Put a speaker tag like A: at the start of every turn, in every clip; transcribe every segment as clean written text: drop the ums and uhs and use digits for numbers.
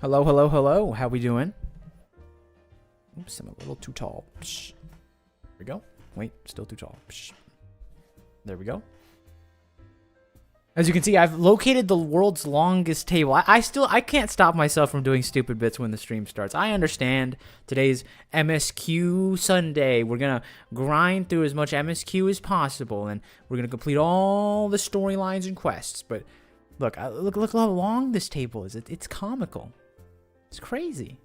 A: Hello, hello, hello. How we doing? Oops, I'm a little too tall. Psh. There we go. Wait, still too tall. Psh. There we go. As you can see, I've located the world's longest table. I can't stop myself from doing stupid bits when the stream starts. I understand today's MSQ Sunday. We're going to grind through as much MSQ as possible, and we're going to complete all the storylines and quests. But look how long this table is. It's comical. It's crazy.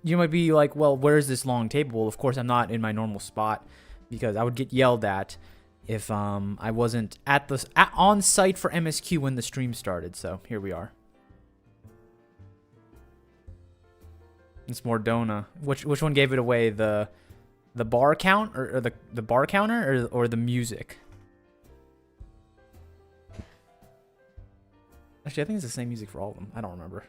A: You might be like, well, where's this long table? Well, of course, I'm not in my normal spot because I would get yelled at if I wasn't on site for MSQ when the stream started. So here we are. It's more Dona. Which one gave it away? The bar count or the bar counter or the music? Actually, I think it's the same music for all of them. I don't remember.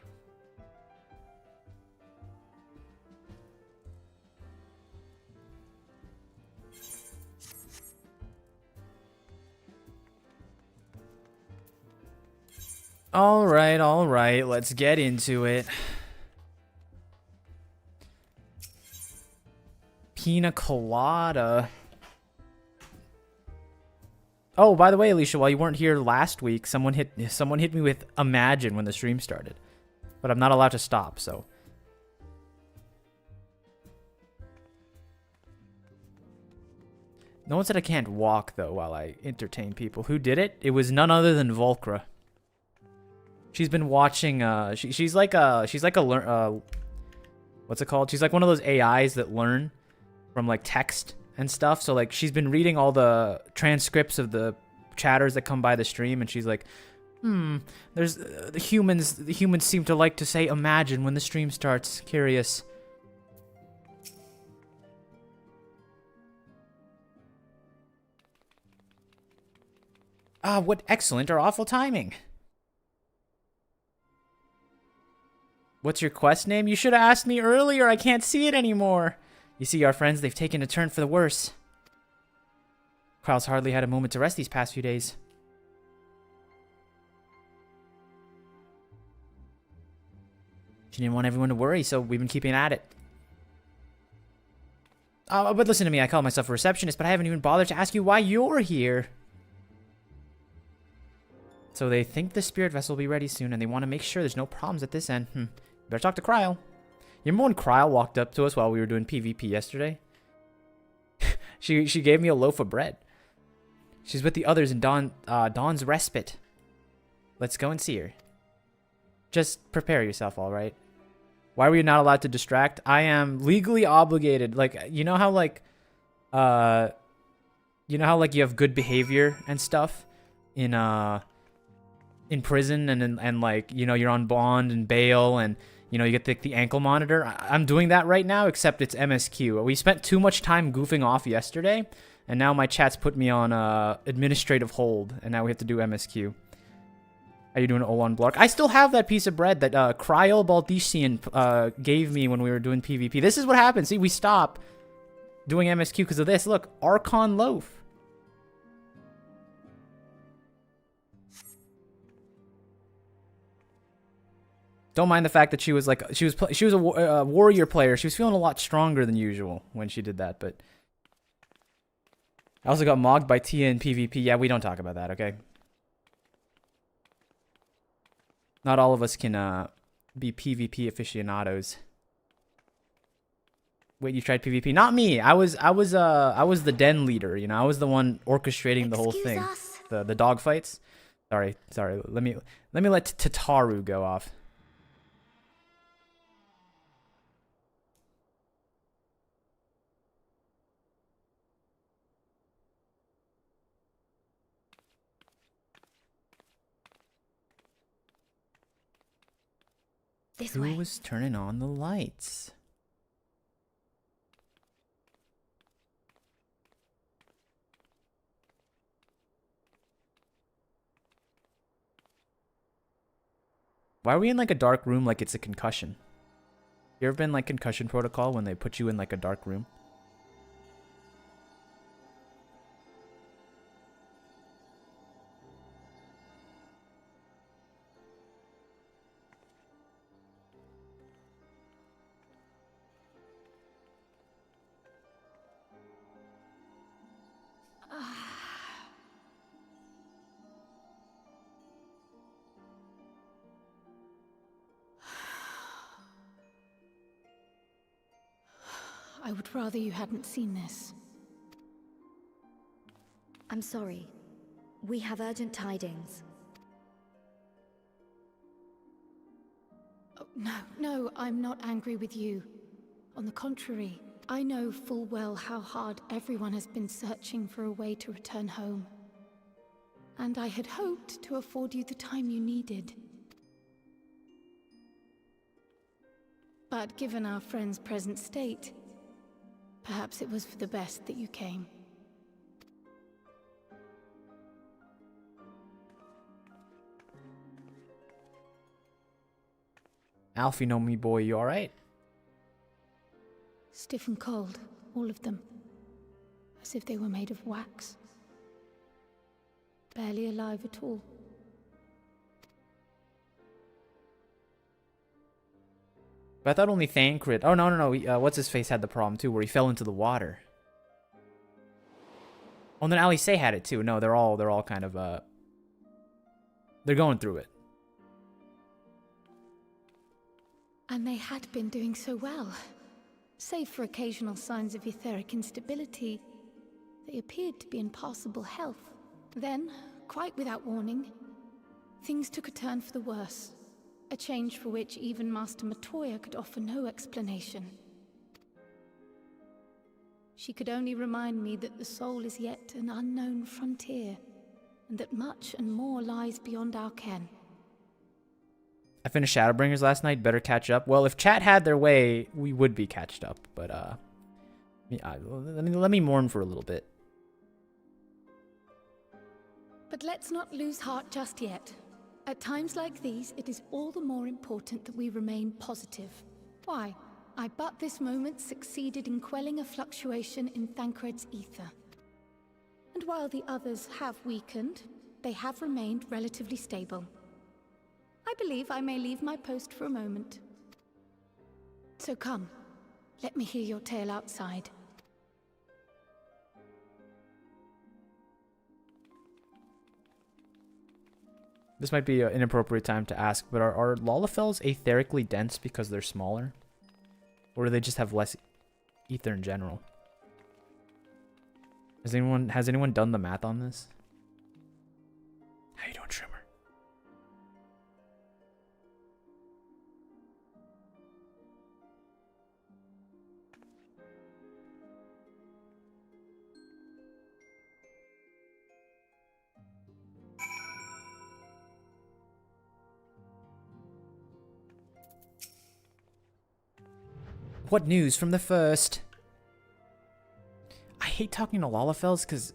A: All right. Let's get into it. Pina colada. Oh, by the way, Alicia, while you weren't here last week, someone hit me with Imagine when the stream started. But I'm not allowed to stop, so. No one said I can't walk though while I entertain people. Who did it? It was none other than Volcra. She's been watching she's like a what's it called? She's like one of those AIs that learn from like text and stuff. So like she's been reading all the transcripts of the chatters that come by the stream, and she's like, there's the humans seem to like to say Imagine when the stream starts. Curious. Ah, what excellent or awful timing. What's your quest name? You should have asked me earlier. I can't see it anymore. You see, our friends, they've taken a turn for the worse. Kryle's hardly had a moment to rest these past few days. She didn't want everyone to worry, so we've been keeping at it. But listen to me, I call myself a receptionist, but I haven't even bothered to ask you why you're here. So they think the spirit vessel will be ready soon, and they want to make sure there's no problems at this end. Better talk to Kryle. You remember when Kryle walked up to us while we were doing PvP yesterday? she gave me a loaf of bread. She's with the others in Dawn's respite. Let's go and see her. Just prepare yourself, all right? Why were you not allowed to distract? I am legally obligated. Like, you know how you have good behavior and stuff in prison, and like, you know, you're on bond and bail, and you know, you get the ankle monitor. I'm doing that right now, except it's MSQ. We spent too much time goofing off yesterday, and now my chat's put me on administrative hold, and now we have to do MSQ. Are you doing Olan Blark? I still have that piece of bread that Kryl Baldician gave me when we were doing PvP. This is what happens. See, we stop doing MSQ because of this. Look, Archon Loaf. Don't mind the fact that she was a warrior player. She was feeling a lot stronger than usual when she did that, but I also got mogged by Tia in PvP. Yeah, we don't talk about that, okay? Not all of us can be PvP aficionados. Wait, you tried PvP? Not me. I was the den leader, you know. I was the one orchestrating the whole thing. The dog fights. Sorry. Let me let Tataru go off.
B: This way.
A: Who was turning on the lights? Why are we in like a dark room like it's a concussion? You ever been like concussion protocol when they put you in like a dark room?
B: I would rather you hadn't seen this.
C: I'm sorry. We have urgent tidings.
B: Oh, no, I'm not angry with you. On the contrary, I know full well how hard everyone has been searching for a way to return home. And I had hoped to afford you the time you needed. But given our friend's present state, perhaps it was for the best that you came.
A: Alfie, know me boy, you alright?
B: Stiff and cold, all of them. As if they were made of wax. Barely alive at all.
A: But I thought only Thancred... Oh, no. What's-his-face had the problem, too, where he fell into the water. Oh, and then Ali Say had it, too. No, they're all kind of, they're going through it.
B: And they had been doing so well. Save for occasional signs of etheric instability, they appeared to be in passable health. Then, quite without warning, things took a turn for the worse. A change for which even Master Matoya could offer no explanation. She could only remind me that the soul is yet an unknown frontier, and that much and more lies beyond our ken.
A: I finished Shadowbringers last night. Better catch up. Well, if chat had their way, we would be catched up. But let me mourn for a little bit.
B: But let's not lose heart just yet. At times like these, it is all the more important that we remain positive. Why? I but this moment succeeded in quelling a fluctuation in Thancred's ether. And while the others have weakened, they have remained relatively stable. I believe I may leave my post for a moment. So come, let me hear your tale outside.
A: This might be an inappropriate time to ask, but are Lalafels etherically dense because they're smaller? Or do they just have less ether in general? Has anyone done the math on this? How you doing, Trimmer? What news from the first? I hate talking to Lalafels because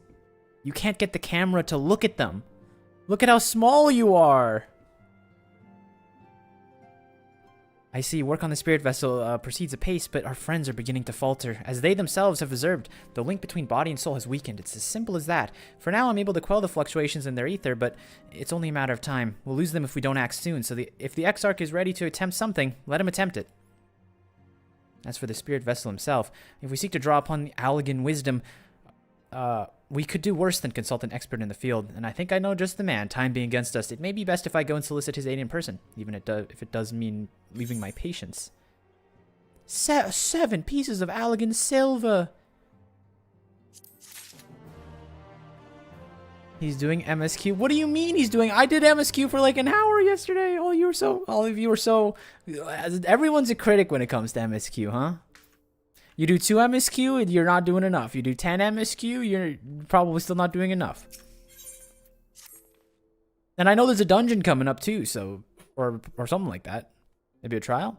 A: you can't get the camera to look at them. Look at how small you are. I see work on the spirit vessel proceeds apace, but our friends are beginning to falter. As they themselves have observed, the link between body and soul has weakened. It's as simple as that. For now, I'm able to quell the fluctuations in their ether, but it's only a matter of time. We'll lose them if we don't act soon, so if the Exarch is ready to attempt something, let him attempt it. As for the spirit vessel himself, if we seek to draw upon the Allagan wisdom, we could do worse than consult an expert in the field, and I think I know just the man, time being against us. It may be best if I go and solicit his aid in person, even if it does mean leaving my patients. 7 pieces of Allagan silver! He's doing MSQ. What do you mean he's doing? I did MSQ for like an hour yesterday. All of you were so... Everyone's a critic when it comes to MSQ, huh? You do 2 MSQ and you're not doing enough. You do 10 MSQ, you're probably still not doing enough. And I know there's a dungeon coming up too, so... Or something like that. Maybe a trial?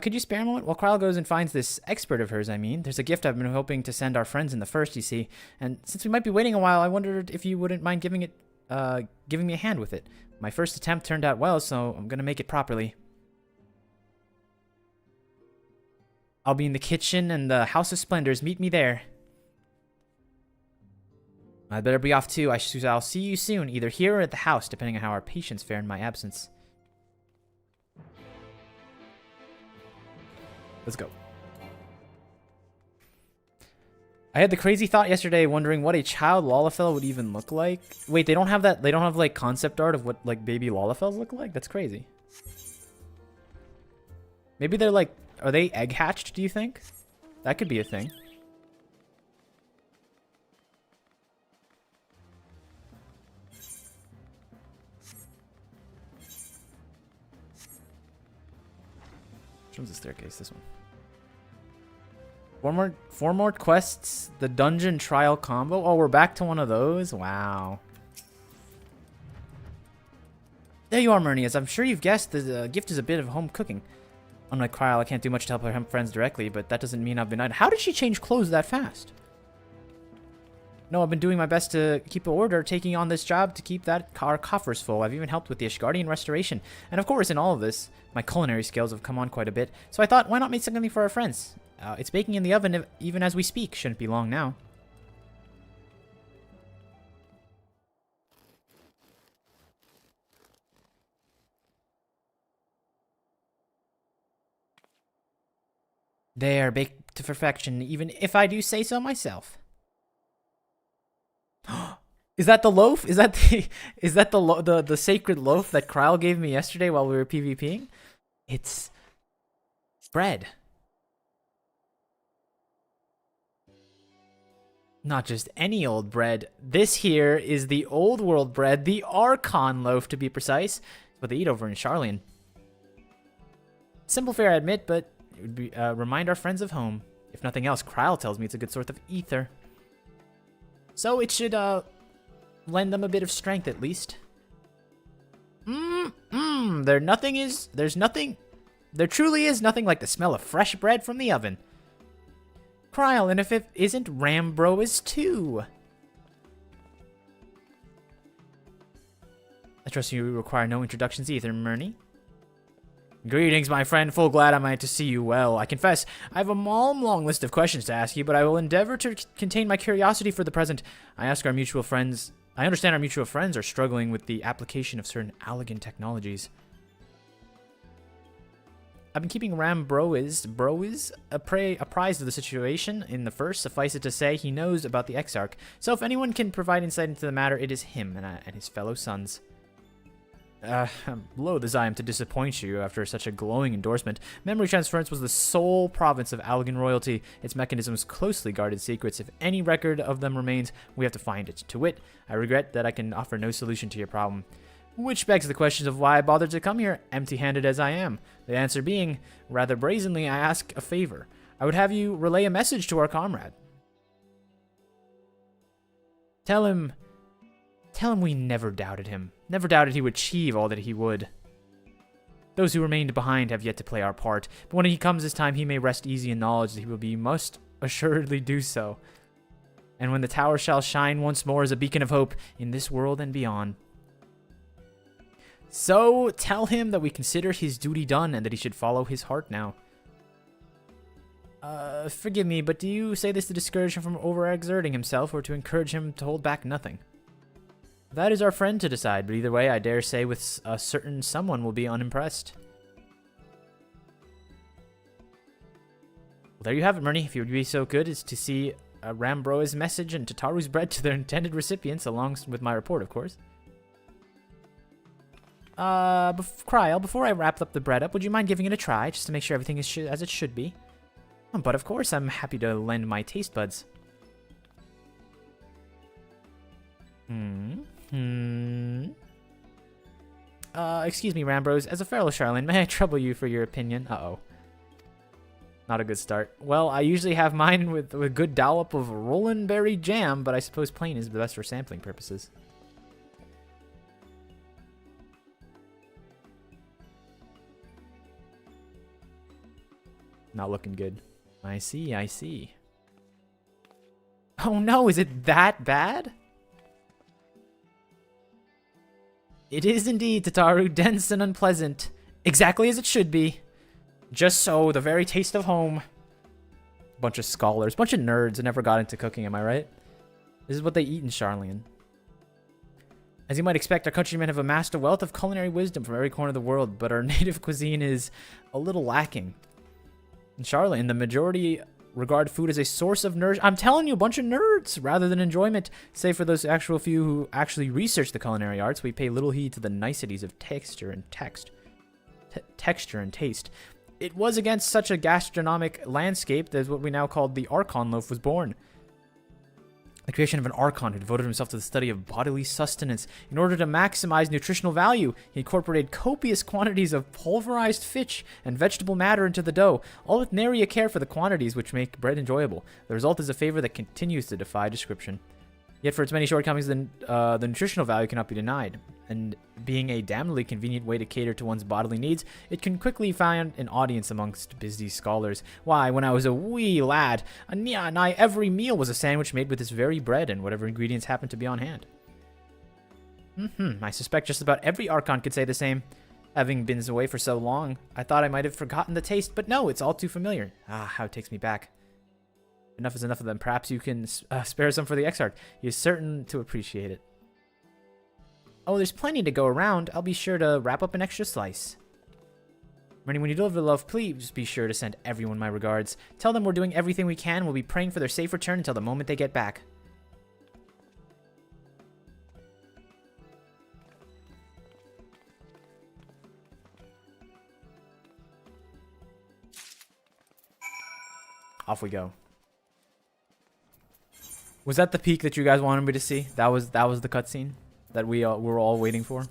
A: Could you spare a moment? While Kryle goes and finds this expert of hers, I mean. There's a gift I've been hoping to send our friends in the first, you see. And since we might be waiting a while, I wondered if you wouldn't mind giving me a hand with it. My first attempt turned out well, so I'm gonna make it properly. I'll be in the kitchen and the House of Splendors. Meet me there. I'd better be off too. I'll see you soon, either here or at the house, depending on how our patients fare in my absence. Let's go. I had the crazy thought yesterday, wondering what a child Lalafell would even look like. Wait, they don't have that. They don't have like concept art of what like baby Lalafells look like. That's crazy. Maybe they're like, are they egg hatched? Do you think? That could be a thing. Which one's the staircase? This one. Four more quests. The dungeon trial combo. Oh, we're back to one of those. Wow. There you are, Myrnie. As I'm sure you've guessed, the gift is a bit of home cooking. Unlike Cryle, I can't do much to help her friends directly, but that doesn't mean I've been... How did she change clothes that fast? No, I've been doing my best to keep order, taking on this job to keep our coffers full. I've even helped with the Ashgardian restoration. And of course, in all of this, my culinary skills have come on quite a bit. So I thought, why not make something for our friends? It's baking in the oven even as we speak. Shouldn't be long now. They are baked to perfection, even if I do say so myself. Is that the loaf? Is that the sacred loaf that Cryle gave me yesterday while we were PvPing? It's bread. Not just any old bread. This here is the old world bread, the Archon loaf to be precise. What they eat over in Sharlayan. Simple fare, I admit, but it would be remind our friends of home. If nothing else, Cryle tells me it's a good sort of ether. So it should lend them a bit of strength at least. There truly is nothing like the smell of fresh bread from the oven. Cryle, and if it isn't Rambrois too. I trust you require no introductions either, Myrnie. Greetings, my friend. Full glad am I to see you well. I confess, I have a long list of questions to ask you, but I will endeavor to contain my curiosity for the present. I understand our mutual friends are struggling with the application of certain Allagan technologies. I've been keeping Rambrois apprised of the situation in the first. Suffice it to say, he knows about the Exarch. So if anyone can provide insight into the matter, it is him and his fellow sons. Loath as I am to disappoint you after such a glowing endorsement, memory transference was the sole province of Allagan royalty. Its mechanisms closely guarded secrets. If any record of them remains, we have to find it. To wit, I regret that I can offer no solution to your problem. Which begs the question of why I bothered to come here, empty-handed as I am. The answer being, rather brazenly, I ask a favor. I would have you relay a message to our comrade. Tell him we never doubted him. Never doubted he would achieve all that he would. Those who remained behind have yet to play our part, but when he comes this time, he may rest easy in knowledge that he will be most assuredly do so. And when the tower shall shine once more as a beacon of hope in this world and beyond. So, tell him that we consider his duty done and that he should follow his heart now. Forgive me, but do you say this to discourage him from overexerting himself or to encourage him to hold back nothing? That is our friend to decide, but either way, I dare say with a certain someone will be unimpressed. Well, there you have it, Myrnie. If you would be so good as to see Rambroa's message and Tataru's bread to their intended recipients, along with my report, of course. Cryle, before I wrap up the bread up, would you mind giving it a try, just to make sure everything is as it should be? But of course, I'm happy to lend my taste buds. Excuse me, Rambros. As a fellow Charlene, may I trouble you for your opinion? Uh-oh. Not a good start. Well, I usually have mine with a good dollop of rollin' berry jam, but I suppose plain is the best for sampling purposes. Not looking good. I see, I see. Oh no, is it that bad? It is indeed, Tataru, dense and unpleasant. Exactly as it should be. Just so, the very taste of home. Bunch of scholars, bunch of nerds who never got into cooking, am I right? This is what they eat in Sharlayan. As you might expect, our countrymen have amassed a wealth of culinary wisdom from every corner of the world, but our native cuisine is a little lacking. In Sharlayan, the majority regard food as a source of nourishment. I'm telling you, a bunch of nerds rather than enjoyment. Save for those actual few who actually research the culinary arts, we pay little heed to the niceties of texture and taste. it was against such a gastronomic landscape that what we now call the Archon loaf was born. The creation of an Archon who devoted himself to the study of bodily sustenance. In order to maximize nutritional value, he incorporated copious quantities of pulverized fish and vegetable matter into the dough, all with nary a care for the quantities which make bread enjoyable. The result is a flavor that continues to defy description. Yet for its many shortcomings, the nutritional value cannot be denied. And being a damnably convenient way to cater to one's bodily needs, it can quickly find an audience amongst busy scholars. Why, when I was a wee lad, nigh every meal was a sandwich made with this very bread and whatever ingredients happened to be on hand. I suspect just about every Archon could say the same. Having been away for so long, I thought I might have forgotten the taste, but no, it's all too familiar. Ah, how it takes me back. Enough is enough of them. Perhaps you can spare some for the Exarch. He is certain to appreciate it. Oh, there's plenty to go around. I'll be sure to wrap up an extra slice. Rennie, when you deliver love, please be sure to send everyone my regards. Tell them we're doing everything we can. We'll be praying for their safe return until the moment they get back. Off we go. Was that the peak that you guys wanted me to see? That was the cutscene that we were all waiting for.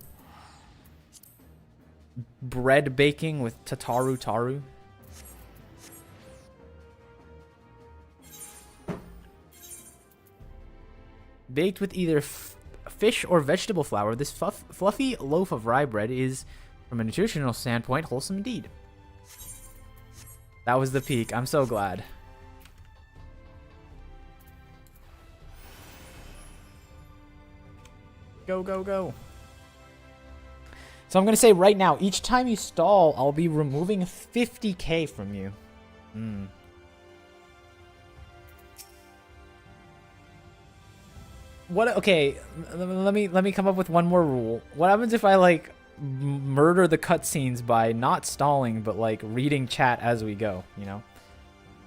A: Bread baking with Tataru Taru. Baked with either fish or vegetable flour, this fluffy loaf of rye bread is, from a nutritional standpoint, wholesome indeed. That was the peak. I'm so glad. Go, go, go. So I'm going to say right now, each time you stall, I'll be removing 50k from you. What? Okay, let me come up with one more rule. What happens if I, like, murder the cutscenes by not stalling, but, like, reading chat as we go, you know?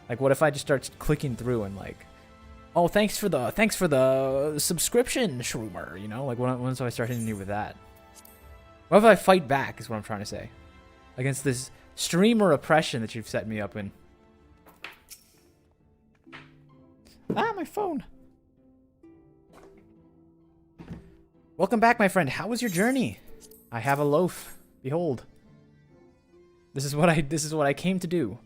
A: Like, what if I just start clicking through and, like, oh, thanks for the subscription, Shroomer. You know, like when do I start hitting you with that? What if I fight back? Is what I'm trying to say, against this streamer oppression that you've set me up in. Ah, my phone. Welcome back, my friend. How was your journey? I have a loaf. Behold. This is what I came to do.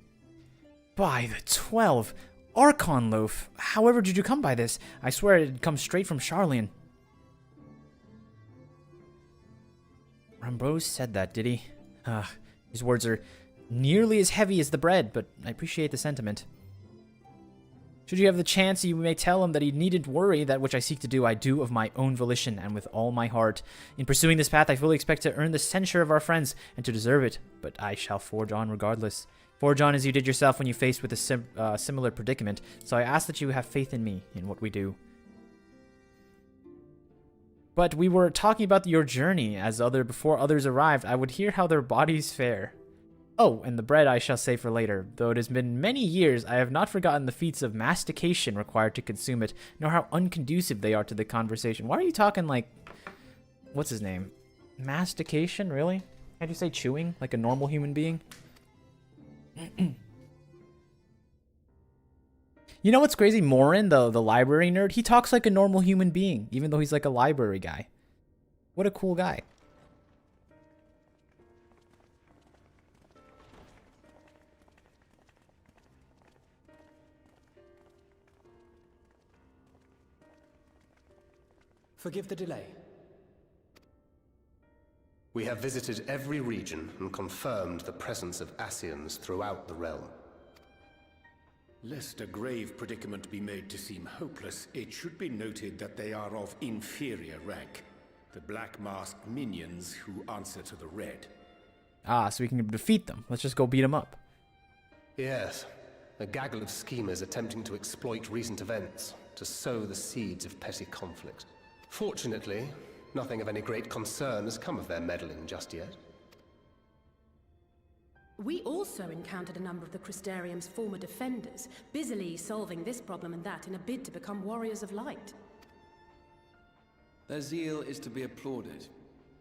A: By the 12. Archon loaf. However did you come by this? I swear it had come straight from Charlian. Rambrose said that, did he? His words are nearly as heavy as the bread, but I appreciate the sentiment. Should you have the chance, you may tell him that he needn't worry. That which I seek to do, I do of my own volition and with all my heart. In pursuing this path, I fully expect to earn the censure of our friends and to deserve it, but I shall forge on regardless. Forge on as you did yourself when you faced with a similar predicament, so I ask that you have faith in me, in what we do. But we were talking about your journey, before others arrived, I would hear how their bodies fare. Oh, and the bread I shall save for later. Though it has been many years, I have not forgotten the feats of mastication required to consume it, nor how unconducive they are to the conversation. Why are you talking like... What's his name? Mastication? Really? Can't you say chewing, like a normal human being? You know what's crazy? Morin, the library nerd, he talks like a normal human being, even though he's like a library guy. What a cool guy.
D: Forgive the delay.
E: We have visited every region and confirmed the presence of Ascians throughout the realm.
D: Lest a grave predicament be made to seem hopeless, it should be noted that they are of inferior rank. The black-masked minions who answer to the red.
A: Ah, so we can defeat them. Let's just go beat them up.
E: Yes, a gaggle of schemers attempting to exploit recent events, to sow the seeds of petty conflict. Fortunately, nothing of any great concern has come of their meddling just yet.
F: We also encountered a number of the Crystarium's former defenders, busily solving this problem and that in a bid to become warriors of light.
G: Their zeal is to be applauded.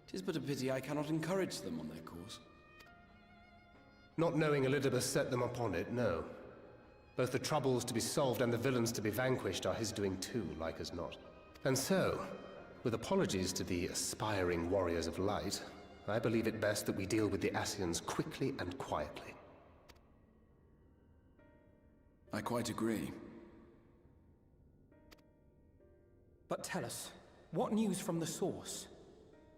G: 'Tis but a pity I cannot encourage them on their course.
E: Not knowing Elizabeth set them upon it, no. Both the troubles to be solved and the villains to be vanquished are his doing too, like as not. And so, with apologies to the aspiring warriors of light, I believe it best that we deal with the Ascians quickly and quietly.
G: I quite agree.
H: But tell us, what news from the source?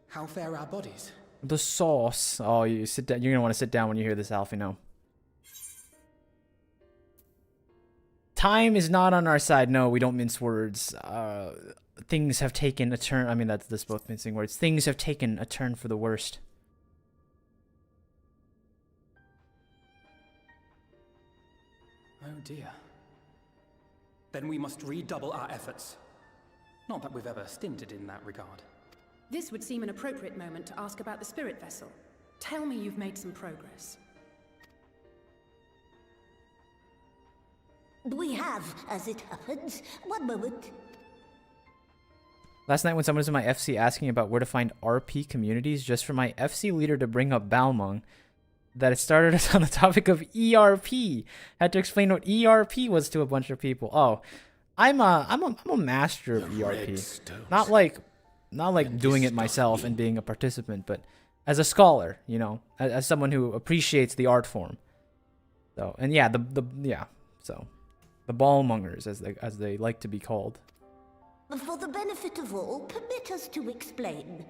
H: How fare our bodies?
A: The sauce. Oh, you sit down. You're gonna want to sit down when you hear this, Alfie. No. Time is not on our side. No, we don't mince words. Things have taken a turn. I mean, that's both mincing words. Things have taken a turn for the worst.
H: Oh dear. Then we must redouble our efforts. Not that we've ever stinted in that regard.
F: This would seem an appropriate moment to ask about the spirit vessel. Tell me you've made some progress.
I: We have, as it happens. One moment.
A: Last night when someone was in my FC asking about where to find RP communities, just for my FC leader to bring up Balmung, that it started us on the topic of ERP. Had to explain what ERP was to a bunch of people. Oh, I'm a master of ERP. Not like doing it myself and being a participant, but as a scholar, you know, as someone who appreciates the art form. So, and yeah, the Balmungers, as they like to be called.
I: For the benefit of all, permit us to explain.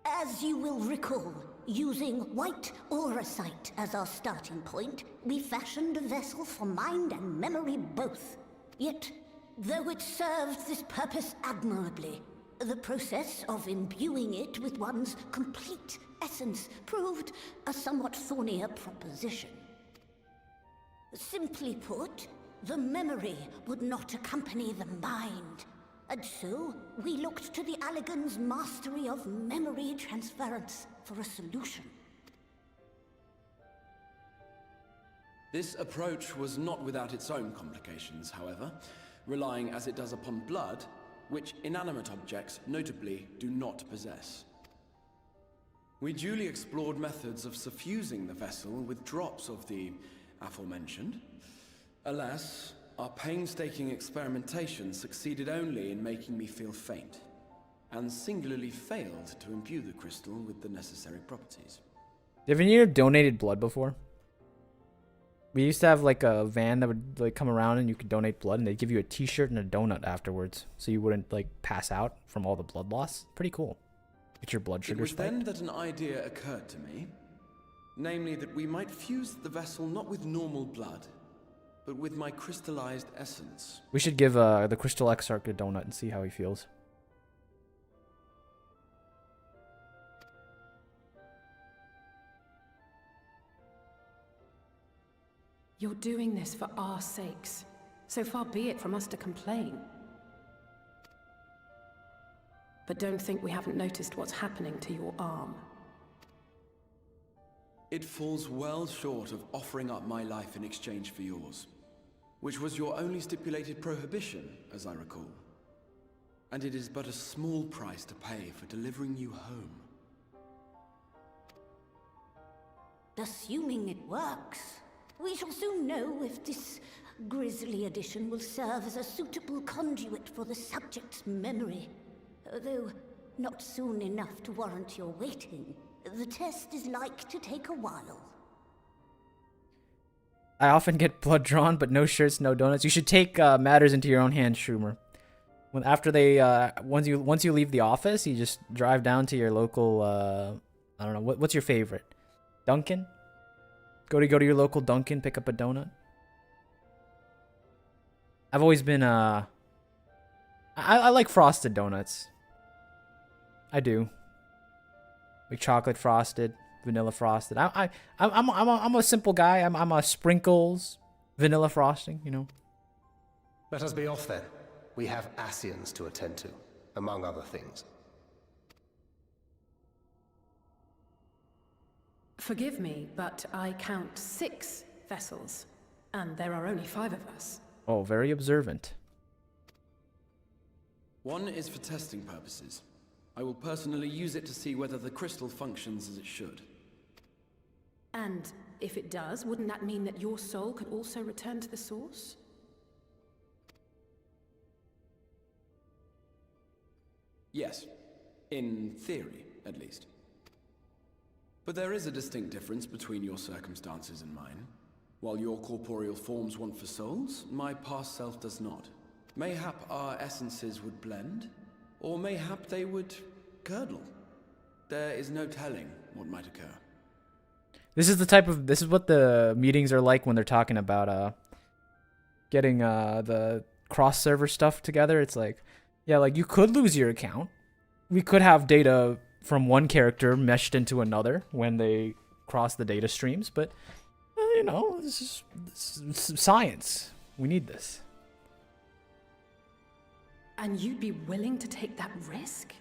I: As you will recall, using white auracite as our starting point, we fashioned a vessel for mind and memory both. Yet, though it served this purpose admirably, the process of imbuing it with one's complete essence proved a somewhat thornier proposition. Simply put, the memory would not accompany the mind. And so, we looked to the Allegans' mastery of memory transference for a solution.
G: This approach was not without its own complications, however, relying as it does upon blood, which inanimate objects, notably, do not possess. We duly explored methods of suffusing the vessel with drops of the aforementioned. Alas, our painstaking experimentation succeeded only in making me feel faint, and singularly failed to imbue the crystal with the necessary properties.
A: Have you ever donated blood before? We used to have like a van that would like come around and you could donate blood, and they'd give you a t-shirt and a donut afterwards, so you wouldn't like pass out from all the blood loss. Pretty cool. Get your blood sugar spiked.
G: It was then that an idea occurred to me, namely that we might fuse the vessel not with normal blood, but with my crystallized essence.
A: We should give the Crystal Exarch a donut and see how he feels.
F: You're doing this for our sakes. So far be it from us to complain. But don't think we haven't noticed what's happening to your arm.
G: It falls well short of offering up my life in exchange for yours, which was your only stipulated prohibition, as I recall. And it is but a small price to pay for delivering you home.
I: Assuming it works, we shall soon know if this grisly addition will serve as a suitable conduit for the subject's memory. Though not soon enough to warrant your waiting. The test is like to take a while.
A: I often get blood drawn, but no shirts, no donuts. You should take matters into your own hands, Schumer. Once you leave the office, you just drive down to your local. I don't know what's your favorite, Dunkin'. Go to your local Dunkin', pick up a donut. I've always been I like frosted donuts. I do. Like chocolate frosted, vanilla frosted. I'm a simple guy. I'm a sprinkles, vanilla frosting. You know.
E: Let us be off then. We have Ascians to attend to, among other things.
F: Forgive me, but I count 6 vessels, and there are only 5 of us.
A: Oh, very observant.
G: One is for testing purposes. I will personally use it to see whether the crystal functions as it should.
F: And if it does, wouldn't that mean that your soul could also return to the source?
G: Yes. In theory, at least. But there is a distinct difference between your circumstances and mine. While your corporeal forms want for souls, my past self does not. Mayhap our essences would blend, or mayhap they would curdle. There is no telling what might occur.
A: This is what the meetings are like when they're talking about getting the cross server stuff together. It's like, yeah, like you could lose your account. We could have data from one character meshed into another when they cross the data streams, but you know, this is science. We need this.
F: And you'd be willing to take that risk?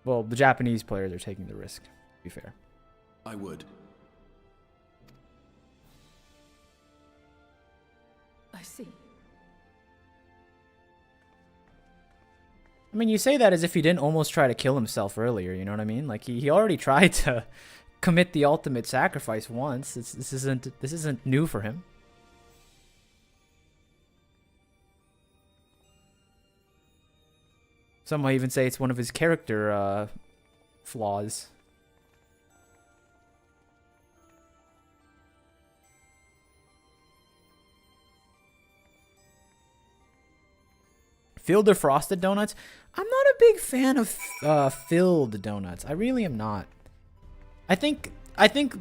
A: Well, the Japanese players are taking the risk, to be fair.
G: I would.
F: I see.
A: I mean, you say that as if he didn't almost try to kill himself earlier, you know what I mean? Like, he already tried to commit the ultimate sacrifice once. This isn't new for him. Some might even say it's one of his character flaws. Filled or frosted donuts? I'm not a big fan of filled donuts. I really am not. I think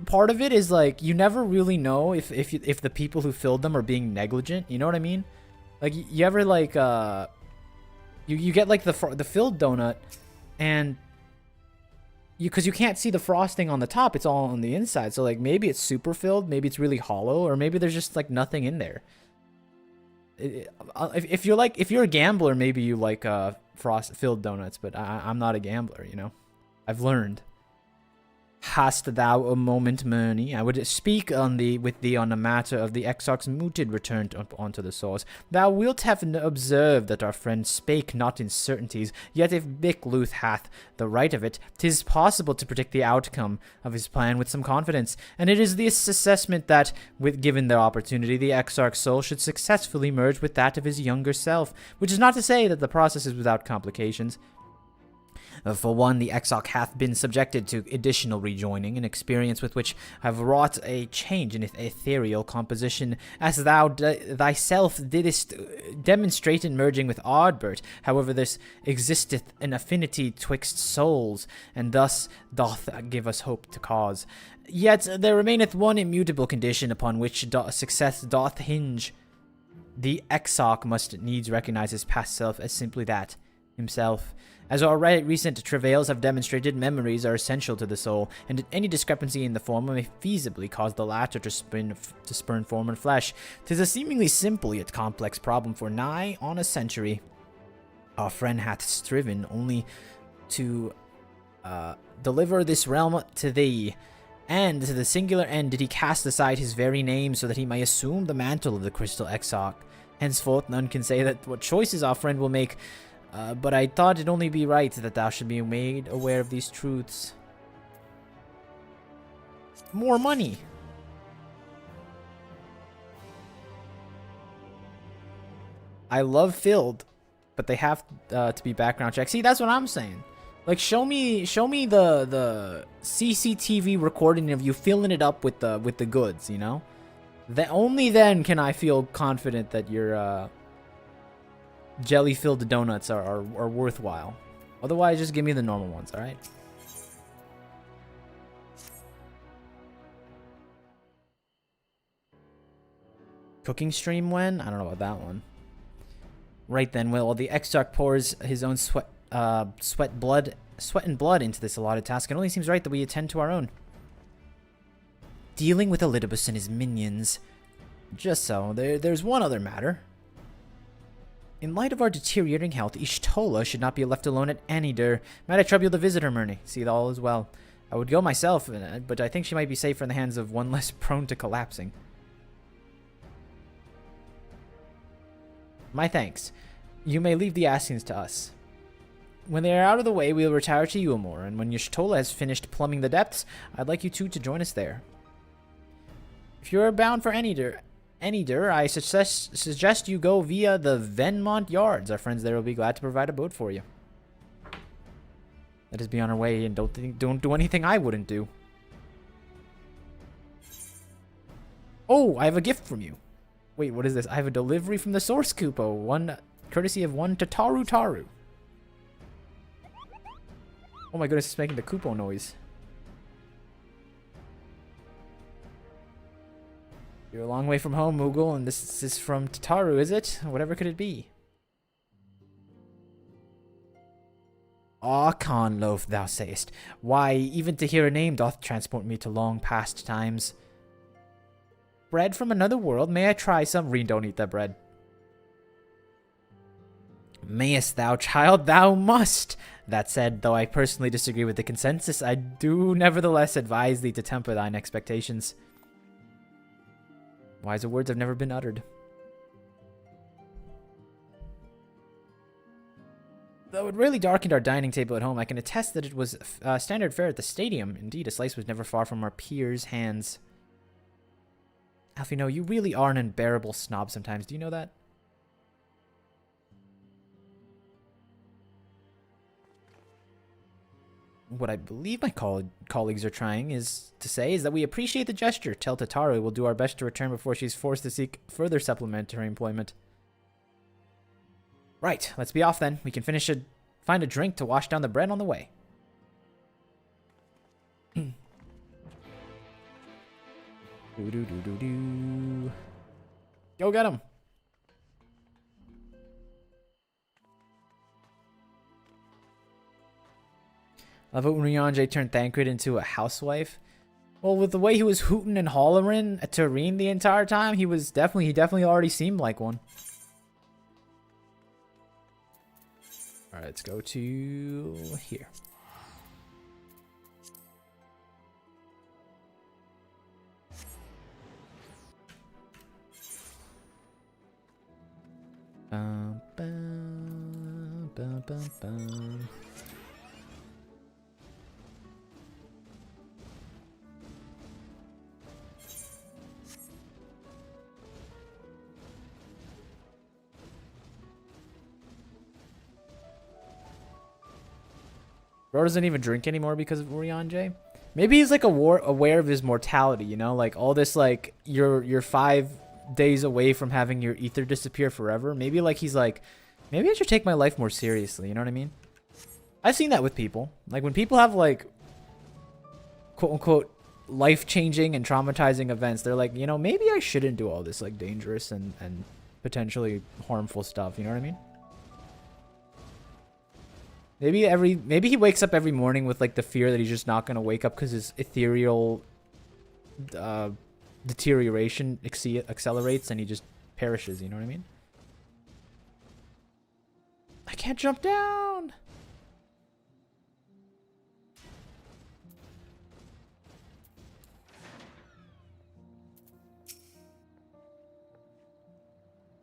A: part of it is like you never really know if the people who filled them are being negligent. You know what I mean? Like you ever like you get like the filled donut, and because you can't see the frosting on the top, it's all on the inside. So like maybe it's super filled, maybe it's really hollow, or maybe there's just like nothing in there. If you're a gambler, maybe you like filled donuts, but I'm not a gambler, you know. I've learned. Hast thou a moment, Murney? I would speak with thee on the matter of the Exarch's mooted return onto the source. Thou wilt have observed that our friend spake not in certainties, yet if Bickluth hath the right of it, 'tis possible to predict the outcome of his plan with some confidence, and it is this assessment that, given the opportunity, the Exarch's soul should successfully merge with that of his younger self, which is not to say that the process is without complications. For one, the Exarch hath been subjected to additional rejoining, an experience with which have wrought a change in its ethereal composition, as thou thyself didst demonstrate in merging with Ardbert. However, this existeth an affinity twixt souls, and thus doth give us hope to cause. Yet there remaineth one immutable condition upon which success doth hinge. The Exarch must needs recognize his past self as simply that, himself. As our recent travails have demonstrated, memories are essential to the soul, and any discrepancy in the former may feasibly cause the latter to spurn form and flesh. 'Tis a seemingly simple yet complex problem for nigh on a century. Our friend hath striven only to deliver this realm to thee, and to the singular end did he cast aside his very name so that he may assume the mantle of the Crystal Exarch. Henceforth none can say that what choices our friend will make, but I thought it only be right that thou should be made aware of these truths. More money. I love filled, but they have to be background checks. See, that's what I'm saying. Like, show me the CCTV recording of you filling it up with the goods. You know, only then can I feel confident that your jelly-filled donuts are worthwhile. Otherwise, just give me the normal ones, alright? Cooking stream when? I don't know about that one. Right then, while the Exarch pours his own sweat and blood into this allotted task, it only seems right that we attend to our own. Dealing with Elidibus and his minions. Just so. There's one other matter. In light of our deteriorating health, Ishtola should not be left alone at any door. Might I trouble the visitor, Murney? See that all is well. I would go myself, but I think she might be safer in the hands of one less prone to collapsing. My thanks. You may leave the askings to us. When they are out of the way, we will retire to Eulmore, and when Y'shtola has finished plumbing the depths, I'd like you two to join us there. If you are bound for Anydur, I suggest you go via the Venmont Yards. Our friends there will be glad to provide a boat for you. Let us be on our way, and don't do anything I wouldn't do. Oh, I have a gift from you. Wait, what is this? I have a delivery from the Source Kupo, one courtesy of one Tataru Taru. Oh my goodness, it's making the Kupo noise. You're a long way from home, Moogle, and this is from Tataru, is it? Whatever could it be? Ah, Conloaf, thou sayest. Why, even to hear a name doth transport me to long past times. Bread from another world? May I try some? Reen, don't eat that bread. Mayest thou, child? Thou must! That said, though I personally disagree with the consensus, I do nevertheless advise thee to temper thine expectations. Wiser words have never been uttered. Though it really darkened our dining table at home, I can attest that it was standard fare at the stadium. Indeed, a slice was never far from our peers' hands. Alfino, you really are an unbearable snob sometimes. Do you know that? What I believe my colleagues are trying is that we appreciate the gesture. Tell Tataru we'll do our best to return before she's forced to seek further supplementary employment. Right, let's be off then. We can find a drink to wash down the bread on the way. Go get him. I love it when Ryanje turned Thancred into a housewife. Well, with the way he was hooting and hollering at Tareen the entire time, he definitely already seemed like one. Alright, let's go to here. Bum, bum, bum, bum, bum. Bro doesn't even drink anymore because of Urianje. Maybe he's like aware of his mortality, you know? Like all this, like you're 5 days away from having your ether disappear forever. Maybe like he's like, maybe I should take my life more seriously, you know what I mean? I've seen that with people. Like when people have like quote unquote life-changing and traumatizing events, they're like, you know, maybe I shouldn't do all this like dangerous and potentially harmful stuff, you know what I mean? Maybe he wakes up every morning with like the fear that he's just not gonna wake up because his ethereal deterioration accelerates and he just perishes, you know what I mean? I can't jump down!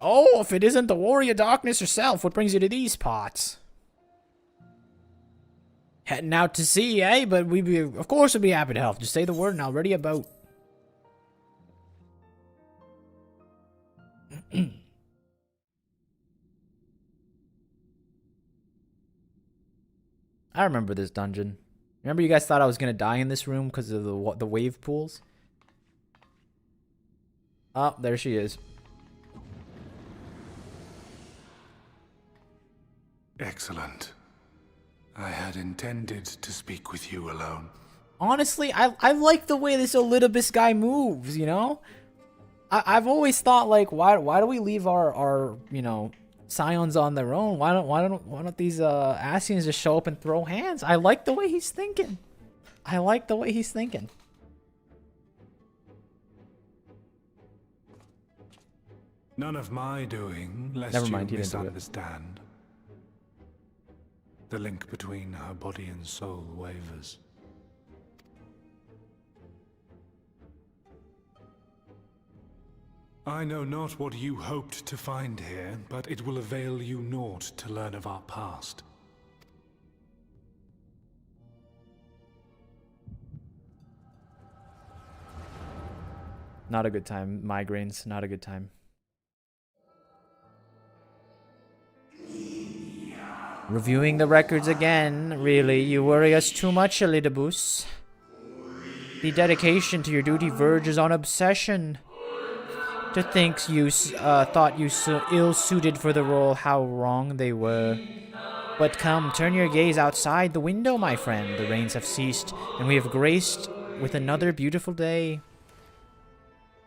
A: Oh, if it isn't the Warrior Darkness herself, what brings you to these parts? Heading out to sea, eh? But of course we'd be happy to help. Just say the word and I'll ready a boat. I remember this dungeon. Remember you guys thought I was gonna die in this room because of the wave pools? Oh, there she is.
J: Excellent. I had intended to speak with you alone.
A: Honestly, I like the way this Elidibus guy moves, you know? I've always thought, like, why do we leave our you know, scions on their own? Why don't these Ascians just show up and throw hands? I like the way he's thinking. I like the way he's thinking.
J: None of my doing, lest
A: Never mind,
J: you
A: he didn't do it.
J: misunderstand. The link between her body and soul wavers. I know not what you hoped to find here, but it will avail you naught to learn of our past.
A: Not a good time. Migraines, not a good time. Reviewing the records again. Really, you worry us too much, Elidibus. The dedication to your duty verges on obsession. To think you thought you so ill-suited for the role, how wrong they were. But come, turn your gaze outside the window, my friend. The rains have ceased, and we have graced with another beautiful day.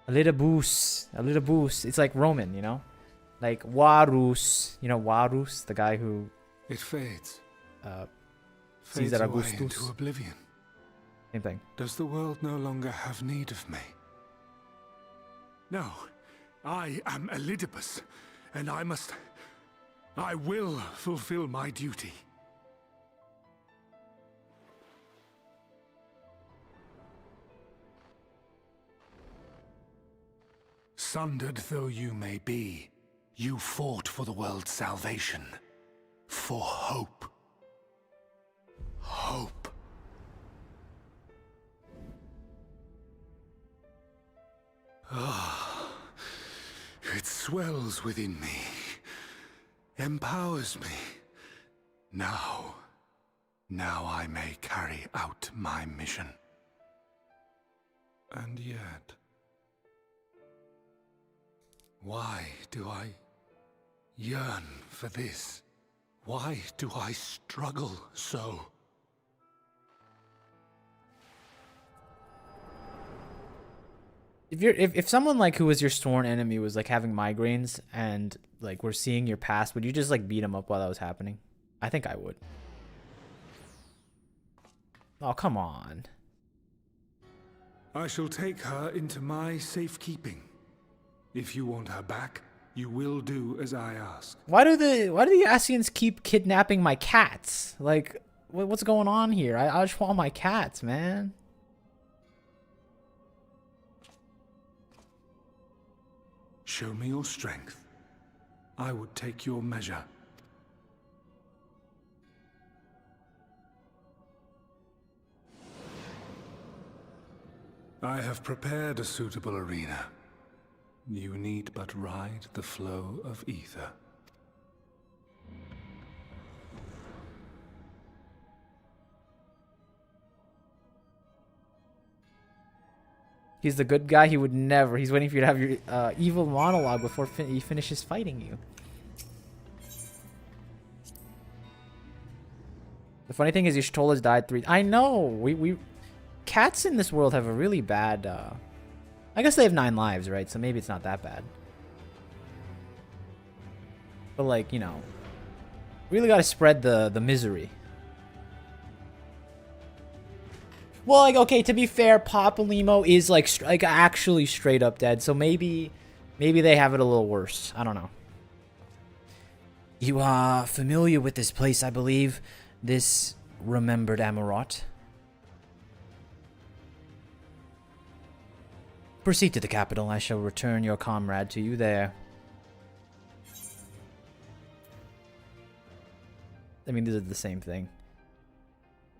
A: Elidibus. Elidibus. It's like Roman, you know? Like Varus. You know Varus, the guy who...
J: It fades.
A: Caesar
J: Fades away
A: Augustus.
J: into oblivion.
A: Same thing.
J: Does the world no longer have need of me? No. I am Elidibus, and I will fulfill my duty. Sundered though you may be, you fought for the world's salvation. For hope. Hope. Ah, it swells within me, empowers me. Now I may carry out my mission. And yet, why do I yearn for this? Why do I struggle so?
A: If someone like who was your sworn enemy was like having migraines and like we're seeing your past, would you just like beat him up while that was happening? I think I would. Oh, come on.
J: I shall take her into my safekeeping. If you want her back, you will do as I ask.
A: Why do the Asians keep kidnapping my cats? Like, what's going on here? I just want my cats, man.
J: Show me your strength. I would take your measure. I have prepared a suitable arena. You need but ride the flow of ether.
A: He's the good guy. He would never. He's waiting for you to have your evil monologue before he finishes fighting you. The funny thing is, Y'shtola's died 3. I know. We cats in this world have a really bad. I guess they have 9 lives, right? So maybe it's not that bad. But like, you know, really got to spread the misery. Well, like, okay, to be fair, Papalymo is like actually straight up dead. So maybe they have it a little worse. I don't know. You are familiar with this place, I believe. This remembered Amarot. Proceed to the capital. I shall return your comrade to you there. I mean, these are the same thing.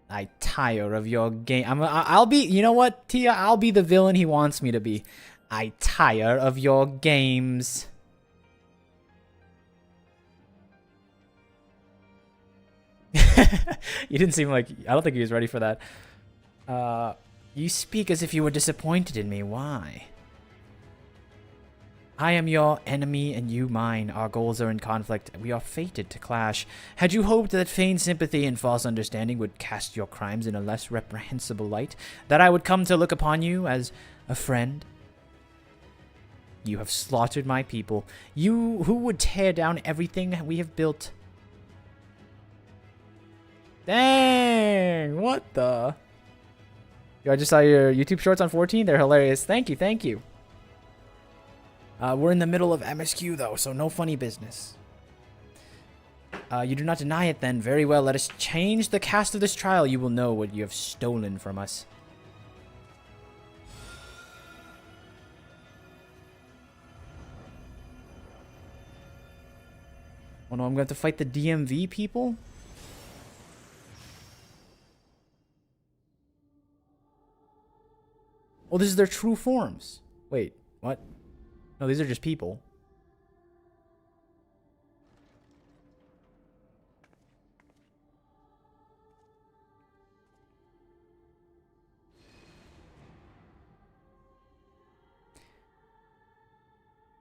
A: I tire of your game. I'll be, you know what, Tia? I'll be the villain he wants me to be. I tire of your games. You didn't seem like, I don't think he was ready for that. You speak as if you were disappointed in me. Why? I am your enemy and you mine. Our goals are in conflict. We are fated to clash. Had you hoped that feigned sympathy and false understanding would cast your crimes in a less reprehensible light? That I would come to look upon you as a friend? You have slaughtered my people. You who would tear down everything we have built. Dang! What the? Yo, I just saw your YouTube shorts on 14. They're hilarious. Thank you, thank you. We're in the middle of MSQ, though, so no funny business. You do not deny it, then. Very well, let us change the cast of this trial. You will know what you have stolen from us. Oh no, I'm going to have to fight the DMV people? Oh, this is their true forms. Wait, what? No, these are just people.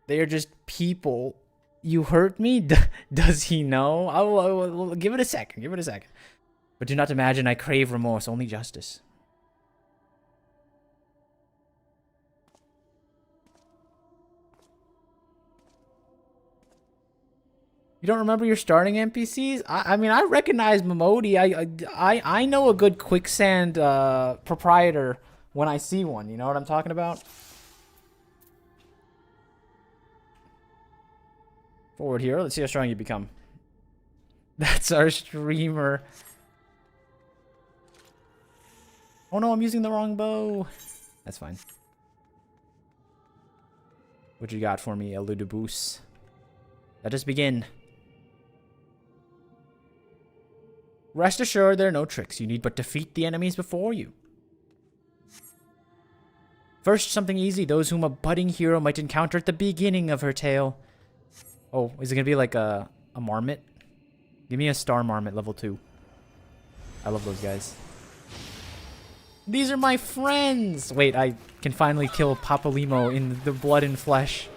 A: They are just people. You hurt me? Does he know? I'll give it a second. Give it a second. But do not imagine I crave remorse, only justice. You don't remember your starting NPCs? I mean, I recognize Momodi. I know a good quicksand proprietor when I see one. You know what I'm talking about? Forward here. Let's see how strong you become. That's our streamer. Oh no, I'm using the wrong bow. That's fine. What you got for me, Eludibus? Let us begin. Rest assured, there are no tricks. You need but defeat the enemies before you. First, something easy. Those whom a budding hero might encounter at the beginning of her tale. Oh, is it going to be like a marmot? Give me a star marmot, level 2. I love those guys. These are my friends! Wait, I can finally kill Papalimo in the blood and flesh.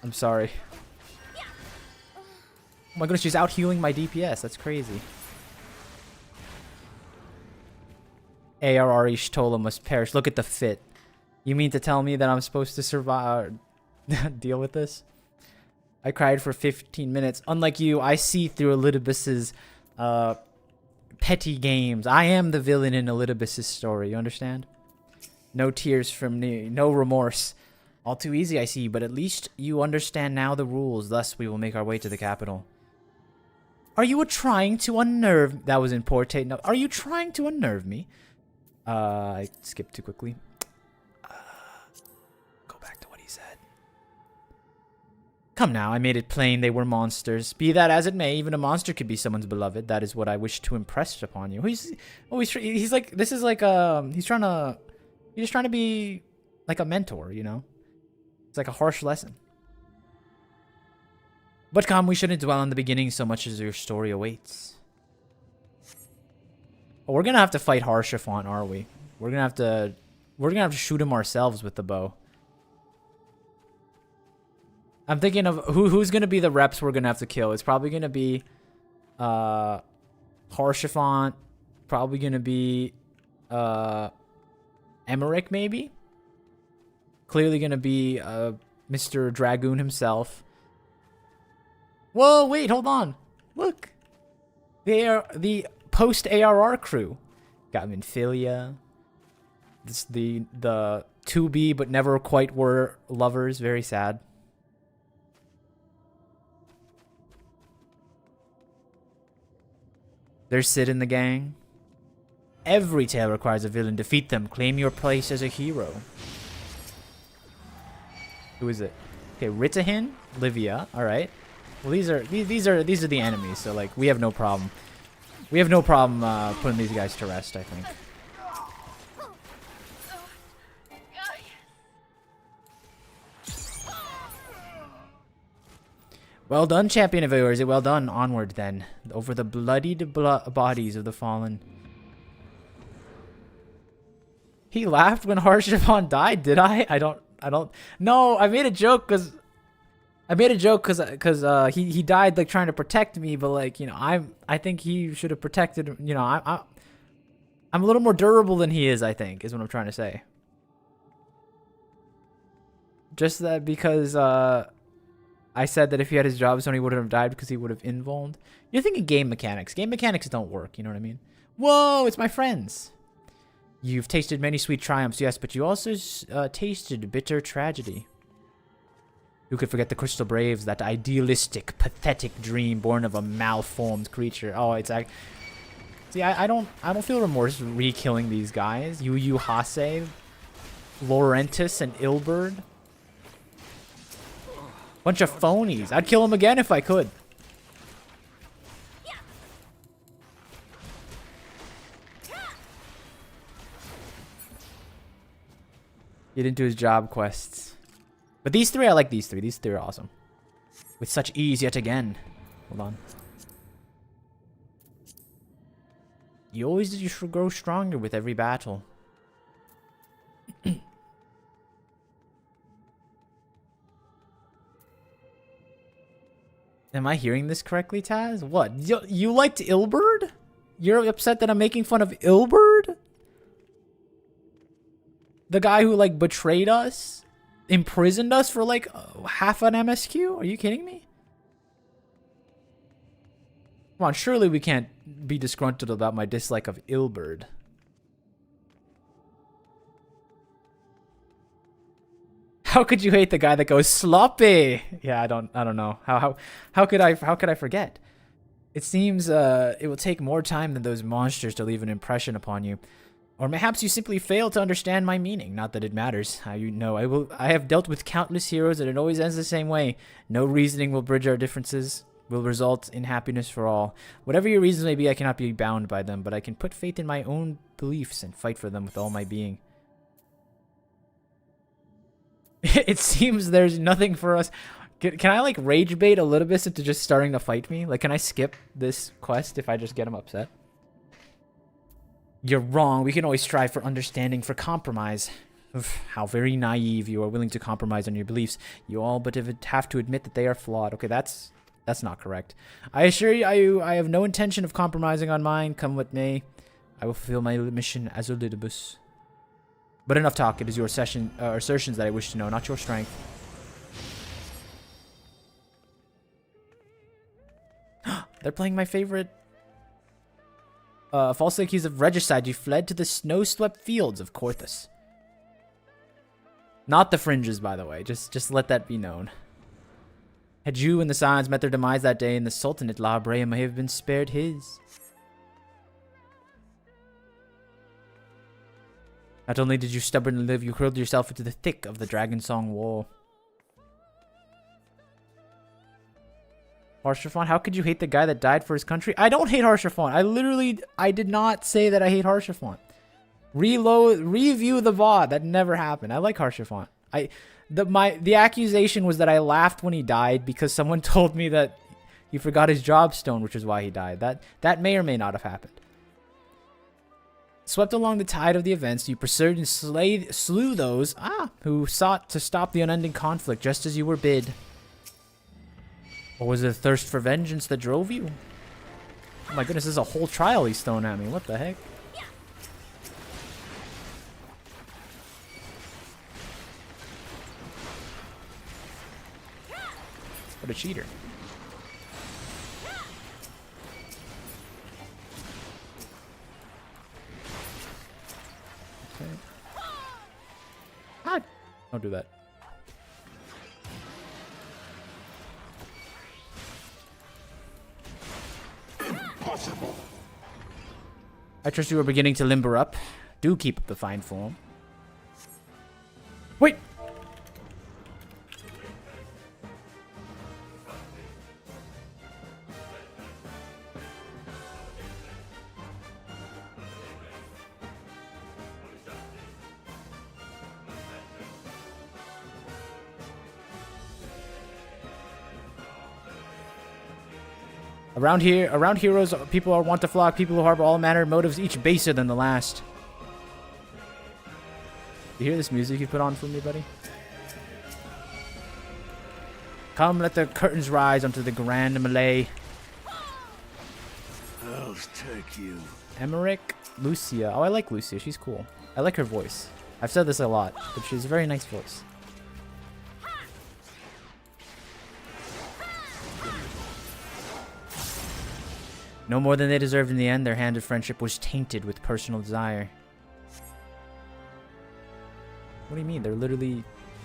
A: I'm sorry. Oh my goodness, she's out healing my DPS. That's crazy. ARR Ishtola must perish. Look at the fit. You mean to tell me that I'm supposed to survive? Deal with this? I cried for 15 minutes. Unlike you, I see through Elidibus's petty games. I am the villain in Elidibus's story. You understand? No tears from me. No remorse. All too easy, I see, but at least you understand now the rules. Thus, we will make our way to the capital. Are you trying to unnerve... That was in poor taste. No. Are you trying to unnerve me? I skipped too quickly. Go back to what he said. Come now, I made it plain they were monsters. Be that as it may, even a monster could be someone's beloved. That is what I wish to impress upon you. He's like, this is like, he's just trying to be like a mentor, you know? It's like a harsh lesson. But come, we shouldn't dwell on the beginning so much as your story awaits. Oh, we're gonna have to fight Harshaphant, are we? We're gonna have to shoot him ourselves with the bow. I'm thinking of who's gonna be the reps we're gonna have to kill. It's probably gonna be Harshaphant, probably gonna be Emmerich, maybe? Clearly gonna be Mr. Dragoon himself. Whoa, wait, hold on. Look. They are the post-ARR crew. Got Minfilia. This the 2B but never quite were lovers. Very sad. There's Sid in the gang. Every tale requires a villain. Defeat them. Claim your place as a hero. Who is it? Okay, Ritahin, Livia. All right. Well, these are the enemies. So like, we have no problem. We have no problem putting these guys to rest, I think. Well done, champion of viewers. Well done. Onward, then. Over the bloodied bodies of the fallen. He laughed when Harshaphant died, did I? I don't... No, I made a joke because... he died like trying to protect me, but like, you know, I think he should have protected, you know, I'm a little more durable than he is, I think, is what I'm trying to say. Just that because I said that if he had his job, Sony wouldn't have died because he would have invulned. You're thinking game mechanics. Game mechanics don't work, you know what I mean? Whoa, it's my friends. You've tasted many sweet triumphs, yes, but you also tasted bitter tragedy. Who could forget the Crystal Braves, that idealistic, pathetic dream born of a malformed creature? Oh, it's like... See, I don't feel remorse re-killing these guys. Yu Hase, Laurentis, and Ilberd. Bunch of phonies. I'd kill them again if I could. Get into his job quests. But these three, I like these three. These three are awesome. With such ease yet again. Hold on. You always did. You should grow stronger with every battle. Am I hearing this correctly, Taz? What? You liked Ilberd? You're upset that I'm making fun of Ilberd? The guy who, like, betrayed us? Imprisoned us for, like, half an MSQ? Are you kidding me? Come on, surely we can't be disgruntled about my dislike of Ilberd. How could you hate the guy that goes sloppy? Yeah, I don't know. How could I forget? It seems it will take more time than those monsters to leave an impression upon you. Or perhaps you simply fail to understand my meaning. Not that it matters. How you know I have dealt with countless heroes and it always ends the same way. No reasoning will bridge our differences, will result in happiness for all. Whatever your reasons may be, I cannot be bound by them, but I can put faith in my own beliefs and fight for them with all my being. It seems there's nothing for us. Can I, like, rage bait a little bit into just starting to fight me? Like, can I skip this quest if I just get him upset? You're wrong. We can always strive for understanding, for compromise. How very naive. You are willing to compromise on your beliefs. You all but have to admit that they are flawed. Okay, that's not correct. I assure you, I have no intention of compromising on mine. Come what may, I will fulfill my mission as Elidibus. But enough talk. It is your assertions that I wish to know, not your strength. They're playing my favorite. Falsely accused of regicide, you fled to the snow-swept fields of Korthus. Not the fringes, by the way. Just let that be known. Had you and the Scions met their demise that day, and the Sultanate La Brea may have been spared his. Not only did you stubbornly live, you hurled yourself into the thick of the Dragonsong War. Harsherfon, how could you hate the guy that died for his country? I don't hate Harsherfon. I did not say that I hate Harsherfon. Review the VOD. That never happened. I like Harsherfon. The accusation was that I laughed when he died because someone told me that he forgot his job stone, which is why he died. That may or may not have happened. Swept along the tide of the events, you pursued and slew those who sought to stop the unending conflict, just as you were bid. Or was it a thirst for vengeance that drove you? Oh my goodness, this is a whole trial he's thrown at me. What the heck? What a cheater. Okay. Ah! Don't do that. Impossible. I trust you are beginning to limber up. Do keep up the fine form. Wait! Around heroes, people are wont to flock. People who harbor all manner of motives, each baser than the last. You hear this music you put on for me, buddy? Come, let the curtains rise onto the grand melee.
J: I'll take you.
A: Emmerich, Lucia. Oh, I like Lucia. She's cool. I like her voice. I've said this a lot, but she has a very nice voice. No more than they deserved in the end, their hand of friendship was tainted with personal desire. What do you mean?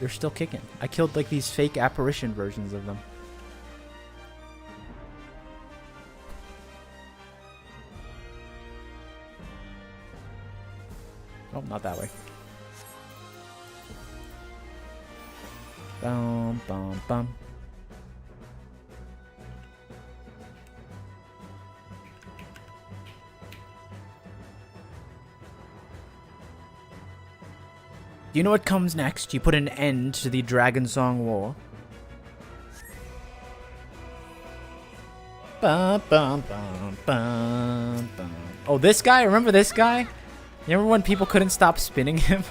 A: They're still kicking. I killed like these fake apparition versions of them. Oh, not that way. Bum, bum, bum. Do you know what comes next? You put an end to the Dragon Song War. Bum, bum, bum, bum, bum. Oh, this guy? Remember this guy? You remember when people couldn't stop spinning him?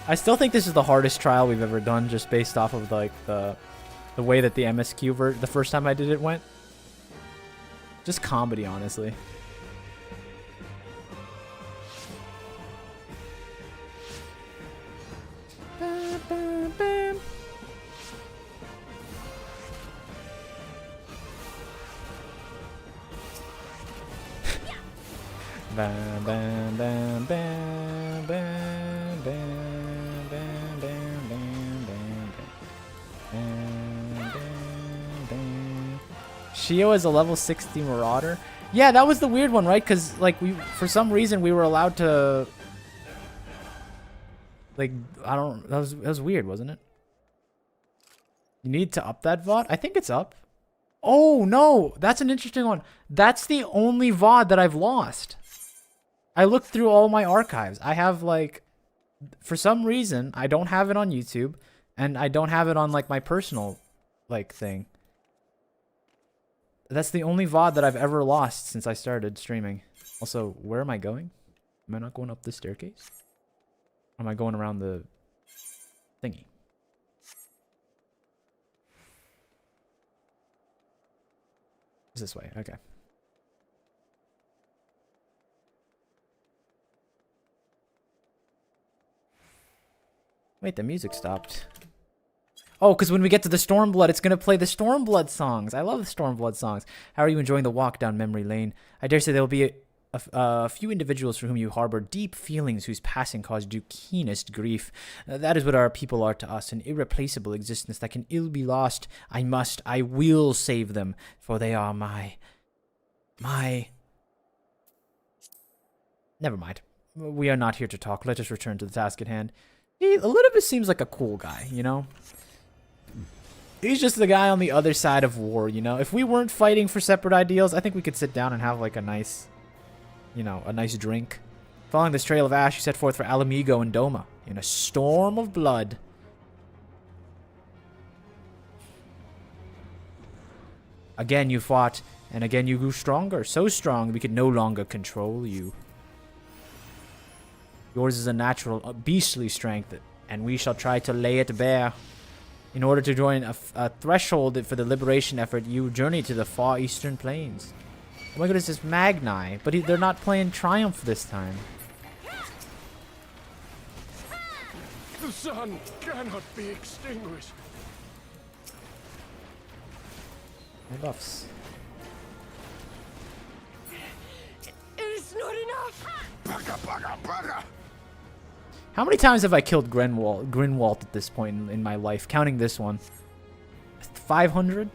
A: I still think this is the hardest trial we've ever done, just based off of like the way that the MSQ the first time I did it went. Just comedy, honestly. Bam, bam, bam. Bam, bam, bam, bam, bam, bam, bam, bam, bam, bam, bam. Shio is a level 60 Marauder. Yeah, that was the weird one, right? Because like for some reason we were allowed to, like, I don't. That was weird, wasn't it? You need to up that VOD. I think it's up. Oh no, that's an interesting one. That's the only VOD that I've lost. I looked through all my archives. I have, like, for some reason, I don't have it on YouTube, and I don't have it on, like, my personal, like, thing. That's the only VOD that I've ever lost since I started streaming. Also, where am I going? Am I not going up the staircase? Or am I going around the thingy? It's this way, okay. Wait, the music stopped. Oh, because when we get to the Stormblood, it's going to play the Stormblood songs. I love the Stormblood songs. How are you enjoying the walk down memory lane? I dare say there will be a few individuals for whom you harbor deep feelings whose passing caused you keenest grief. That is what our people are to us, an irreplaceable existence that can ill be lost. I will save them, for they are my... Never mind. We are not here to talk. Let us return to the task at hand. A little bit seems like a cool guy, you know? He's just the guy on the other side of war, you know? If we weren't fighting for separate ideals, I think we could sit down and have, like, a nice, you know, a nice drink. Following this trail of ash, you set forth for Alamigo and Doma in a storm of blood. Again you fought, and again you grew stronger. So strong we could no longer control you. Yours is a natural, beastly strength, and we shall try to lay it bare. In order to join a threshold for the liberation effort, you journey to the far eastern plains. Oh my goodness, it's Magni, but they're not playing Triumph this time.
J: The sun cannot be extinguished.
A: My buffs.
I: It is not enough!
J: Bugger, bugger, bugger!
A: How many times have I killed Grinwald at this point in my life? Counting this one. 500?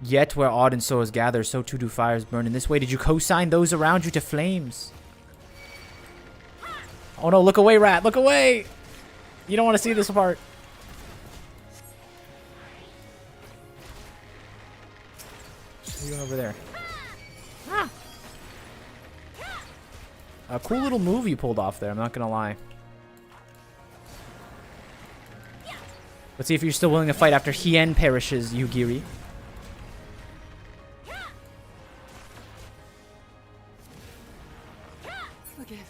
A: Yet where ardent souls gather, so too do fires burn. In this way did you co-sign those around you to flames. Oh no, look away, rat! Look away! You don't want to see this part. What are you doing over there? Ah. A cool little move you pulled off there, I'm not gonna lie. Let's see if you're still willing to fight after Hien perishes, Yugiri.
I: Forgive me.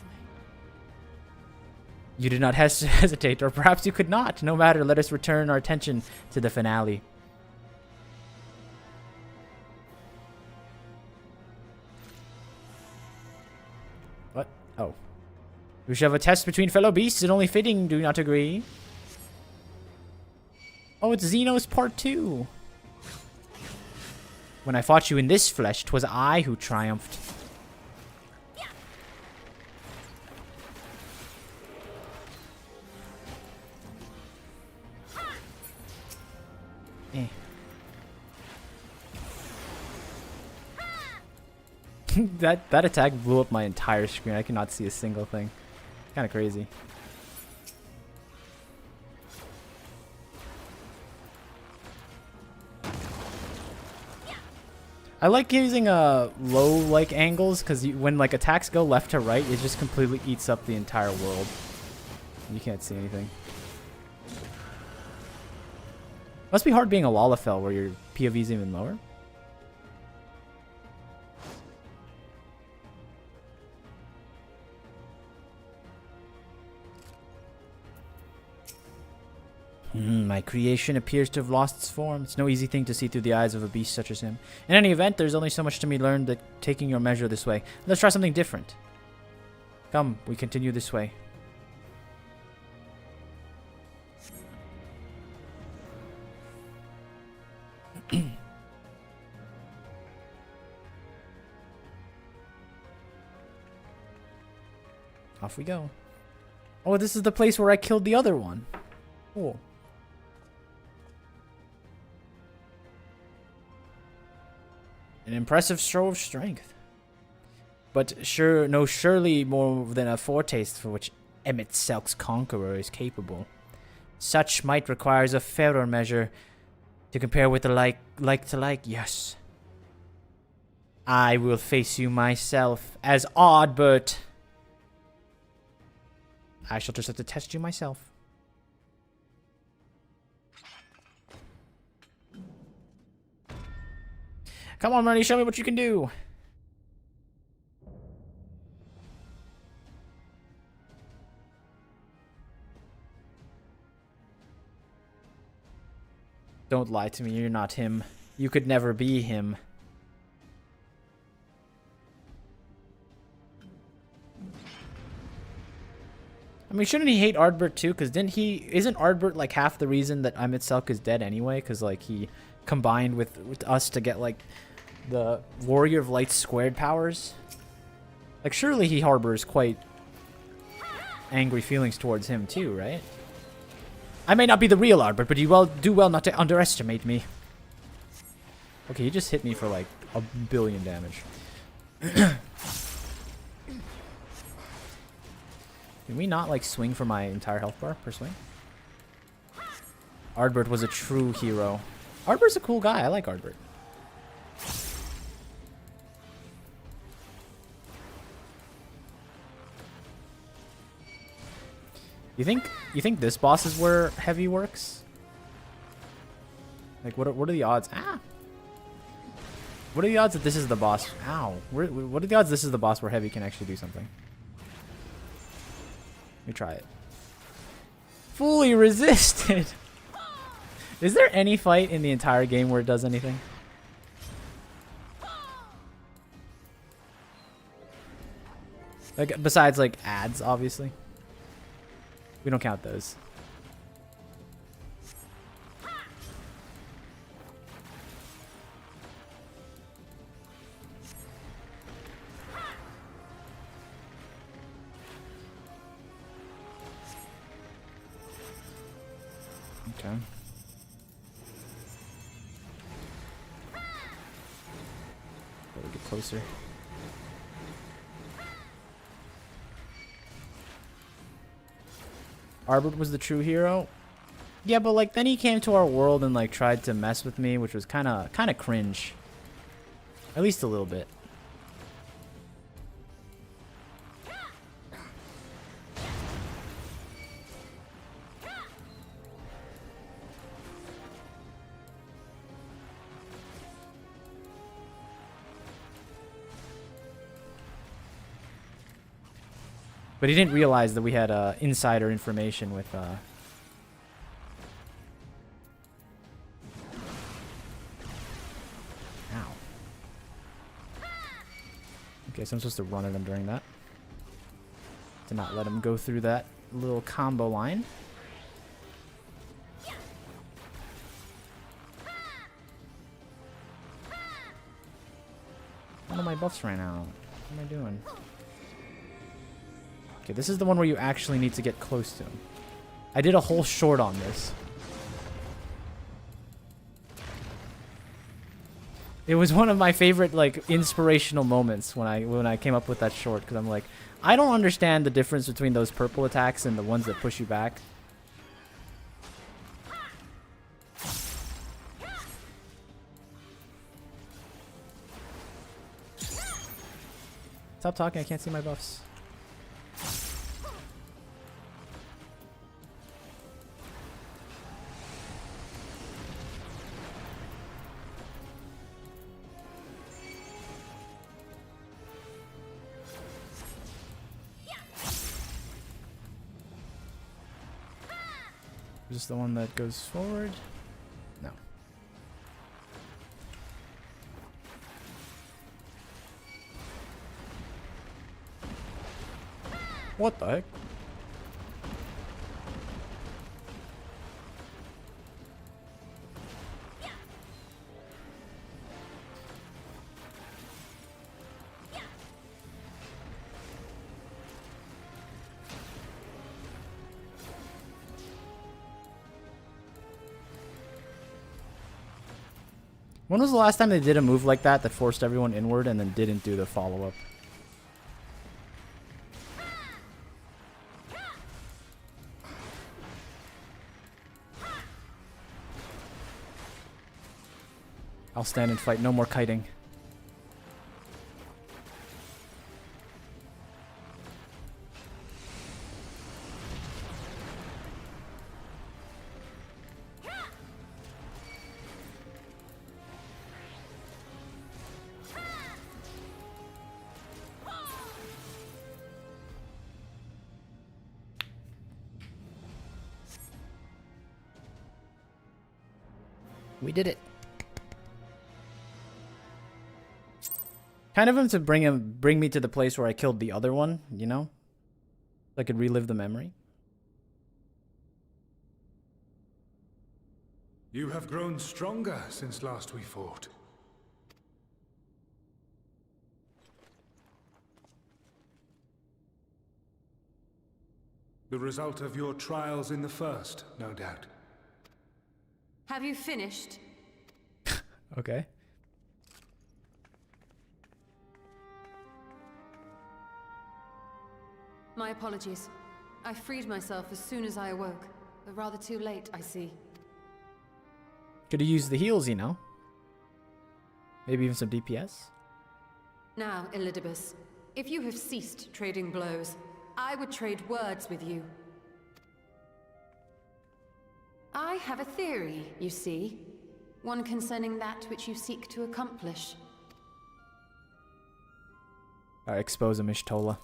A: You did not hesitate, or perhaps you could not. No matter, let us return our attention to the finale. What? Oh. We shall have a test between fellow beasts, and only fitting, do you not agree? Oh, it's Xenos Part 2. When I fought you in this flesh, 'twas I who triumphed. That attack blew up my entire screen. I cannot see a single thing. Kind of crazy. I like using low like angles because when like attacks go left to right, it just completely eats up the entire world. You can't see anything. Must be hard being a Lalafell where your POV is even lower. My creation appears to have lost its form. It's no easy thing to see through the eyes of a beast such as him. In any event, there's only so much to be learned that taking your measure this way. Let's try something different. Come, we continue this way. Off we go. Oh, this is the place where I killed the other one. Cool. An impressive show of strength. But surely more than a foretaste for which Emmett Selk's conqueror is capable. Such might requires a fairer measure to compare with the like to like, yes. I will face you myself as Oddbert. I shall just have to test you myself. Come on, Marnie, show me what you can do. Don't lie to me, you're not him. You could never be him. I mean, shouldn't he hate Ardbert too? Because isn't Ardbert like half the reason that Emmett Selk is dead anyway? Because like he combined with us to get like the Warrior of Light squared powers. Like surely he harbors quite angry feelings towards him too, right? I may not be the real Ardbert, but you do well not to underestimate me. Okay, he just hit me for like 1 billion damage. Can we not like swing for my entire health bar per swing? Ardbert was a true hero. Ardbert's a cool guy. I like Ardbert. You think this boss is where heavy works? Like what are the odds? Ah. What are the odds that this is the boss? Ow. What are the odds this is the boss where heavy can actually do something? Let me try it. Fully resisted. Is there any fight in the entire game where it does anything? Like besides like ads, obviously. We don't count those. Okay. Better get closer. Ardbert was the true hero. Yeah, but like then he came to our world and like tried to mess with me, which was kind of cringe. At least a little bit. But he didn't realize that we had insider information with... Ow. Okay, so I'm supposed to run at him during that. To not let him go through that little combo line. One of my buffs ran out. What am I doing? Okay, this is the one where you actually need to get close to him. I did a whole short on this. It was one of my favorite like inspirational moments when I came up with that short, because I'm like, I don't understand the difference between those purple attacks and the ones that push you back. Stop talking, I can't see my buffs. Is this the one that goes forward? No. What the heck? When was the last time they did a move like that that forced everyone inward and then didn't do the follow-up? I'll stand and fight. No more kiting. We did it. Kind of him to bring me to the place where I killed the other one, you know? So I could relive the memory.
J: You have grown stronger since last we fought. The result of your trials in the first, no doubt.
F: Have you finished?
A: Okay.
F: My apologies. I freed myself as soon as I awoke, but rather too late, I see.
A: Could have used the heals, you know? Maybe even some DPS?
F: Now, Elidibus, if you have ceased trading blows, I would trade words with you. I have a theory, you see. One concerning that which you seek to accomplish.
A: Expose him, Ishtola.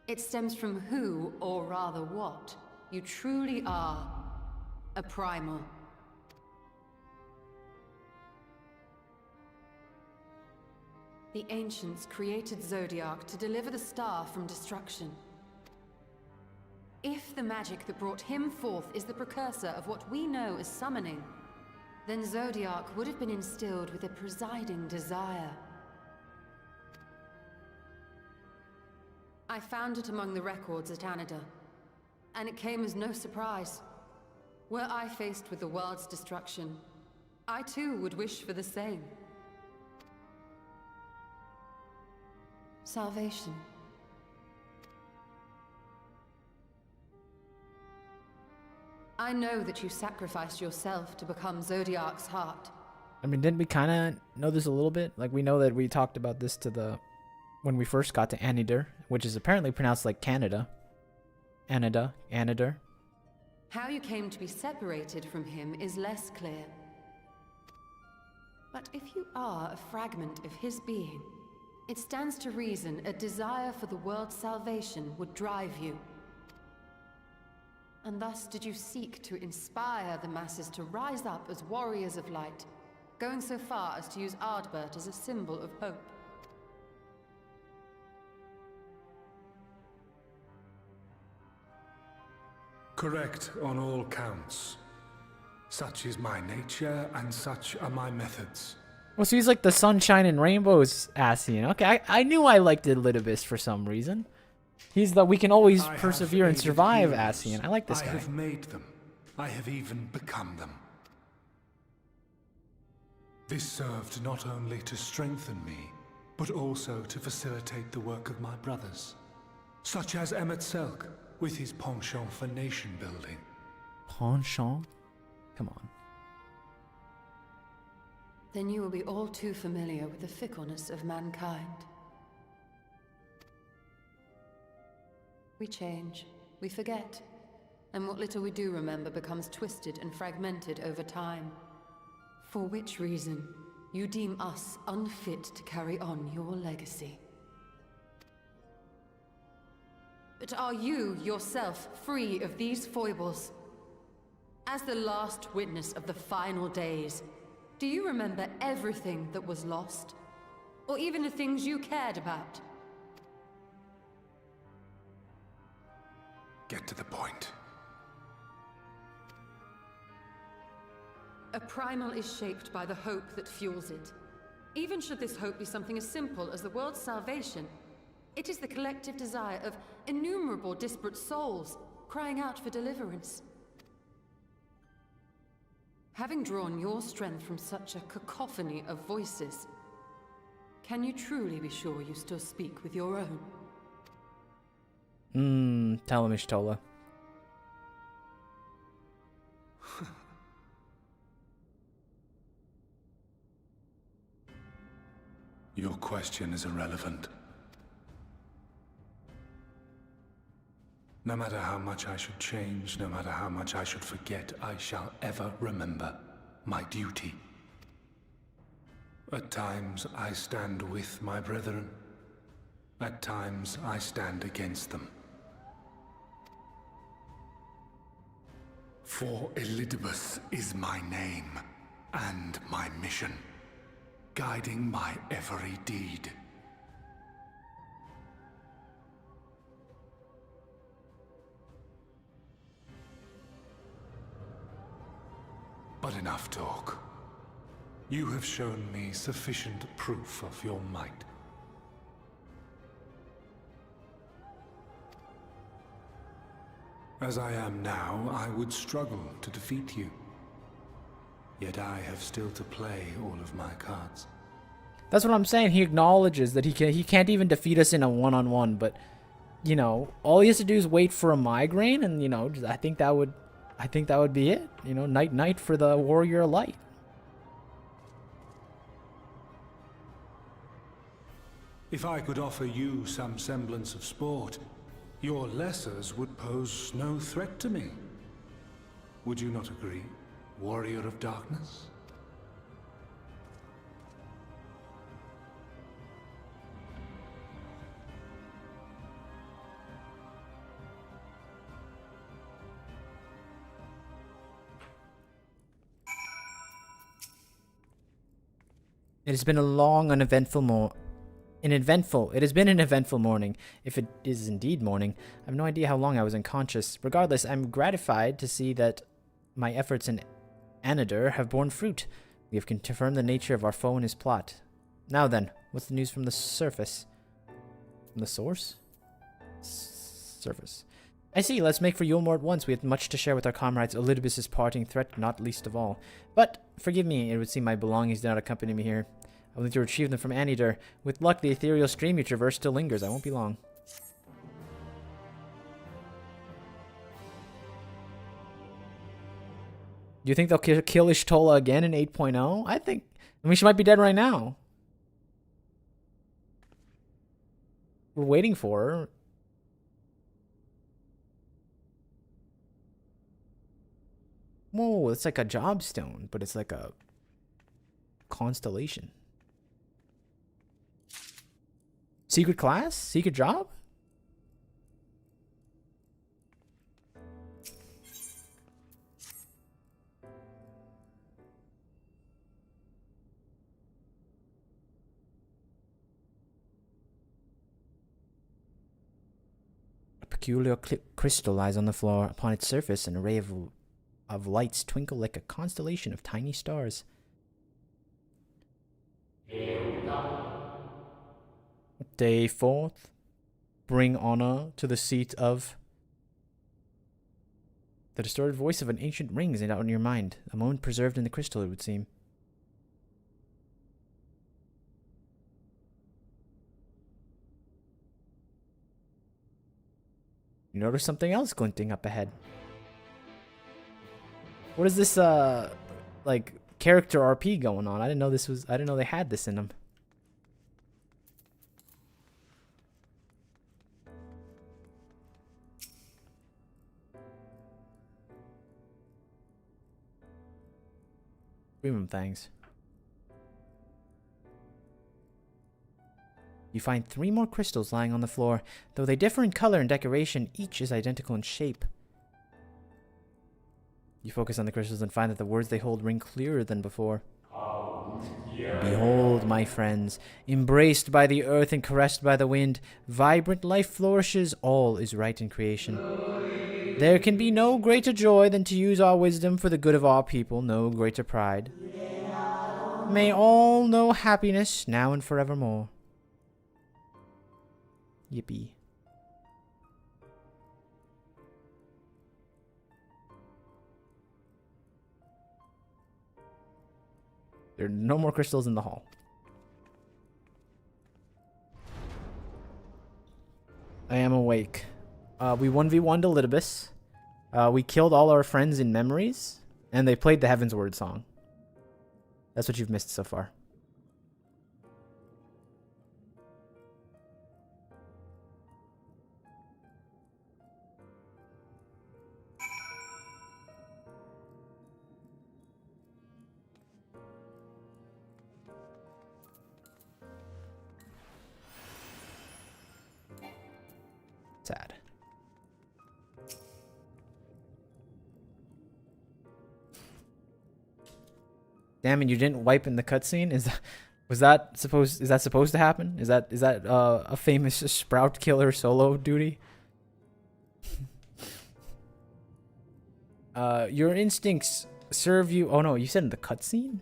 F: It stems from who, or rather what, you truly are. A primal. The ancients created Zodiac to deliver the star from destruction. If the magic that brought him forth is the precursor of what we know as summoning, then Zodiac would have been instilled with a presiding desire. I found it among the records at Anida, and it came as no surprise. Were I faced with the world's destruction, I too would wish for the same. Salvation. I know that you sacrificed yourself to become Zodiac's heart.
A: I mean, didn't we kind of know this a little bit? Like, we know that we talked about this when we first got to Anider, which is apparently pronounced like Canada. Anida, Anider.
F: How you came to be separated from him is less clear. But if you are a fragment of his being, it stands to reason a desire for the world's salvation would drive you. And thus did you seek to inspire the masses to rise up as warriors of light, going so far as to use Ardbert as a symbol of hope.
J: Correct on all counts. Such is my nature, and such are my methods.
A: Well, so he's like the sunshine and rainbows Ascian. Okay, I knew I liked Elidibus for some reason. He's the we can always persevere and survive Ascian. I like this guy.
J: I have made them. I have even become them. This served not only to strengthen me, but also to facilitate the work of my brothers, such as Emmett Selk, with his penchant for nation building.
A: Penchant? Come on.
F: then you will be all too familiar with the fickleness of mankind. We change, we forget, and what little we do remember becomes twisted and fragmented over time. For which reason, you deem us unfit to carry on your legacy. But are you, yourself, free of these foibles? As the last witness of the final days, do you remember everything that was lost? Or even the things you cared about?
J: Get to the point.
F: A primal is shaped by the hope that fuels it. Even should this hope be something as simple as the world's salvation, it is the collective desire of innumerable disparate souls crying out for deliverance. Having drawn your strength from such a cacophony of voices, can you truly be sure you still speak with your own?
A: Tell him, Y'shtola.
J: Your question is irrelevant. No matter how much I should change, no matter how much I should forget, I shall ever remember my duty. At times I stand with my brethren. At times I stand against them. For Elidibus is my name and my mission, guiding my every deed. But enough talk. You have shown me sufficient proof of your might. As I am now, I would struggle to defeat you. Yet I have still to play all of my cards.
A: That's what I'm saying. He acknowledges that he can't even defeat us in a one-on-one, but you know, all he has to do is wait for a migraine, and you know, I think that would be it. You know, night for the warrior of light.
J: If I could offer you some semblance of sport, your lessers would pose no threat to me. Would you not agree, warrior of darkness?
A: It has been a long, uneventful It has been an eventful morning, if it is indeed morning. I have no idea how long I was unconscious. Regardless, I'm gratified to see that my efforts in Anadur have borne fruit. We have confirmed the nature of our foe and his plot. Now then, what's the news from the surface? From the source? Surface. I see, let's make for Yulmore at once. We have much to share with our comrades. Elidibus' parting threat, not least of all. But, forgive me, it would seem my belongings do not accompany me here. I will need to retrieve them from Anadur. With luck, the ethereal stream you traverse still lingers. I won't be long. Do you think they'll kill Y'shtola again in 8.0? I mean, she might be dead right now. We're waiting for her. Whoa, it's like a job stone, but it's like a constellation. Secret class? Secret job? A peculiar crystal lies on the floor. Upon its surface, an array of lights twinkle like a constellation of tiny stars. Day 4th. Bring honor to the seat of... The distorted voice of an ancient rings out in your mind. A moment preserved in the crystal, it would seem. You notice something else glinting up ahead. What is this, like, character RP going on. I didn't know they had this in them. Premium things. You find 3 more crystals lying on the floor. Though they differ in color and decoration, each is identical in shape. You focus on the crystals and find that the words they hold ring clearer than before. Behold, my friends, embraced by the earth and caressed by the wind, vibrant life flourishes, all is right in creation. There can be no greater joy than to use our wisdom for the good of our people, no greater pride. May all know happiness now and forevermore. Yippee. There are no more crystals in the hall. I am awake. We 1v1'd Elidibus. We killed all our friends in memories. And they played the Heaven's Word song. That's what you've missed so far. Sad. Damn it! You didn't wipe in the cutscene. Is that supposed to happen? Is that a famous Sprout killer solo duty? Your instincts serve you. Oh no, you said in the cutscene.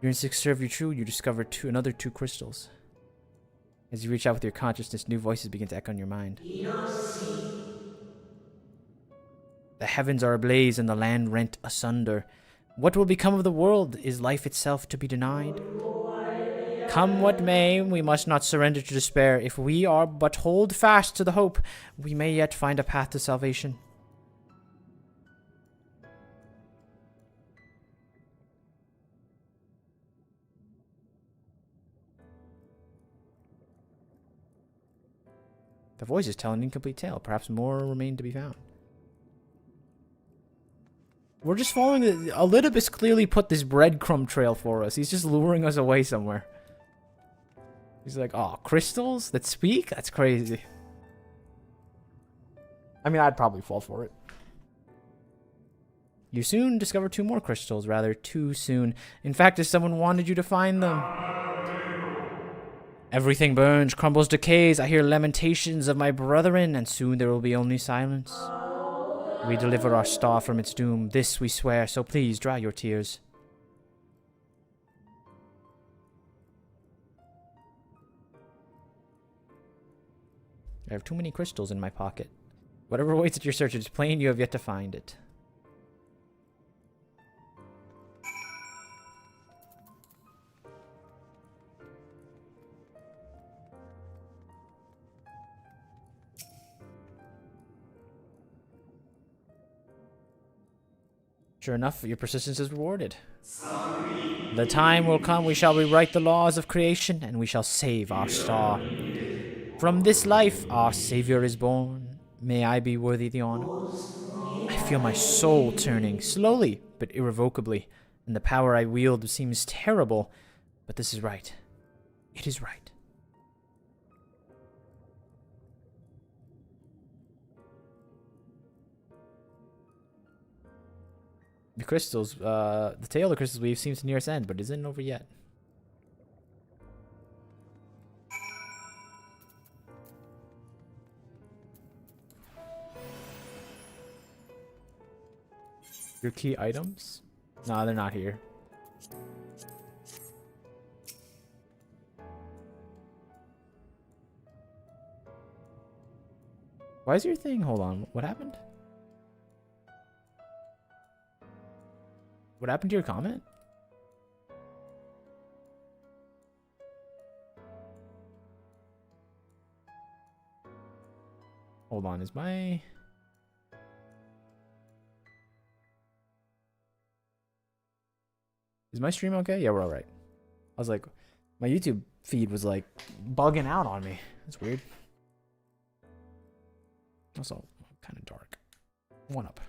A: Your instincts serve you true. You discover another 2 crystals. As you reach out with your consciousness, new voices begin to echo in your mind. The heavens are ablaze and the land rent asunder. What will become of the world? Is life itself to be denied? Come what may, we must not surrender to despair. If we are but hold fast to the hope, we may yet find a path to salvation. The voices tell an incomplete tale. Perhaps more remain to be found. We're just following the... Elidibus clearly put this breadcrumb trail for us. He's just luring us away somewhere. He's like, oh, crystals that speak? That's crazy. I mean, I'd probably fall for it. You soon discover 2 more crystals, rather too soon. In fact, if someone wanted you to find them... Everything burns, crumbles, decays. I hear lamentations of my brethren, and soon there will be only silence. We deliver our star from its doom. This we swear, so please dry your tears. I have too many crystals in my pocket. Whatever waits at your search, it's plain you have yet to find it. Sure enough, your persistence is rewarded. The time will come we shall rewrite the laws of creation, and we shall save our star. From this life, our Savior is born. May I be worthy the honor. I feel my soul turning, slowly but irrevocably, and the power I wield seems terrible, but this is right. It is right. The crystals, the tail of the crystals weave seems to near its end, but it isn't over yet. Your key items? No, they're not here. Why is your thing? Hold on. What happened? What happened to your comment? Hold on, is my... Is my stream okay? Yeah, we're alright. I was like, my YouTube feed was like bugging out on me. That's weird. Also, kind of dark. One up.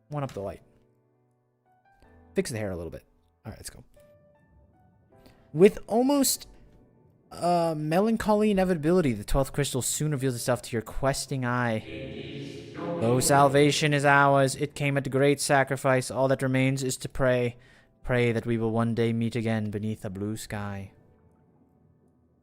A: One up the light. Fix the hair a little bit. Alright, let's go. With almost melancholy inevitability, the 12th crystal soon reveals itself to your questing eye. Though salvation is ours, it came at a great sacrifice. All that remains is to pray. Pray that we will one day meet again beneath a blue sky.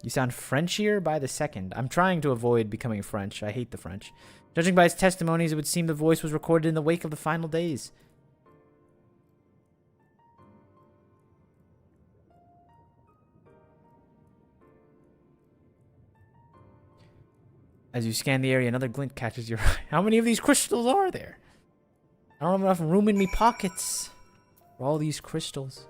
A: You sound Frenchier by the second. I'm trying to avoid becoming French. I hate the French. Judging by his testimonies, it would seem the voice was recorded in the wake of the final days. As you scan the area, another glint catches your eye. How many of these crystals are there? I don't have enough room in me pockets for all these crystals.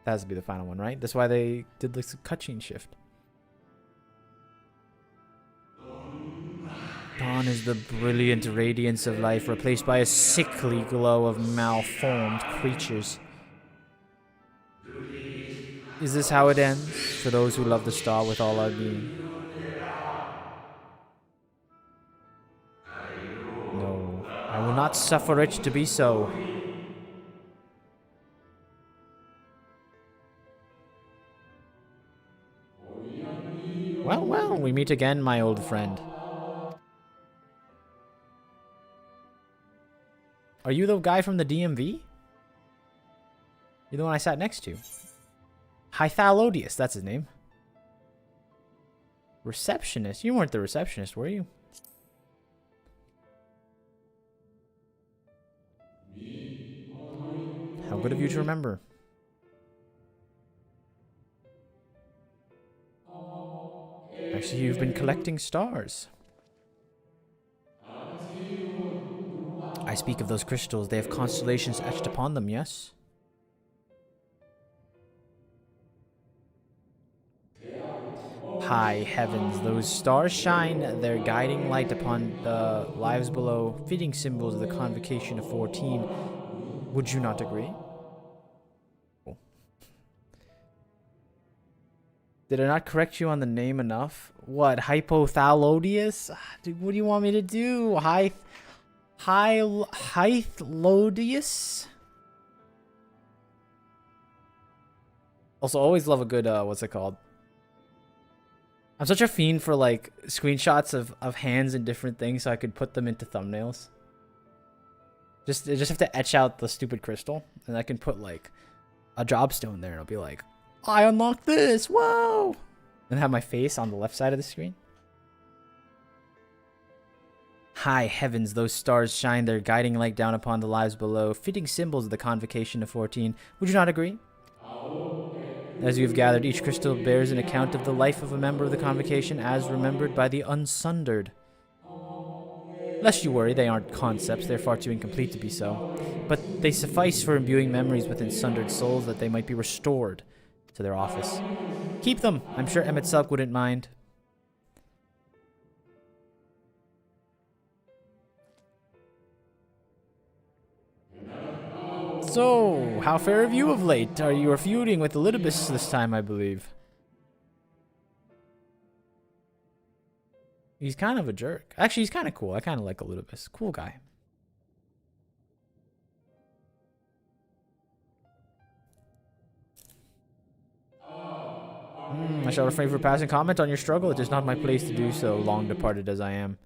A: That has to be the final one, right? That's why they did this cutscene shift. Dawn is the brilliant radiance of life, replaced by a sickly glow of malformed creatures. Is this how it ends for those who love the star with all our being? No, I will not suffer it to be so. Well, well, we meet again, my old friend. Are you the guy from the DMV? You're the one I sat next to. Hythalodius, that's his name. Receptionist? You weren't the receptionist, were you? How good of you to remember. Actually, you've been collecting stars. I speak of those crystals. They have constellations etched upon them, yes? High heavens, those stars shine their guiding light upon the lives below, fitting symbols of the convocation of 14. Would you not agree? Did I not correct you on the name enough? What, Hypothalodius? Dude, what do you want me to do? Hythalodius? Also, always love a good, what's it called? I'm such a fiend for, like, screenshots of hands and different things so I could put them into thumbnails. I just have to etch out the stupid crystal, and I can put, like, a dropstone there, and it'll be like, I unlocked this, whoa! And have my face on the left side of the screen. High heavens, those stars shine their guiding light down upon the lives below, fitting symbols of the convocation of 14. Would you not agree? As you have gathered, each crystal bears an account of the life of a member of the convocation as remembered by the unsundered. Lest you worry, they aren't concepts, they're far too incomplete to be so. But they suffice for imbuing memories within sundered souls that they might be restored to their office. Keep them, I'm sure Emmett Selk wouldn't mind. So, how fare have you of late? You are feuding with Elidibus this time, I believe. He's kind of a jerk. Actually, he's kind of cool. I kind of like Elidibus. Cool guy. I shall refrain from passing comment on your struggle. It is not my place to do so, long departed as I am.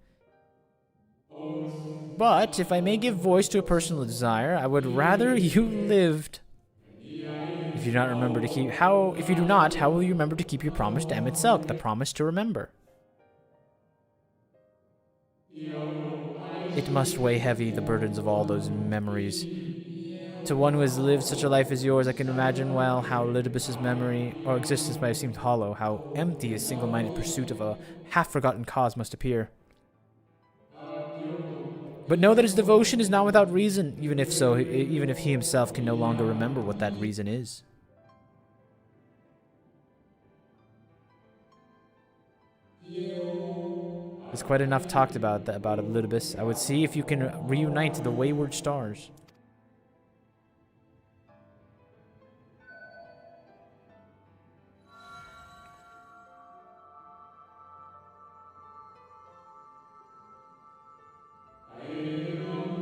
A: But, if I may give voice to a personal desire, I would rather you lived. If you do not remember to keep... If you do not, how will you remember to keep your promise to Emmett Selk, the promise to remember? It must weigh heavy, the burdens of all those memories. To one who has lived such a life as yours, I can imagine well how Elidibus's memory or existence might have seemed hollow, how empty his single-minded pursuit of a half-forgotten cause must appear. But know that his devotion is not without reason, even if he himself can no longer remember what that reason is. There's quite enough talked about about Elidibus. I would see if you can reunite the wayward stars.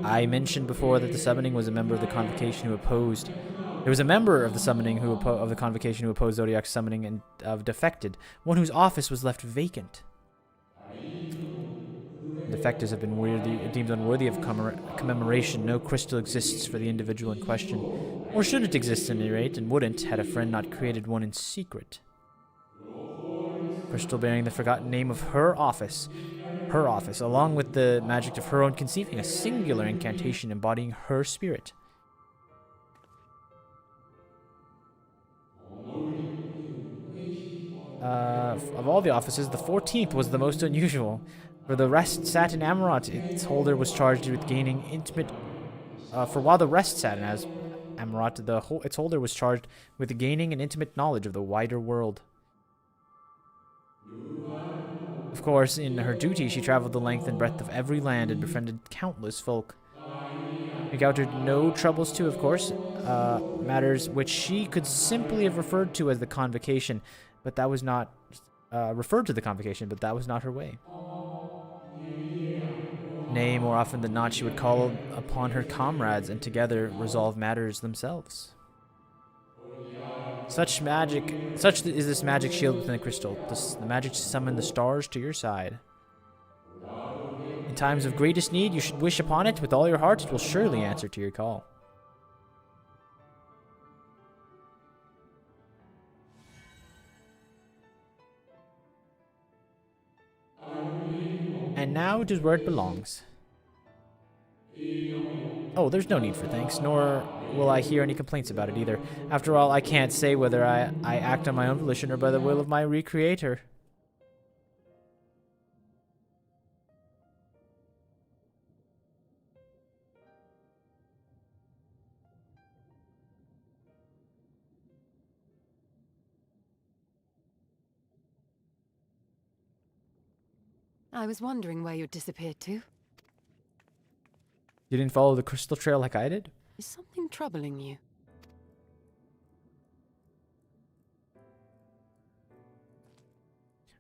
A: I mentioned before that the summoning was a member of the convocation who opposed. There was a member of the summoning of the convocation who opposed Zodiac's summoning and defected, one whose office was left vacant. Defectors have been deemed unworthy of commemoration. No crystal exists for the individual in question, or should it exist at any rate, and wouldn't had a friend not created one in secret. Crystal bearing the forgotten name of her office, along with the magic of her own conceiving, a singular incantation embodying her spirit. Of all the offices, the 14th was the most unusual. For the rest sat in Amarot, its holder was charged with gaining intimate... for while the rest sat in Amarot, its holder was charged with gaining an intimate knowledge of the wider world. Of course, in her duty, she traveled the length and breadth of every land and befriended countless folk. Encountered no troubles too, of course, matters which she could simply have referred to as the convocation, but that was not... referred to the convocation, but that was not her way. Nay, more often than not, she would call upon her comrades and together resolve matters themselves. Such is this magic shield within the crystal, the magic to summon the stars to your side. In times of greatest need, you should wish upon it with all your heart. It will surely answer to your call. And now it is where it belongs. Oh, there's no need for thanks, nor will I hear any complaints about it either. After all, I can't say whether I act on my own volition or by the will of my recreator.
F: I was wondering where you'd disappeared to.
A: You didn't follow the crystal trail like I did?
F: Is something troubling you?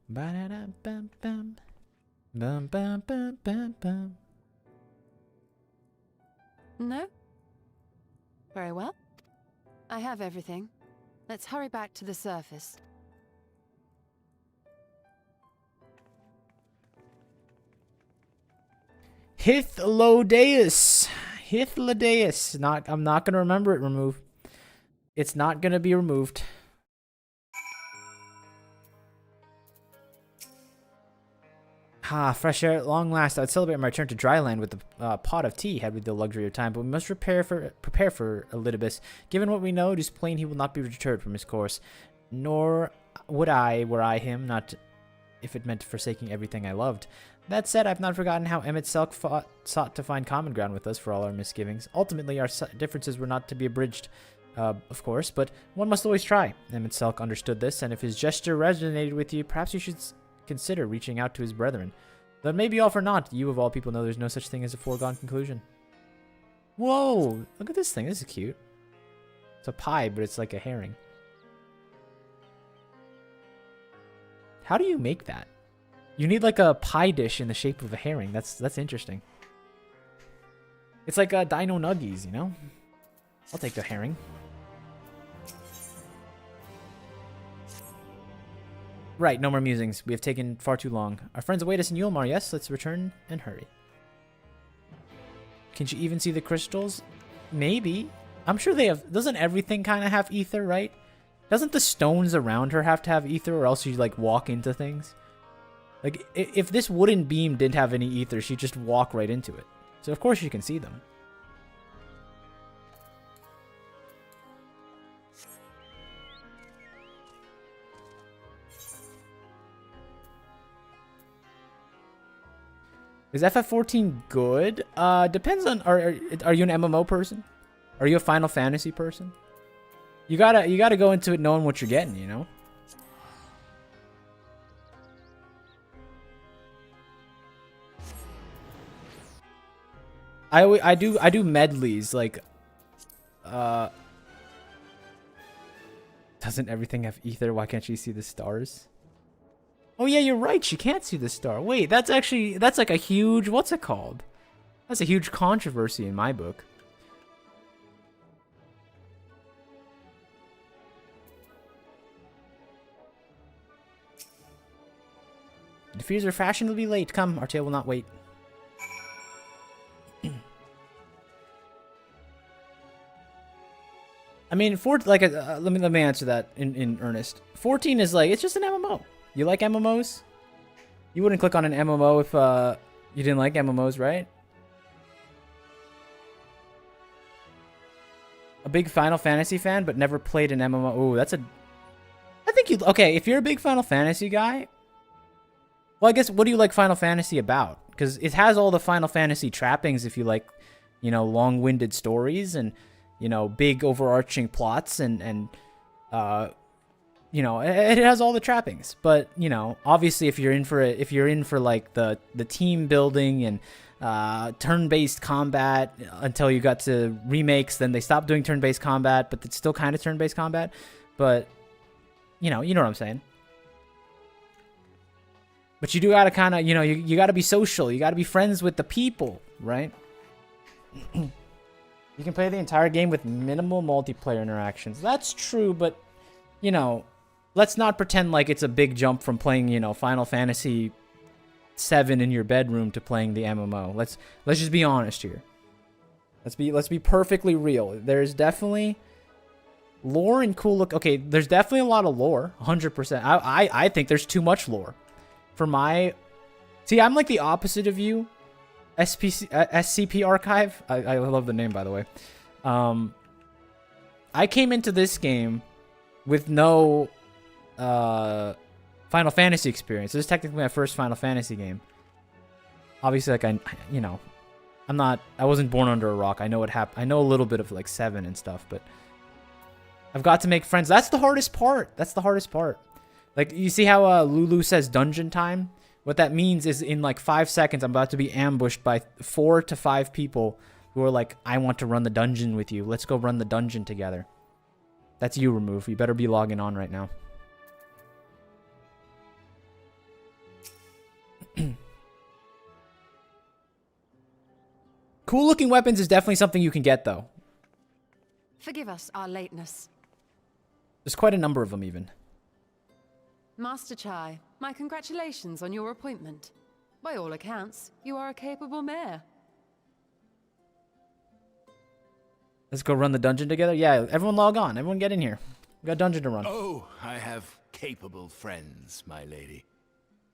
A: Ba-da-da-bum-bum. Bum-bum-bum-bum-bum.
F: No? Very well. I have everything. Let's hurry back to the surface.
A: Hythlodeus. I'm not gonna remember it removed. It's not gonna be removed. Fresh air at long last. I'd celebrate my return to dryland with a pot of tea had we the luxury of time, but we must prepare for Elidibus. Given what we know, it is plain he will not be deterred from his course. Nor would I, were I him, not if it meant forsaking everything I loved. That said, I've not forgotten how Emmett Selk sought to find common ground with us for all our misgivings. Ultimately, our differences were not to be abridged, of course, but one must always try. Emmett Selk understood this, and if his gesture resonated with you, perhaps you should consider reaching out to his brethren. Though it may be all for naught, you of all people know there's no such thing as a foregone conclusion. Whoa! Look at this thing, this is cute. It's a pie, but it's like a herring. How do you make that? You need like a pie dish in the shape of a herring. That's interesting. It's like Dino Nuggies, you know? I'll take the herring. Right, no more musings. We have taken far too long. Our friends await us in Yulmar, yes? Let's return and hurry. Can she even see the crystals? Maybe. I'm sure they have... Doesn't everything kind of have ether, right? Doesn't the stones around her have to have ether, or else you like walk into things? Like, if this wooden beam didn't have any ether, she'd just walk right into it. So of course you can see them. Is FF14 good? Depends on... Are you an MMO person? Are you a Final Fantasy person? You gotta go into it knowing what you're getting, you know? I do medleys like doesn't everything have ether? Why can't she see the stars? Oh yeah, you're right. She can't see the star. Wait, that's like a huge, what's it called? That's a huge controversy in my book. Diffuser fashion will be late. Come, our tale will not wait. I mean, let me answer that in earnest. 14 is like, it's just an MMO. You like MMOs? You wouldn't click on an MMO if you didn't like MMOs, right? A big Final Fantasy fan, but never played an MMO. Ooh, that's a... I think you... Okay, if you're a big Final Fantasy guy... Well, I guess, what do you like Final Fantasy about? Because it has all the Final Fantasy trappings if you like, you know, long-winded stories and, you know, big overarching plots and you know, it has all the trappings. But, you know, obviously if you're in for like the team building and turn-based combat until you got to remakes, then they stopped doing turn-based combat, but it's still kind of turn-based combat. But, you know what I'm saying. But you do gotta kind of, you know, you gotta be social. You gotta be friends with the people, right? You can play the entire game with minimal multiplayer interactions. That's true, but, you know, let's not pretend like it's a big jump from playing, you know, Final Fantasy VII in your bedroom to playing the MMO. Let's just be honest here. Let's be perfectly real. There's definitely lore and cool look. Okay, there's definitely a lot of lore, 100%. I think there's too much lore. For my... See, I'm like the opposite of you. SCP Archive. I love the name, by the way. I came into this game with no Final Fantasy experience. This is technically my first Final Fantasy game. Obviously, like, I wasn't born under a rock. I know what happened. I know a little bit of like 7 and stuff, but I've got to make friends. That's the hardest part. That's the hardest part. Like, you see how Lulu says dungeon time? What that means is in like 5 seconds, I'm about to be ambushed by 4 to 5 people who are like, I want to run the dungeon with you. Let's go run the dungeon together. That's you, Remove. You better be logging on right now. Cool looking weapons is definitely something you can get, though.
F: Forgive us our lateness.
A: There's quite a number of them, even.
F: Master Chai, my congratulations on your appointment. By all accounts, you are a capable mayor.
A: Let's go run the dungeon together? Yeah, everyone log on. Everyone get in here. We got a dungeon to run.
K: Oh, I have capable friends, my lady.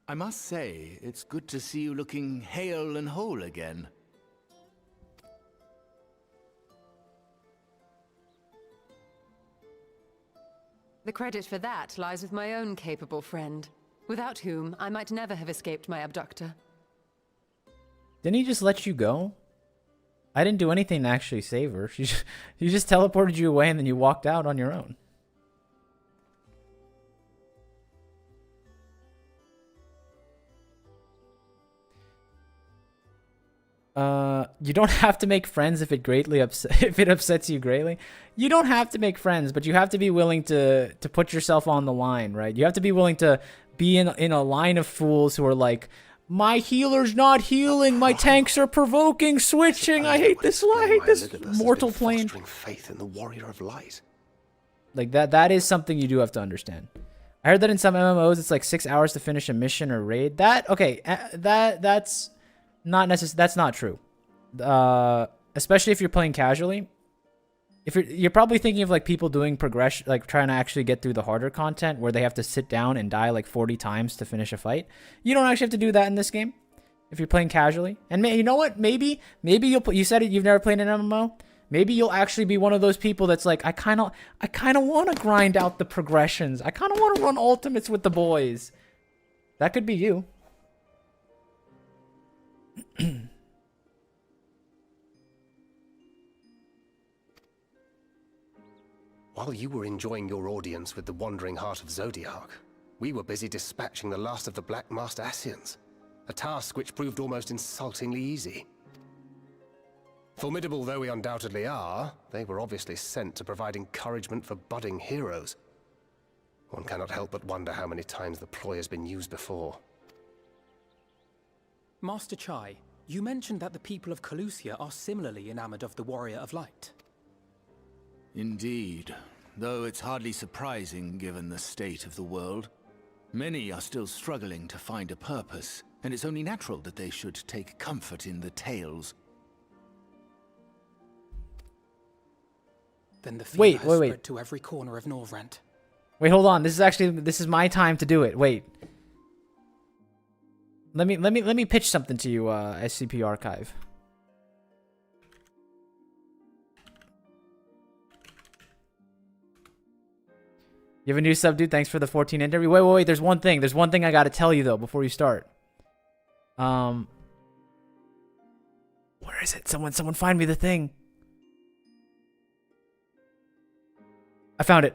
K: I must say, it's good to see you looking hale and whole again.
F: The credit for that lies with my own capable friend, without whom I might never have escaped my abductor.
A: Didn't he just let you go? I didn't do anything to actually save her. She just teleported you away and then you walked out on your own. You don't have to make friends if it upsets you greatly. You don't have to make friends, but you have to be willing to put yourself on the line, right? You have to be willing to be in a line of fools who are like, my healer's not healing, my tanks are provoking, switching, I hate this mortal plane.
E: Faith in the warrior of light.
A: Like that is something you do have to understand. I heard that in some MMOs it's like 6 hours to finish a mission or raid. That's not necessary. That's not true. Especially if you're playing casually. If you're probably thinking of like people doing progression, like trying to actually get through the harder content where they have to sit down and die like 40 times to finish a fight. You don't actually have to do that in this game if you're playing casually. And you know what? Maybe you said it. You've never played an MMO. Maybe you'll actually be one of those people that's like, I kind of want to grind out the progressions. I kind of want to run ultimates with the boys. That could be you.
E: While you were enjoying your audience with the Wandering Heart of Zodiac, we were busy dispatching the last of the Black Masked Ascians, a task which proved almost insultingly easy. Formidable though we undoubtedly are, they were obviously sent to provide encouragement for budding heroes. One cannot help but wonder how many times the ploy has been used before.
H: Master Chai, you mentioned that the people of Calusia are similarly enamored of the Warrior of Light.
K: Indeed, though it's hardly surprising given the state of the world. Many are still struggling to find a purpose, and it's only natural that they should take comfort in the tales.
H: Then the fever has
A: wait.
H: spread to every corner of Norvrent.
A: Wait, hold on. This is my time to do it. Wait. Let me pitch something to you, SCP Archive. You have a new sub, dude? Thanks for the 14 interview. Wait. There's one thing. There's one thing I gotta tell you, though, before you start. Where is it? Someone find me the thing. I found it.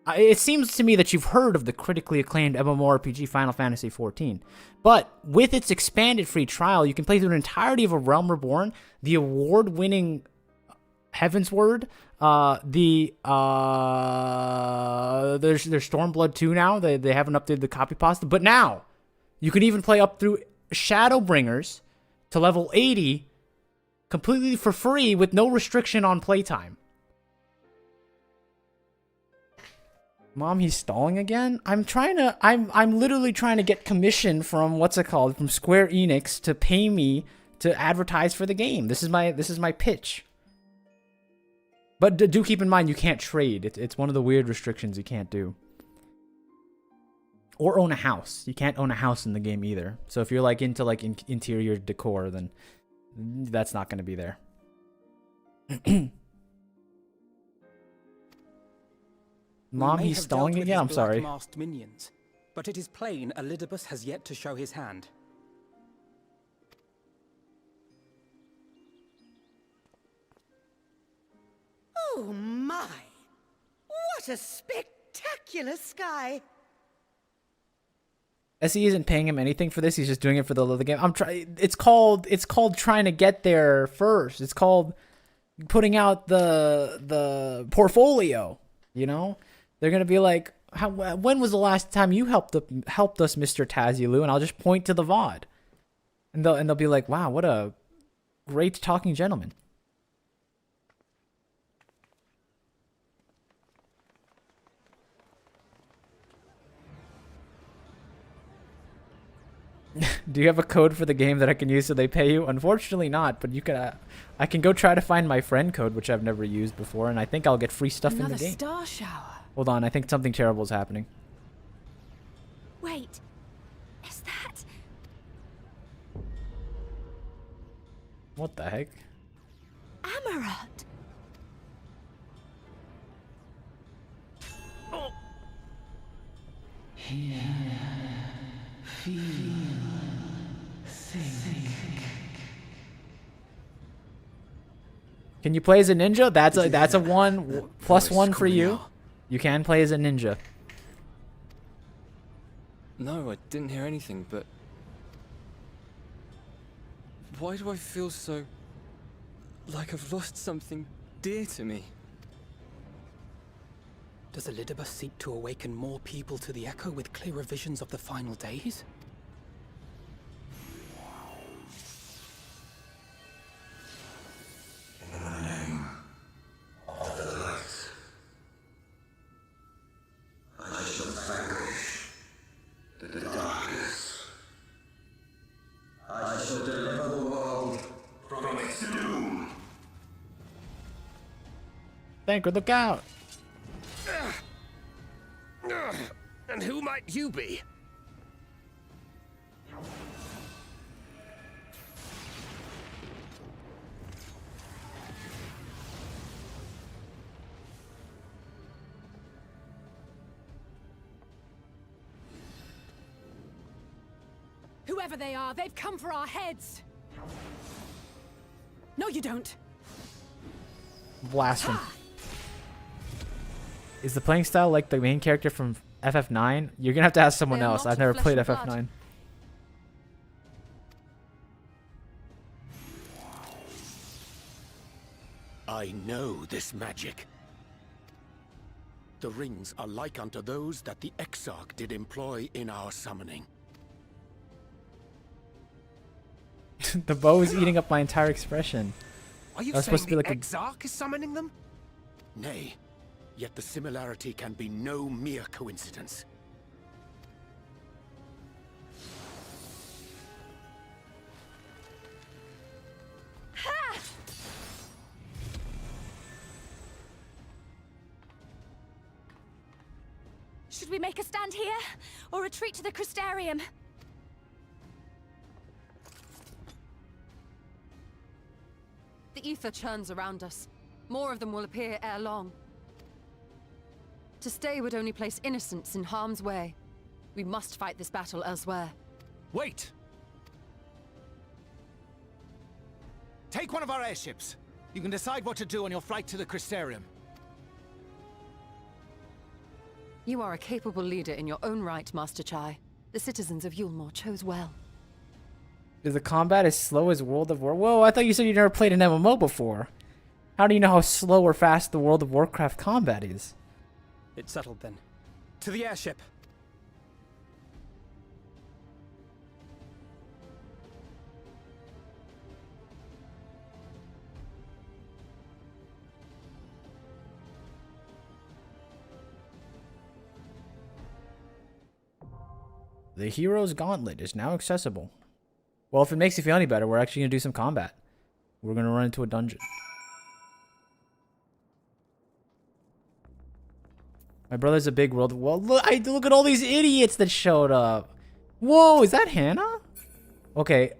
A: It seems to me that you've heard of the critically acclaimed MMORPG Final Fantasy XIV. But with its expanded free trial, you can play through an entirety of A Realm Reborn, the award-winning Heavensward, there's Stormblood 2 now. They haven't updated the copy pasta. But now, you can even play up through Shadowbringers to level 80 completely for free with no restriction on playtime. Mom, he's stalling again? I'm literally trying to get commission from from Square Enix to pay me to advertise for the game. This is my pitch. But do keep in mind you can't trade. It's one of the weird restrictions you can't do. Or own a house. You can't own a house in the game either. So if you're into interior decor, then that's not going to be there. Mom, he's stalling again? I'm sorry.
H: Masked minions, but it is plain Elidibus has yet to show his hand.
L: Oh my! What a spectacular sky!
A: SE isn't paying him anything for this. He's just doing it for the love of the game. It's called trying to get there first. It's called putting out the portfolio, you know? They're going to be like, when was the last time you helped us, Mr. Tazilu? And I'll just point to the VOD. And they'll be like, wow, what a great talking gentleman. Do you have a code for the game that I can use so they pay you? Unfortunately not, but you can. I can go try to find my friend code, which I've never used before, and I think I'll get free stuff in the game.
B: Another star shower.
A: Hold on, I think something terrible is happening.
C: Wait, is that...
A: What the heck?
C: Amarat!
L: Oh.
M: Here, feel, think.
A: Can you play as a ninja? That's a 1 + 1 for you. You can play as a ninja.
N: No, I didn't hear anything, but... Why do I feel so... like I've lost something dear to me?
H: Does Elidibus seek to awaken more people to the Echo with clearer visions of the final days?
M: In the name of the light, I shall vanquish the darkness. I shall deliver the world from its doom.
A: Banker, look out!
E: And who might you be?
B: Whoever they are, they've come for our heads. No, you don't.
A: Blast him. Is the playing style like the main character from FF9? You're gonna have to ask someone else. I've never played FF9.
D: I know this magic. The rings are like unto those that the Exarch did employ in our summoning.
A: The bow is eating up my entire expression.
D: Are you
A: That's
D: saying
A: supposed to be
D: the
A: like
D: Exarch is summoning them? Nay, yet the similarity can be no mere coincidence.
C: Should we make a stand here, or retreat to the Crystarium?
F: The ether churns around us. More of them will appear ere long. To stay would only place innocents in harm's way. We must fight this battle elsewhere.
K: Wait! Take one of our airships. You can decide what to do on your flight to the Crystarium.
F: You are a capable leader in your own right, Master Chai. The citizens of Yulmore chose well.
A: Is the combat as slow as World of War? Whoa, I thought you said you never played an MMO before. How do you know how slow or fast the World of Warcraft combat is?
H: It's settled then. To the airship!
A: The Hero's Gauntlet is now accessible. Well, if it makes you feel any better, we're actually going to do some combat. We're going to run into a dungeon. My brother's a big world. Well, look at all these idiots that showed up. Whoa, is that Hannah? Okay.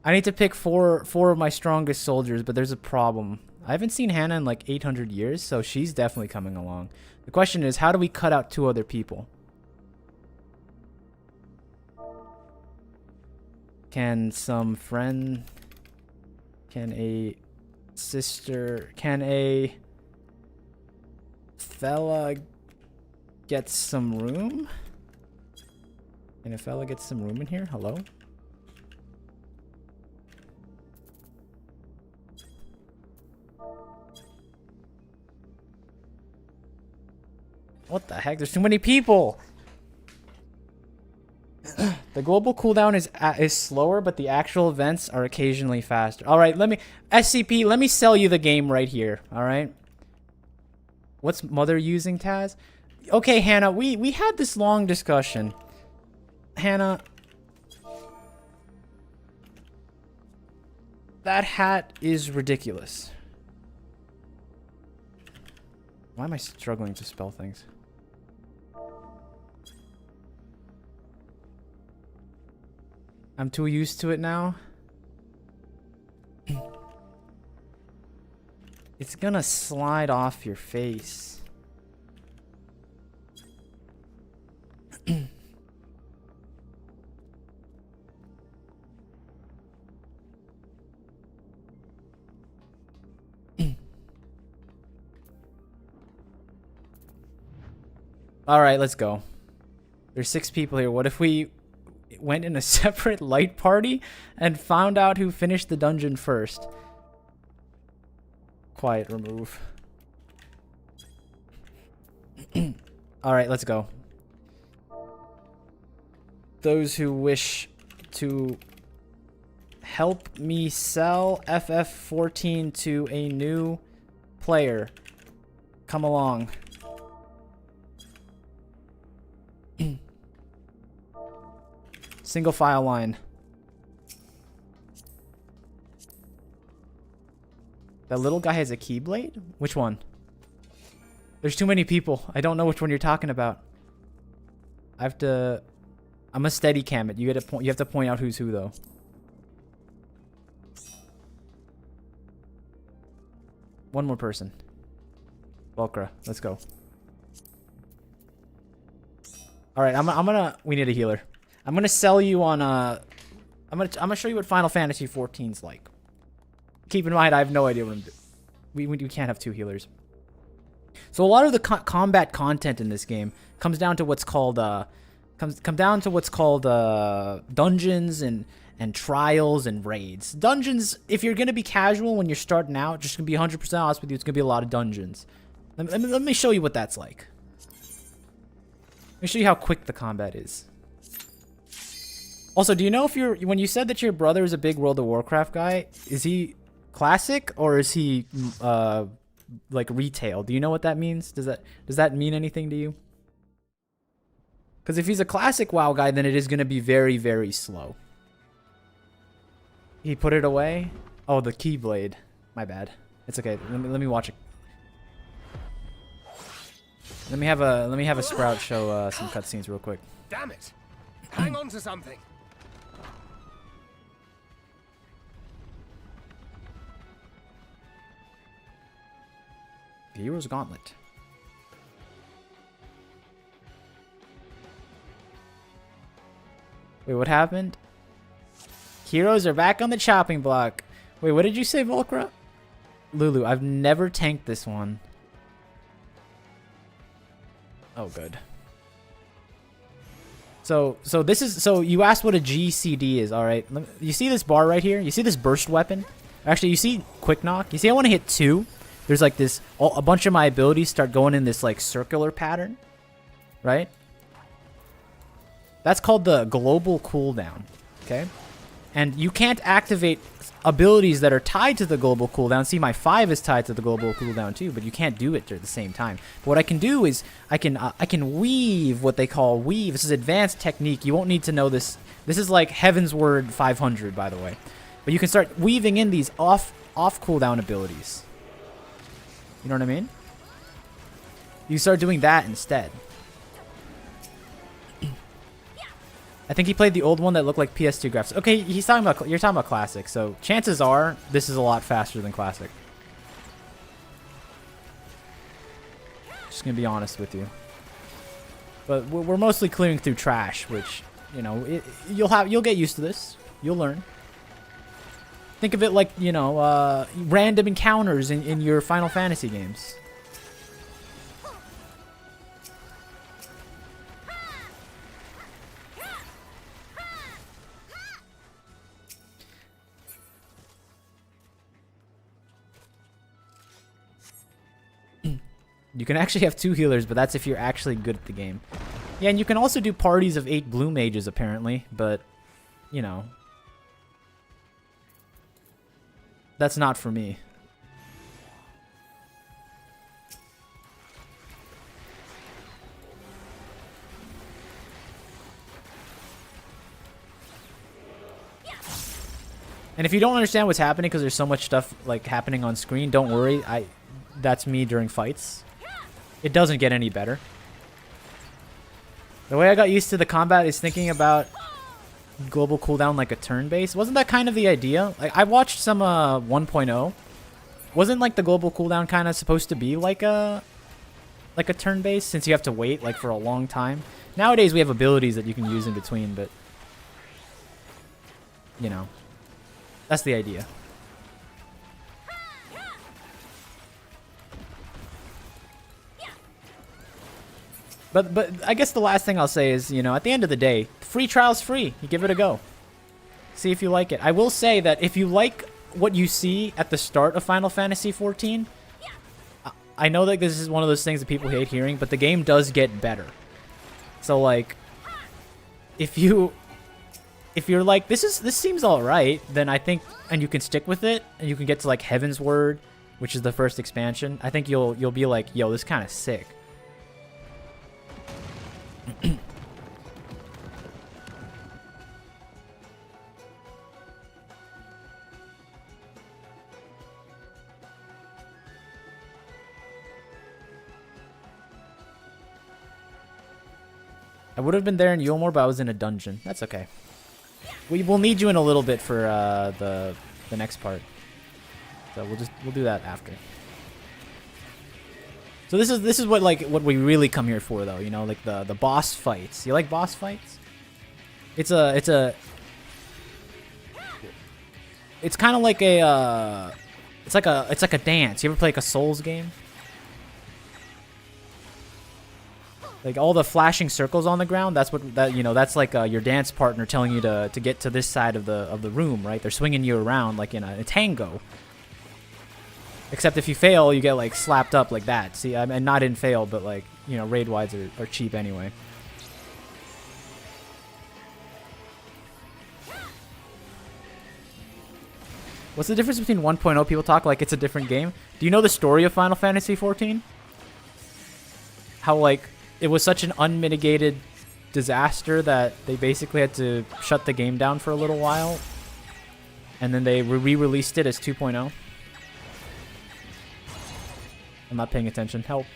A: I need to pick four of my strongest soldiers, but there's a problem. I haven't seen Hannah in like 800 years, so she's definitely coming along. The question is, how do we cut out 2 other people? Can some friend... Can a sister... Can a fella get some room? Can a fella get some room in here? Hello? What the heck? There's too many people! The global cooldown is slower, but the actual events are occasionally faster. Alright, SCP, let me sell you the game right here, alright? What's Mother using, Taz? Okay, Hannah, we had this long discussion. Hannah... That hat is ridiculous. Why am I struggling to spell things? I'm too used to it now. It's gonna slide off your face. Alright, let's go. There's 6 people here. What if we went in a separate light party and found out who finished the dungeon first? Quiet remove. Alright, let's go. Those who wish to help me sell FF14 to a new player, come along. Single file line. That little guy has a keyblade? Which one? There's too many people. I don't know which one you're talking about. I'm a steady cam it. You have to point out who's who though. One more person. Volcra, let's go. Alright, I'm gonna we need a healer. I'm gonna sell you on I'm gonna show you what Final Fantasy XIV's like. Keep in mind, I have no idea what I'm doing. We can't have 2 healers. So a lot of the combat content in this game comes down to what's called come down to what's called dungeons and trials and raids. Dungeons, if you're gonna be casual when you're starting out, just gonna be 100% honest with you, it's gonna be a lot of dungeons. Let me show you what that's like. Let me show you how quick the combat is. Also, do you know if when you said that your brother is a big World of Warcraft guy, is he classic or is he like retail? Do you know what that means? Does that mean anything to you? Because if he's a classic WoW guy, then it is gonna be very, very slow. He put it away. Oh, the Keyblade. My bad. It's okay. Let me watch it. Let me have a Sprout show some cutscenes real quick.
E: Damn it! Hang on to something.
A: The Hero's Gauntlet. Wait, what happened? Heroes are back on the chopping block. Wait, what did you say, Volcra? Lulu, I've never tanked this one. Oh, good. So you asked what a GCD is, all right? You see this bar right here? You see this burst weapon? Actually, you see quick knock? You see I want to hit 2? There's like this, a bunch of my abilities start going in this like circular pattern, right? That's called the global cooldown, okay? And you can't activate abilities that are tied to the global cooldown. See, my 5 is tied to the global cooldown too, but you can't do it at the same time. But what I can do is I can weave what they call weave. This is advanced technique. You won't need to know this. This is like Heaven's Word 500, by the way. But you can start weaving in these off cooldown abilities. You know what I mean? You start doing that instead. I think he played the old one that looked like PS2 graphics. Okay, you're talking about classic, so chances are this is a lot faster than classic. Just gonna be honest with you. But we're mostly clearing through trash, which, you know, you'll get used to this. You'll learn. Think of it like, you know, random encounters in your Final Fantasy games. You can actually have 2 healers, but that's if you're actually good at the game. Yeah, and you can also do parties of 8 blue mages, apparently, but, you know. That's not for me. And if you don't understand what's happening because there's so much stuff like happening on screen, don't worry. That's me during fights. It doesn't get any better. The way I got used to the combat is thinking about global cooldown like a turn-based. Wasn't that kind of the idea? Like, I watched some 1.0. Wasn't like the global cooldown kind of supposed to be like a turn-based, since you have to wait like for a long time? Nowadays we have abilities that you can use in between, but you know, that's the idea. But I guess the last thing I'll say is, you know, at the end of the day, free trial's free. You give it a go. See if you like it. I will say that if you like what you see at the start of Final Fantasy XIV, I know that this is one of those things that people hate hearing, but the game does get better. So like, if you're like, this seems all right, then I think, and you can stick with it, and you can get to like Heaven's Word, which is the first expansion. I think you'll be like, yo, this is kind of sick. I would have been there in Yulmore, but I was in a dungeon. That's okay. We'll need you in a little bit for the next part. So we'll do that after. So this is what we really come here for, though. You know, like the boss fights. You like boss fights? It's kind of like a it's like a dance. You ever play like a Souls game? Like all the flashing circles on the ground, that's what that that's like your dance partner telling you to get to this side of the room, right? They're swinging you around like in a tango. Except if you fail, you get like slapped up like that. See, I mean, not in fail, but like raid wides are cheap anyway. What's the difference between 1.0? People talk like it's a different game. Do you know the story of Final Fantasy XIV? How like it was such an unmitigated disaster that they basically had to shut the game down for a little while. And then they re-released it as 2.0. I'm not paying attention. Help.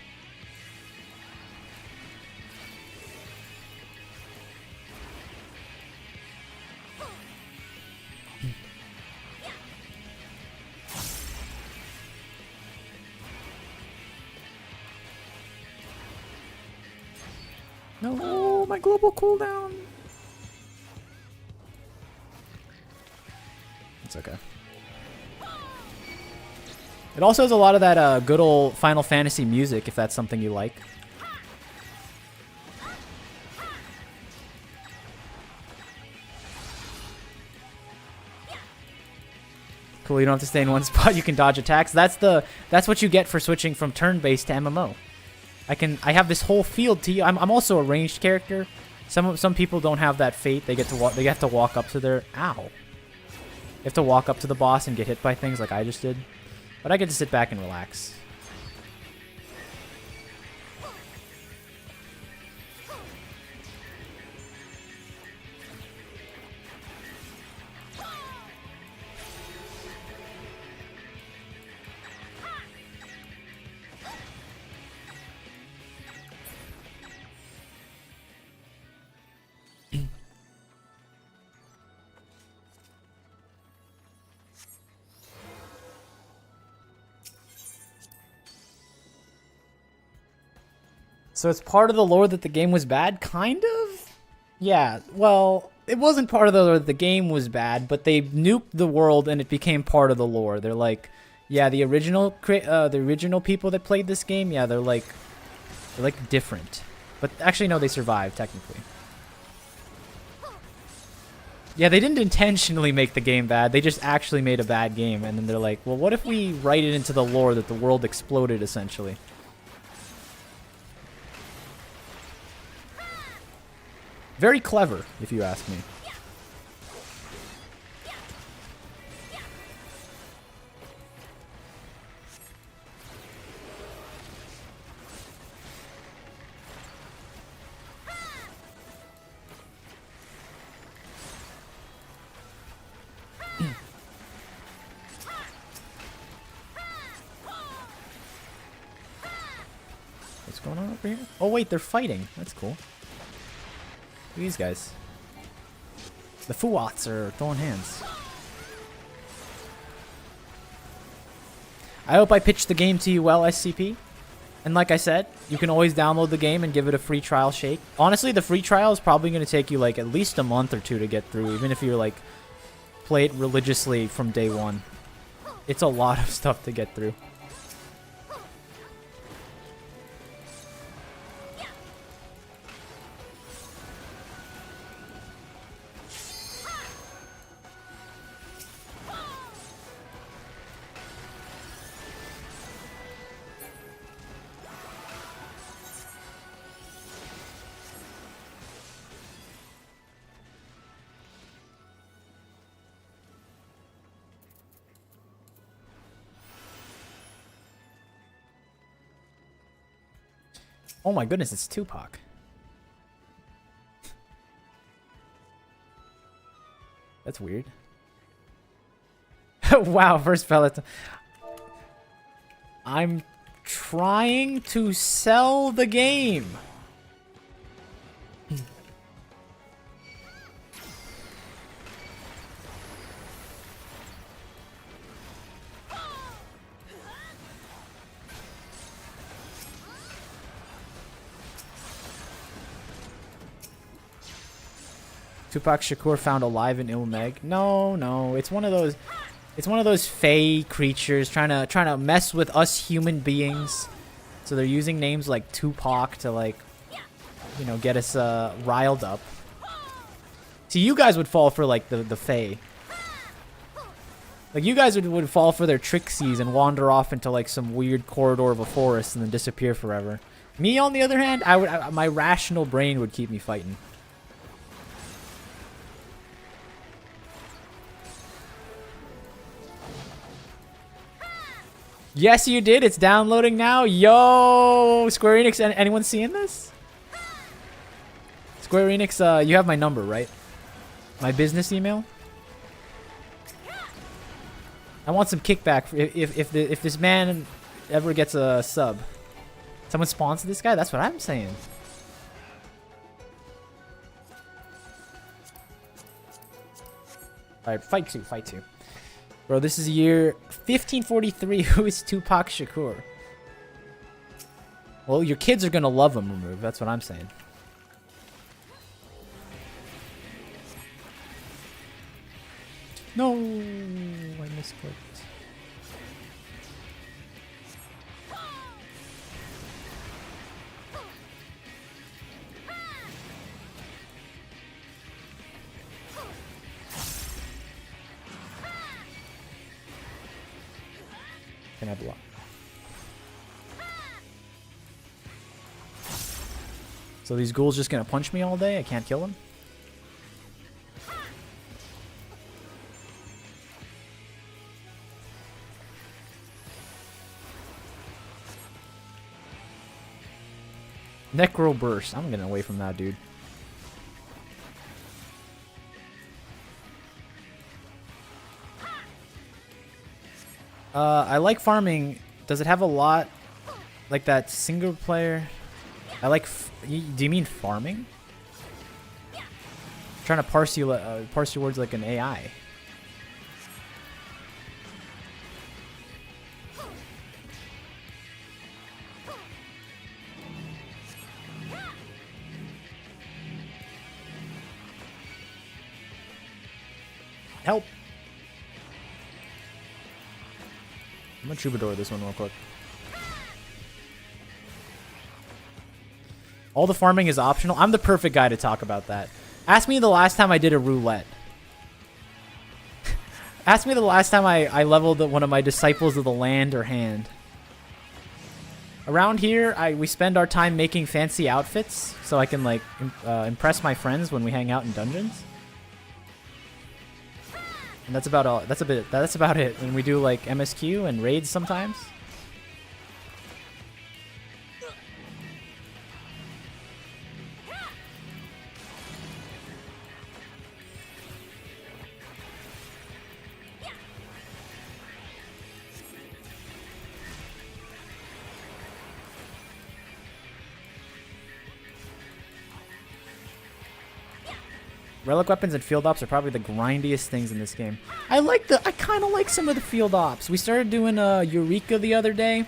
A: No, my global cooldown. It's okay. It also has a lot of that good old Final Fantasy music, if that's something you like. Cool, you don't have to stay in one spot. You can dodge attacks. That's what you get for switching from turn-based to MMO. I have this whole field to you. I'm also a ranged character. Some people don't have that fate. They have to walk up to their They have to walk up to the boss and get hit by things like I just did. But I get to sit back and relax. So it's part of the lore that the game was bad? Kind of? Yeah, well, it wasn't part of the lore that the game was bad, but they nuked the world and it became part of the lore. They're like, yeah, the original people that played this game, yeah, they're like different. But actually, no, they survived, technically. Yeah, they didn't intentionally make the game bad. They just actually made a bad game. And then they're like, well, what if we write it into the lore that the world exploded, essentially? Very clever, if you ask me. What's going on over here? Oh wait, they're fighting. That's cool. These guys. The Fuwats are throwing hands. I hope I pitched the game to you well, SCP. And like I said, you can always download the game and give it a free trial shake. Honestly, the free trial is probably going to take you like at least a month or two to get through, even if you're like play it religiously from day one. It's a lot of stuff to get through. Oh my goodness, it's Tupac. That's weird. Wow, first pellet. I'm trying to sell the game. Tupac Shakur found alive in Ilmeg. No, it's one of those fey creatures trying to mess with us human beings. So they're using names like Tupac to like you know, get us riled up. See, you guys would fall for like the Fae. Like you guys would fall for their trixies and wander off into like some weird corridor of a forest and then disappear forever. Me, on the other hand, my rational brain would keep me fighting. Yes, you did. It's downloading now. Yo, Square Enix. Anyone seeing this? Square Enix, you have my number, right? My business email. I want some kickback if this man ever gets a sub. Someone sponsor this guy? That's what I'm saying. Alright, fight two. Bro, this is year 1543. Who is Tupac Shakur? Well, your kids are gonna love him removed. That's what I'm saying. No, I misclicked. Can I block? So these ghouls just gonna punch me all day? I can't kill them? Necro Burst. I'm getting away from that, dude. I like farming. Does it have a lot like that single player? I like. Do you mean farming? I'm trying to parse your words like an AI. Help! I'm gonna troubadour this one real quick. All the farming is optional. I'm the perfect guy to talk about that. Ask me the last time I did a roulette. Ask me the last time I leveled one of my disciples of the land or hand. Around here, we spend our time making fancy outfits so I can like impress my friends when we hang out in dungeons. And that's about all. That's about it. And we do like MSQ and raids sometimes. Relic weapons and field ops are probably the grindiest things in this game. I kind of like some of the field ops. We started doing Eureka the other day.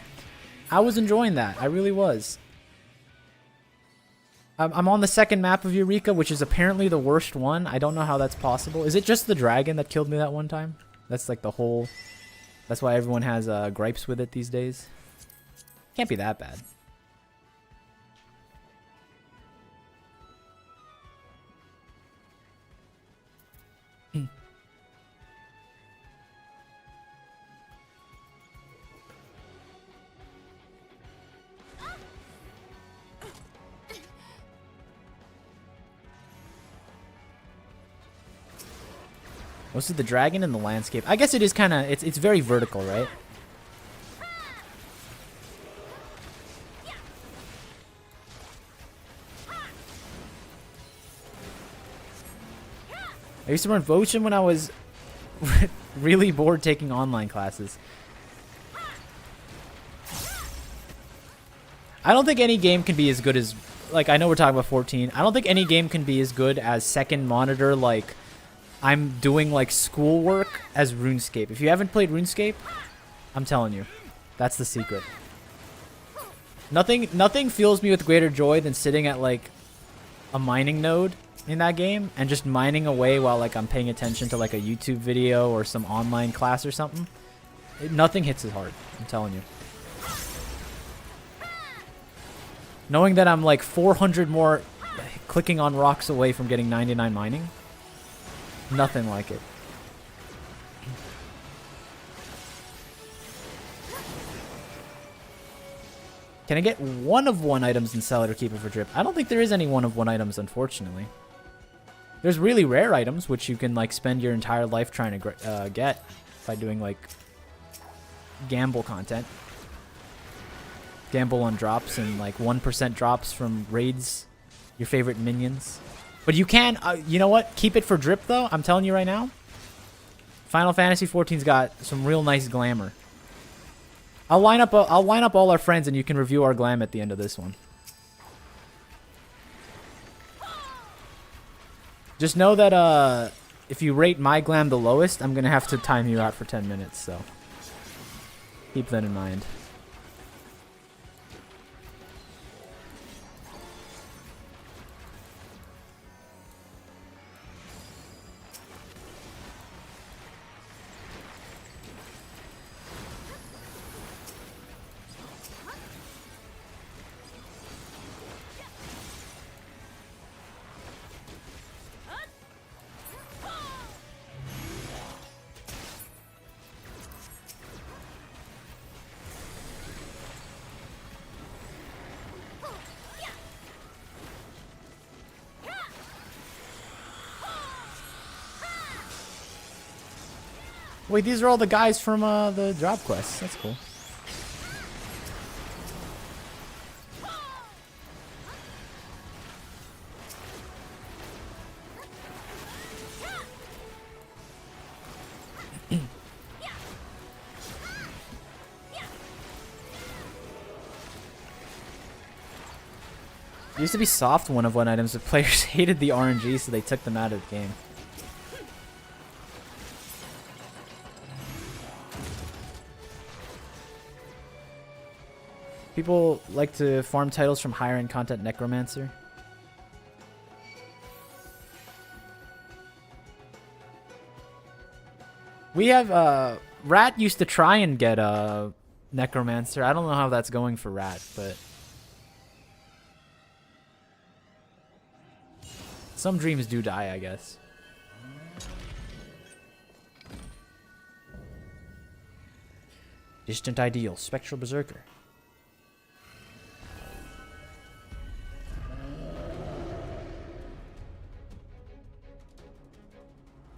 A: I was enjoying that. I really was. I'm on the second map of Eureka, which is apparently the worst one. I don't know how that's possible. Is it just the dragon that killed me that one time? That's like the whole... That's why everyone has gripes with it these days. Can't be that bad. Most of the dragon in the landscape. I guess it is kind of... It's very vertical, right? I used to run Votion when I was really bored taking online classes. I don't think any game can be as good as... Like, I know we're talking about 14. I don't think any game can be as good as second monitor, like... I'm doing like schoolwork as RuneScape. If you haven't played RuneScape, I'm telling you, that's the secret. Nothing fills me with greater joy than sitting at like a mining node in that game and just mining away while like I'm paying attention to like a YouTube video or some online class or something. Nothing hits as hard, I'm telling you. Knowing that I'm like 400 more clicking on rocks away from getting 99 mining. Nothing like it. Can I get 1 of 1 items and sell it or keep it for drip? I don't think there is any 1 of 1 items, unfortunately. There's really rare items, which you can like spend your entire life trying to get by doing like gamble content. Gamble on drops and like 1% drops from raids, your favorite minions. But you can, you know what? Keep it for drip though. I'm telling you right now. Final Fantasy XIV's got some real nice glamour. I'll line up all our friends and you can review our glam at the end of this one. Just know that if you rate my glam the lowest, I'm gonna have to time you out for 10 minutes, so keep that in mind. Wait, these are all the guys from the job quests. That's cool. It used to be soft 1 of 1 items, but players hated the RNG, so they took them out of the game. People like to farm titles from higher end content Necromancer. We have, Rat used to try and get Necromancer. I don't know how that's going for Rat, but some dreams do die, I guess. Distant Ideal, Spectral Berserker.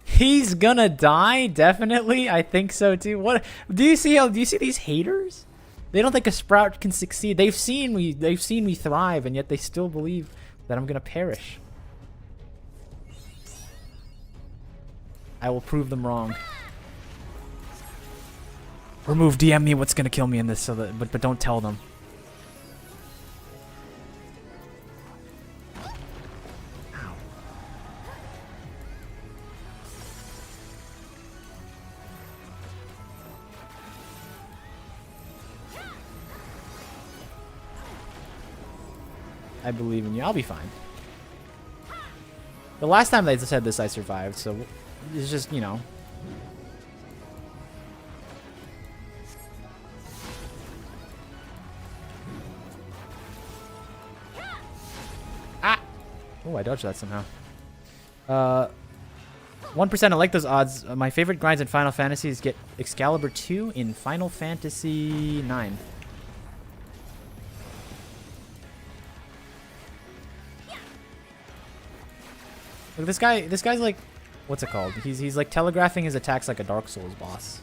A: He's gonna die, definitely. I think so too. What do you see? Do you see these haters? They don't think a sprout can succeed. They've seen me thrive, and yet they still believe that I'm gonna perish. I will prove them wrong. Remove DM me what's gonna kill me in this, so that but don't tell them. I believe in you. I'll be fine. The last time they said this, I survived, so it's just, you know. Ah! Oh, I dodged that somehow. 1%, I like those odds. My favorite grinds in Final Fantasy is get Excalibur 2 in Final Fantasy 9. Look, this guy's like, what's it called? He's like telegraphing his attacks like a Dark Souls boss.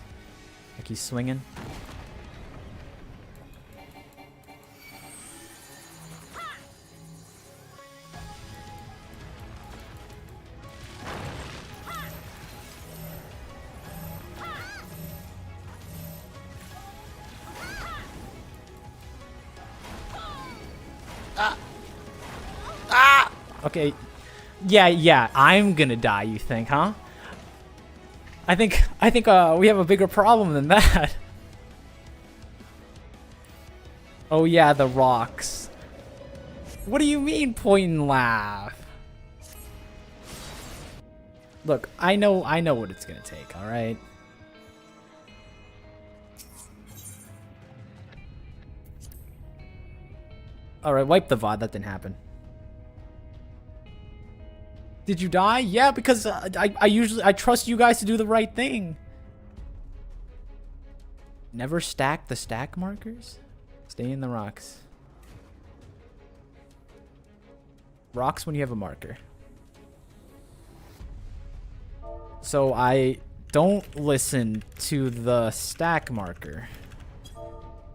A: Like he's swinging. Okay. Yeah, I'm gonna die, you think, huh? I think we have a bigger problem than that. Oh yeah, the rocks. What do you mean point and laugh? Look, I know what it's gonna take, alright? Alright, wipe the VOD, that didn't happen. Did you die? Yeah, because I trust you guys to do the right thing. Never stack the stack markers? Stay in the rocks. Rocks when you have a marker. So I don't listen to the stack marker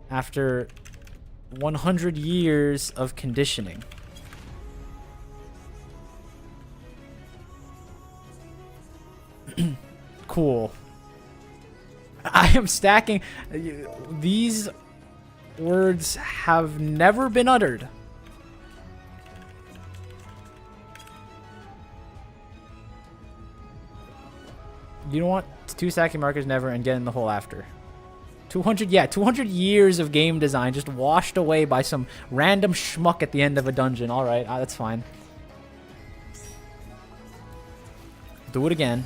A: after 100 years of conditioning. Cool. I am stacking. These words have never been uttered. You don't want 2 stacking markers never and get in the hole after. 200, yeah, 200 years of game design just washed away by some random schmuck at the end of a dungeon. All right, that's fine. Do it again.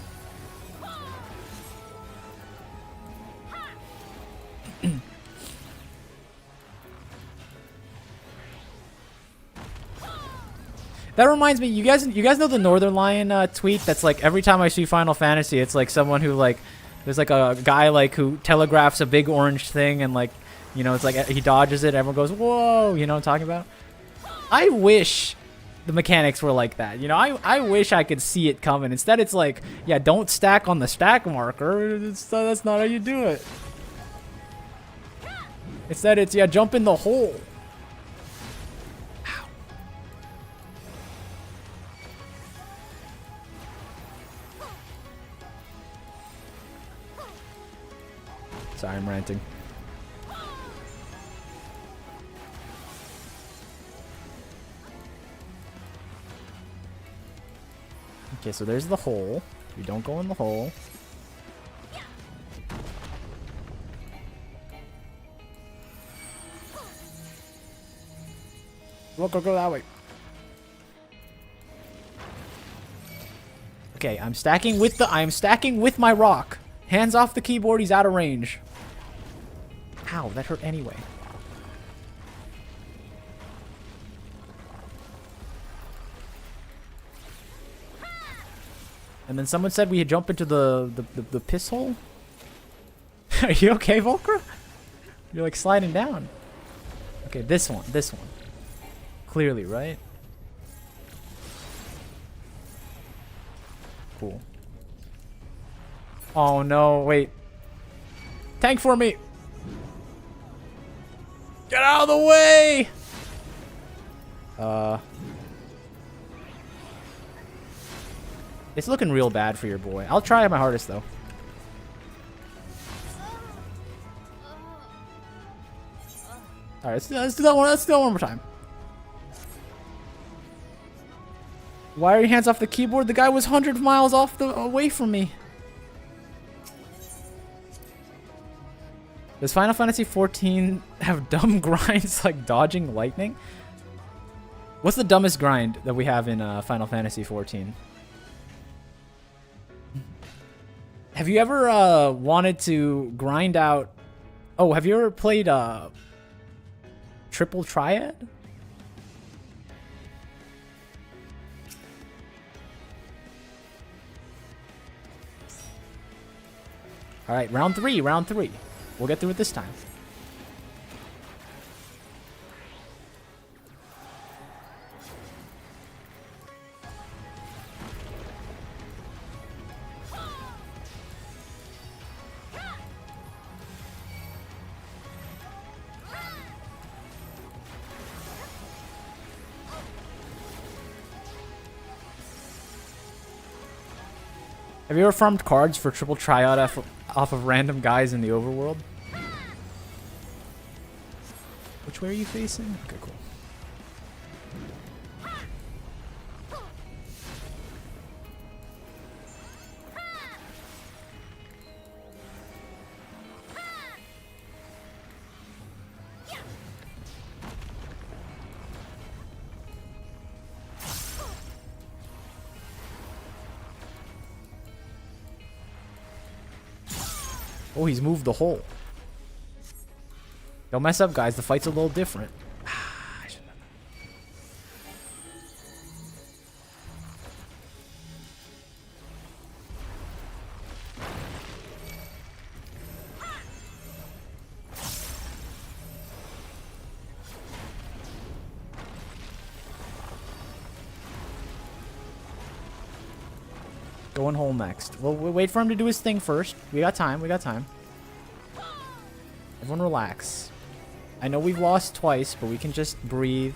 A: That reminds me, you guys know the Northern Lion tweet that's like every time I see Final Fantasy, it's like someone who like there's like a guy like who telegraphs a big orange thing and like, you know, it's like he dodges it, everyone goes, "Whoa," you know what I'm talking about? I wish the mechanics were like that. You know, I wish I could see it coming. Instead it's like, yeah, don't stack on the stack marker. That's not how you do it. Instead it's, yeah, jump in the hole. Sorry, I'm ranting. Okay, so there's the hole. You don't go in the hole. Go that way. Okay, I'm stacking with my rock. Hands off the keyboard, he's out of range. Ow, that hurt anyway. And then someone said we had jump into the piss hole? Are you okay, Volcra? You're like sliding down. Okay, this one. Clearly, right? Cool. Oh no, wait. Tank for me! Get out of the way! It's looking real bad for your boy. I'll try my hardest though. Alright, let's do that one. Let's do that one more time. Why are your hands off the keyboard? The guy was 100 miles away from me. Does Final Fantasy XIV have dumb grinds like dodging lightning? What's the dumbest grind that we have in Final Fantasy XIV? Have you ever wanted to grind out... Oh, have you ever played Triple Triad? Alright, round three. We'll get through it this time. Have you ever farmed cards for Triple Triad off of random guys in the overworld? Which way are you facing? Okay, cool. Oh, he's moved the hole. Don't mess up, guys. The fight's a little different. Going home next. We'll wait for him to do his thing first. We got time. We got time. Everyone relax. I know we've lost twice, but we can just breathe.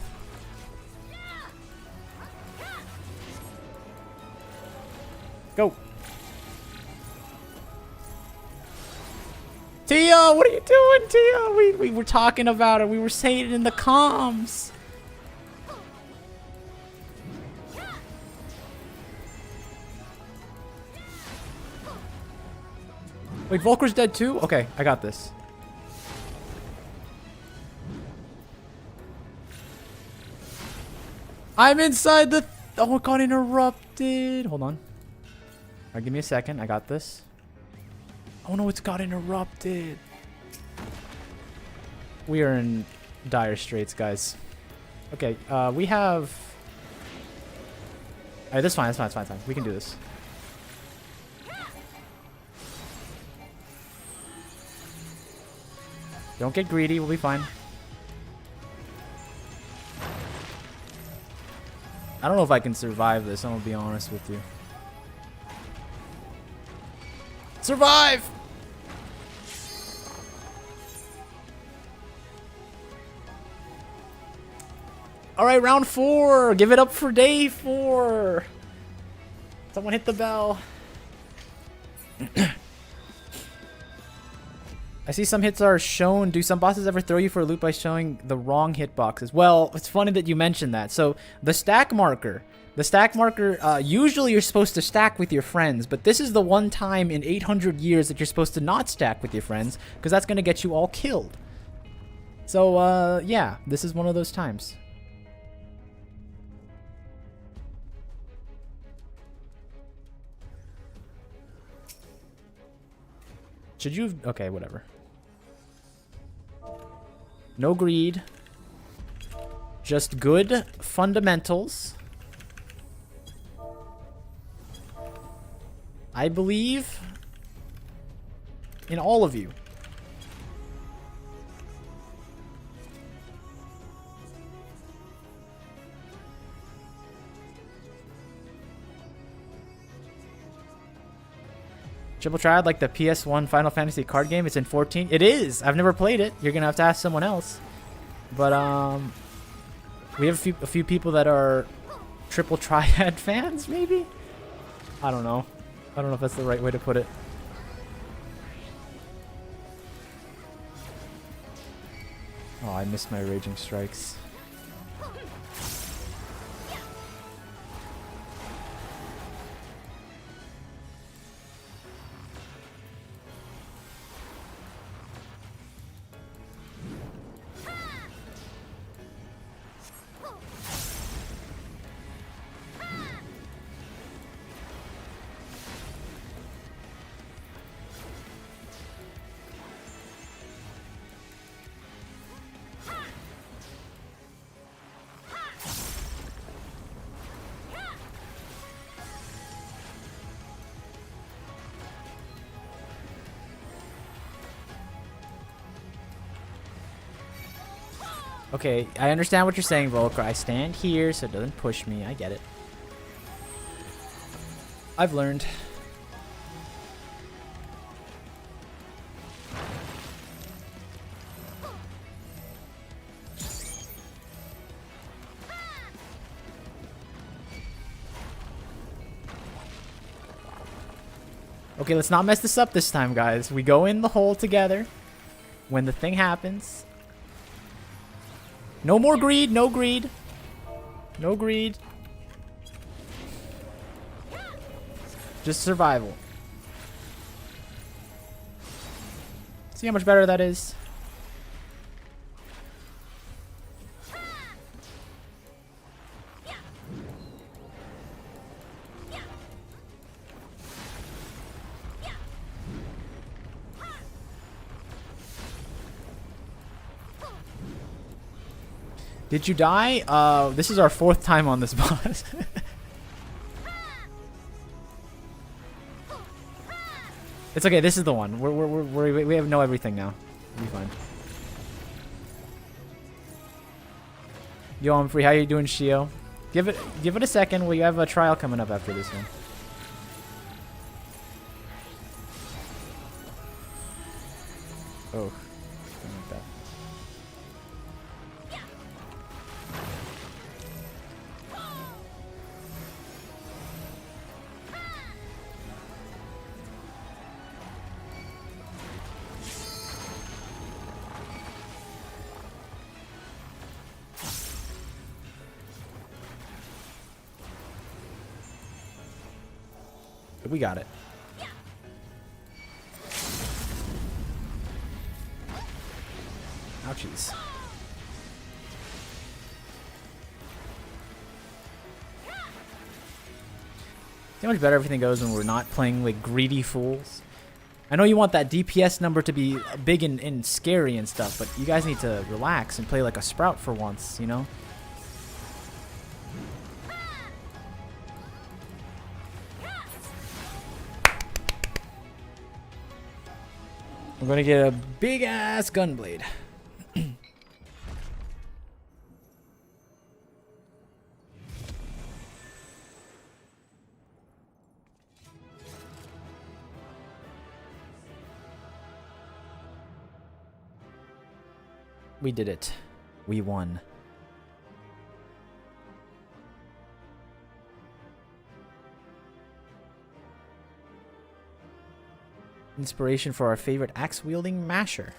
A: Go. Tia, what are you doing, Tia? We were talking about it. We were saying it in the comms. Wait, Volker's dead too? Okay, I got this. I'm inside the... Oh, it got interrupted. Hold on. Alright, give me a second. I got this. Oh no, it's got interrupted. We are in dire straits, guys. Okay, we have... Alright, that's fine, that's fine, that's fine, that's fine. We can do this. Don't get greedy, we'll be fine. I don't know if I can survive this, I'm gonna be honest with you. Survive! Alright, round 4. Give it up for day 4. Someone hit the bell. I see some hits are shown. Do some bosses ever throw you for a loop by showing the wrong hitboxes? Well, it's funny that you mentioned that. So the stack marker, usually you're supposed to stack with your friends, but this is the one time in 800 years that you're supposed to not stack with your friends, because that's going to get you all killed. So, yeah, this is one of those times. Should you... Okay, whatever. No greed. Just good fundamentals. I believe in all of you. Triple Triad, like the PS1 Final Fantasy card game. It's in 14. It is. I've never played it. You're gonna have to ask someone else. But we have a few people that are Triple Triad fans, maybe. I don't know. I don't know if that's the right way to put it. Oh, I missed my raging strikes. Okay, I understand what you're saying, Volker. I stand here so it doesn't push me. I get it. I've learned. Okay, let's not mess this up this time, guys. We go in the hole together when the thing happens. No more greed, no greed. No greed. Just survival. See how much better that is? Did you die? This is our 4th time on this boss. It's okay. This is the one. We have know everything now. We'll be fine. Yo, I'm free. How you doing, Shio? Give it a second. We have a trial coming up after this one. We got it. Ouchies. See how much better everything goes when we're not playing like greedy fools. I know you want that DPS number to be big and scary and stuff, but you guys need to relax and play like a Sprout for once, you know? We're gonna get a big ass gunblade. We did it. We won. Inspiration for our favorite axe-wielding masher.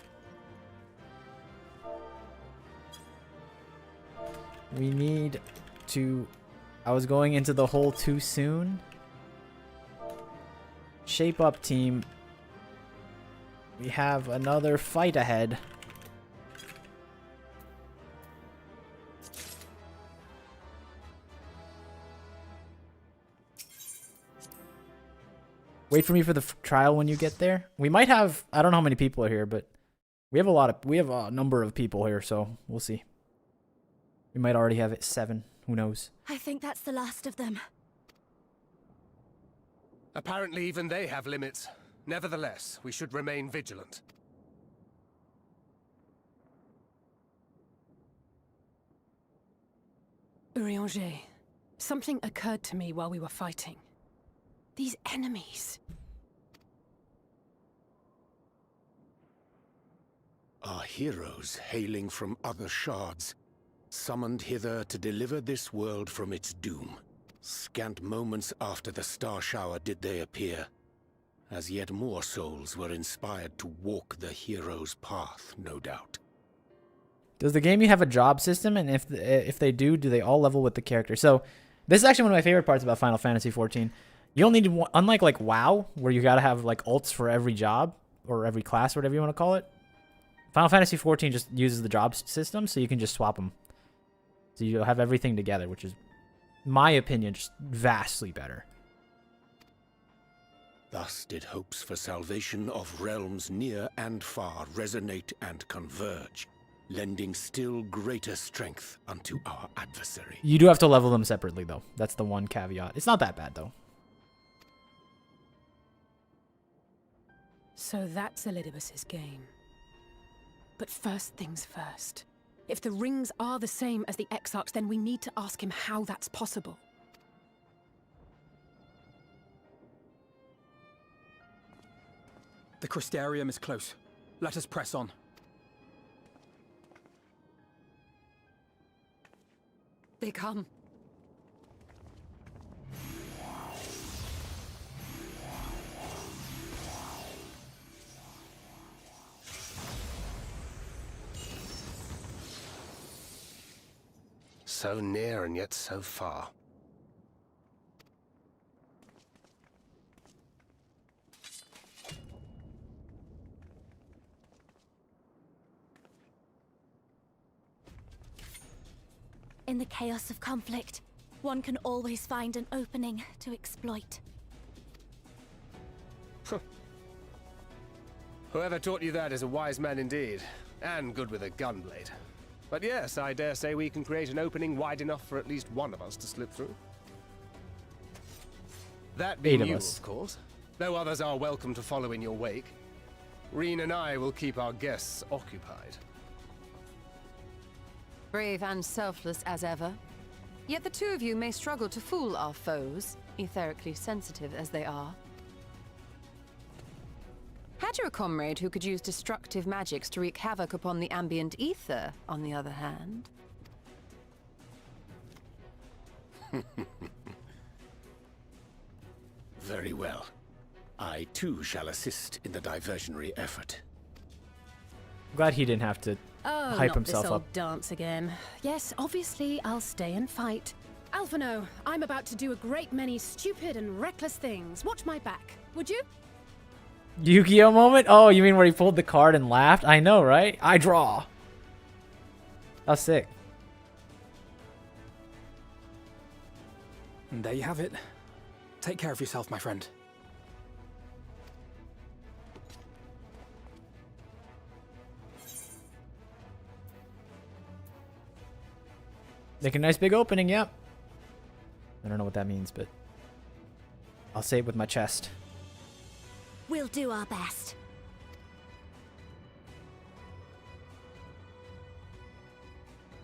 A: We need to... I was going into the hole too soon. Shape up, team. We have another fight ahead. Wait for me for the trial when you get there. We might have, I don't know how many people are here, but we have a number of people here, so we'll see. We might already have it 7. Who knows?
C: I think that's the last of them.
E: Apparently even they have limits. Nevertheless, we should remain vigilant.
O: Urianger, something occurred to me while we were fighting. These enemies.
D: Are heroes hailing from other shards, summoned hither to deliver this world from its doom. Scant moments after the star shower did they appear, as yet more souls were inspired to walk the hero's path, no doubt.
A: Does the game have a job system? And if they do they all level with the character? So this is actually one of my favorite parts about Final Fantasy XIV. You don't need to, unlike like WoW, where you gotta have like ults for every job or every class or whatever you want to call it. Final Fantasy XIV just uses the job system, so you can just swap them. So you'll have everything together, which is, in my opinion, just vastly better.
D: Thus did hopes for salvation of realms near and far resonate and converge, lending still greater strength unto our adversary.
A: You do have to level them separately, though. That's the one caveat. It's not that bad, though.
O: So that's Elidibus's game. But first things first. If the rings are the same as the Exarchs, then we need to ask him how that's possible.
H: The Crystarium is close. Let us press on.
F: They come.
E: So near and yet so far.
C: In the chaos of conflict, one can always find an opening to exploit.
E: Whoever taught you that is a wise man indeed, and good with a gunblade. But yes, I dare say we can create an opening wide enough for at least one of us to slip through. That being you, of course, though others are welcome to follow in your wake. Reen and I will keep our guests occupied.
F: Brave and selfless as ever. Yet the two of you may struggle to fool our foes, etherically sensitive as they are. Had you a comrade who could use destructive magics to wreak havoc upon the ambient ether, on the other hand?
D: Very well. I too shall assist in the diversionary effort.
A: I'm glad he didn't have to hype
O: not
A: himself
O: this old
A: up.
O: dance again. Yes, obviously I'll stay and fight, Alphino, I'm about to do a great many stupid and reckless things. Watch my back, would you?
A: Yu-Gi-Oh moment? Oh, you mean where he pulled the card and laughed? I know, right? I draw. How sick.
H: And there you have it. Take care of yourself, my friend.
A: Make a nice big opening, yep. I don't know what that means, but I'll say it with my chest.
C: We'll do our best.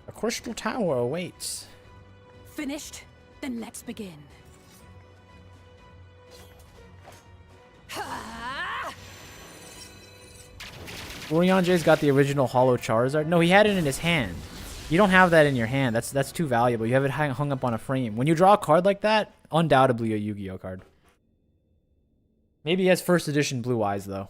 A: A crystal tower awaits.
O: Finished? Then let's begin.
A: Urianger's got the original Hollow Charizard. No, he had it in his hand. You don't have that in your hand. That's too valuable. You have it hung up on a frame. When you draw a card like that, undoubtedly a Yu-Gi-Oh card. Maybe he has first edition Blue Eyes, though.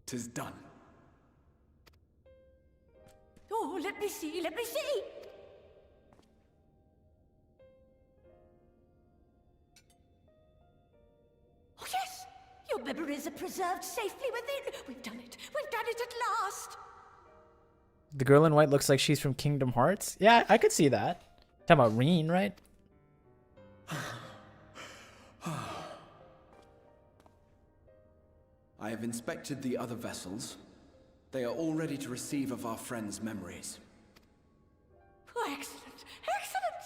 G: Tis done.
I: Oh, let me see, let me see! Oh, yes! Your memories are preserved safely within. We've done it at last!
A: The girl in white looks like she's from Kingdom Hearts. Yeah, I could see that. Talking about Reen, right?
G: I have inspected the other vessels. They are all ready to receive of our friends' memories.
I: Oh, excellent! Excellent!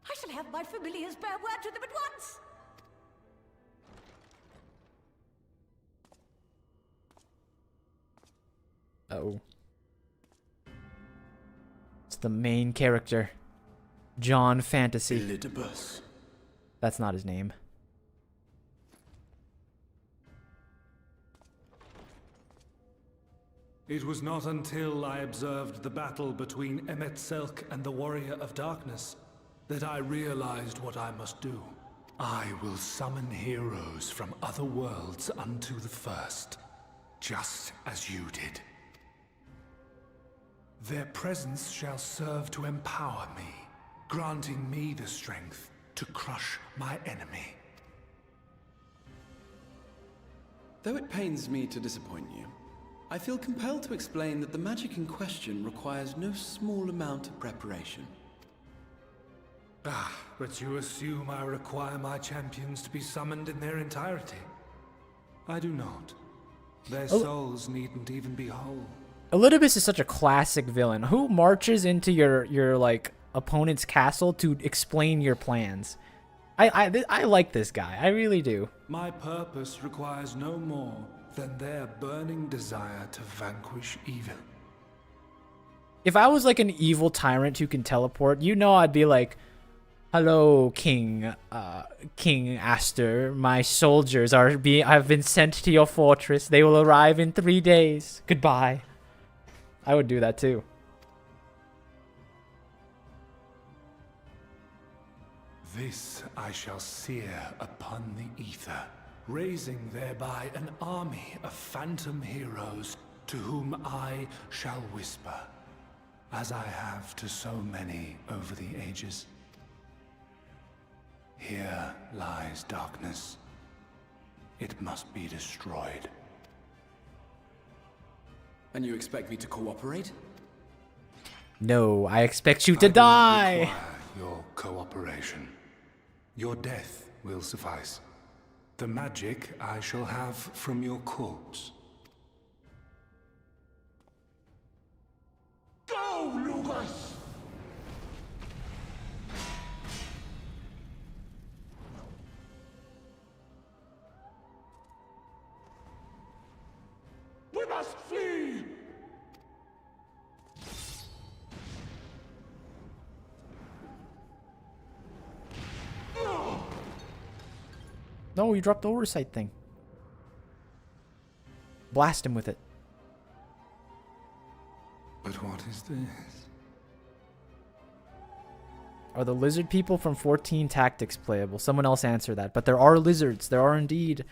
I: I shall have my familiars bear word to them at once!
A: Uh-oh. It's the main character. John Fantasy.
G: Elidibus.
A: That's not his name.
J: It was not until I observed the battle between Emet-Selch and the Warrior of Darkness that I realized what I must do. I will summon heroes from other worlds unto the first, just as you did. Their presence shall serve to empower me, granting me the strength to crush my enemy.
G: Though it pains me to disappoint you, I feel compelled to explain that the magic in question requires no small amount of preparation.
J: Ah, but you assume I require my champions to be summoned in their entirety. I do not. Their souls needn't even be whole.
A: Elidibus is such a classic villain. Who marches into your like opponent's castle to explain your plans? I like this guy. I really do.
J: My purpose requires no more than their burning desire to vanquish evil.
A: If I was like an evil tyrant who can teleport, you know I'd be like, "Hello, King Aster. My soldiers have been sent to your fortress. They will arrive in 3 days. Goodbye." I would do that too.
J: This I shall sear upon the ether, raising thereby an army of phantom heroes to whom I shall whisper, as I have to so many over the ages. Here lies darkness. It must be destroyed.
G: And you expect me to cooperate?
A: No, I expect you to die.
J: Require your cooperation. Your death will suffice. The magic I shall have from your corpse.
M: Go, Lucas! We must flee!
A: No, you dropped the oversight thing. Blast him with it.
J: But what is this?
A: Are the lizard people from 14 Tactics playable? Someone else answer that. But there are lizards. There are indeed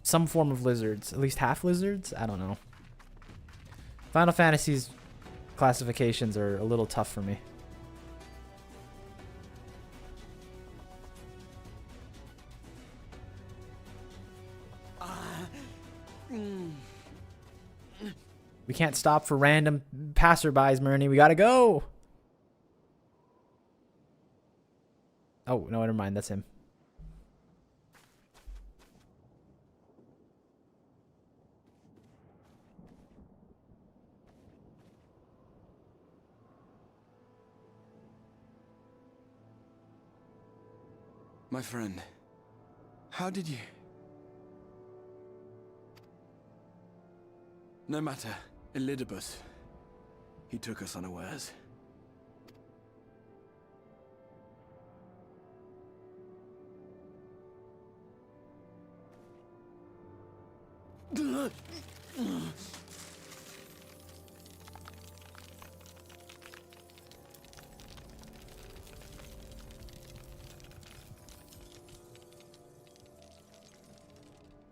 A: some form of lizards. At least half lizards? I don't know. Final Fantasy's classifications are a little tough for me. We can't stop for random passerbys, Murney. We gotta go. Oh, no, never mind. That's him.
G: My friend, how did you... No matter, Elidibus. He took us unawares.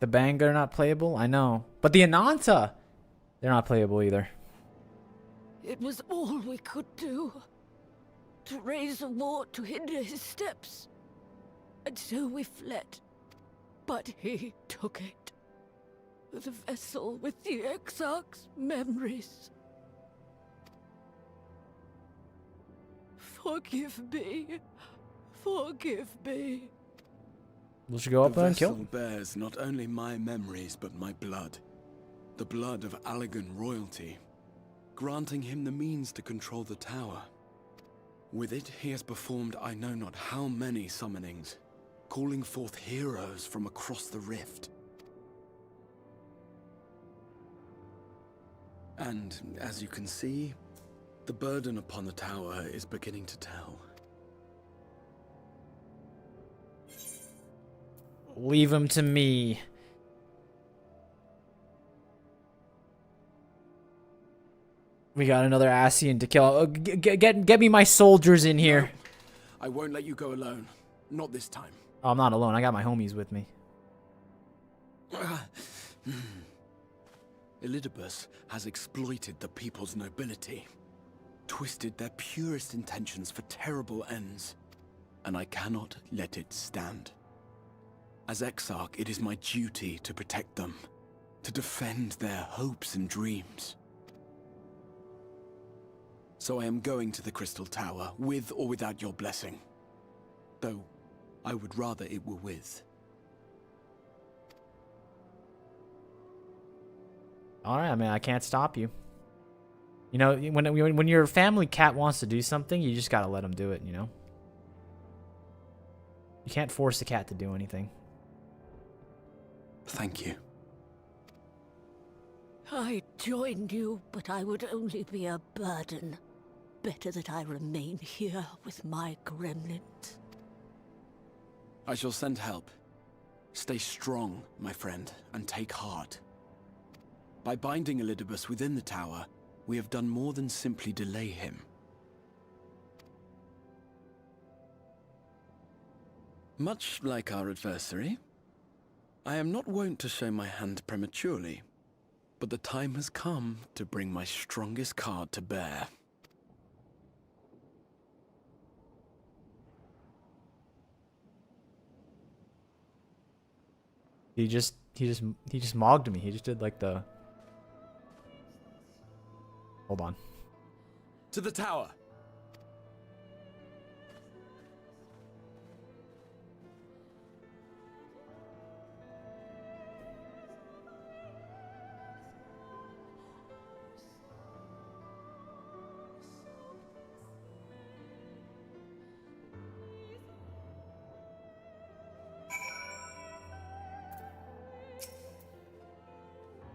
A: The Banga are not playable? I know. But the Ananta! They're not playable either.
I: It was all we could do. To raise a war to hinder his steps. And so we fled. But he took it. The vessel with the Exarch's memories. Forgive me. Forgive me.
A: We should go up there and kill.
G: The vessel bears not only my memories, but my blood. The blood of Allegan royalty, granting him the means to control the tower. With it, he has performed I know not how many summonings, calling forth heroes from across the rift. And, as you can see, the burden upon the tower is beginning to tell.
A: Leave him to me. We got another Ascian to kill. Oh, get me my soldiers in here.
G: No, I won't let you go alone. Not this time.
A: Oh, I'm not alone. I got my homies with me.
G: Elidibus has exploited the people's nobility, twisted their purest intentions for terrible ends, and I cannot let it stand. As Exarch, it is my duty to protect them, to defend their hopes and dreams. So I am going to the Crystal Tower, with or without your blessing. Though, I would rather it were with.
A: Alright, I mean, I can't stop you. You know, when your family cat wants to do something, you just gotta let them do it, you know? You can't force a cat to do anything.
G: Thank you.
I: I joined you, but I would only be a burden. Better that I remain here with my gremlins.
G: I shall send help. Stay strong, my friend, and take heart. By binding Elidibus within the tower, we have done more than simply delay him. Much like our adversary, I am not wont to show my hand prematurely, but the time has come to bring my strongest card to bear.
A: He just mogged me. He just did like the... Hold on.
G: To the tower!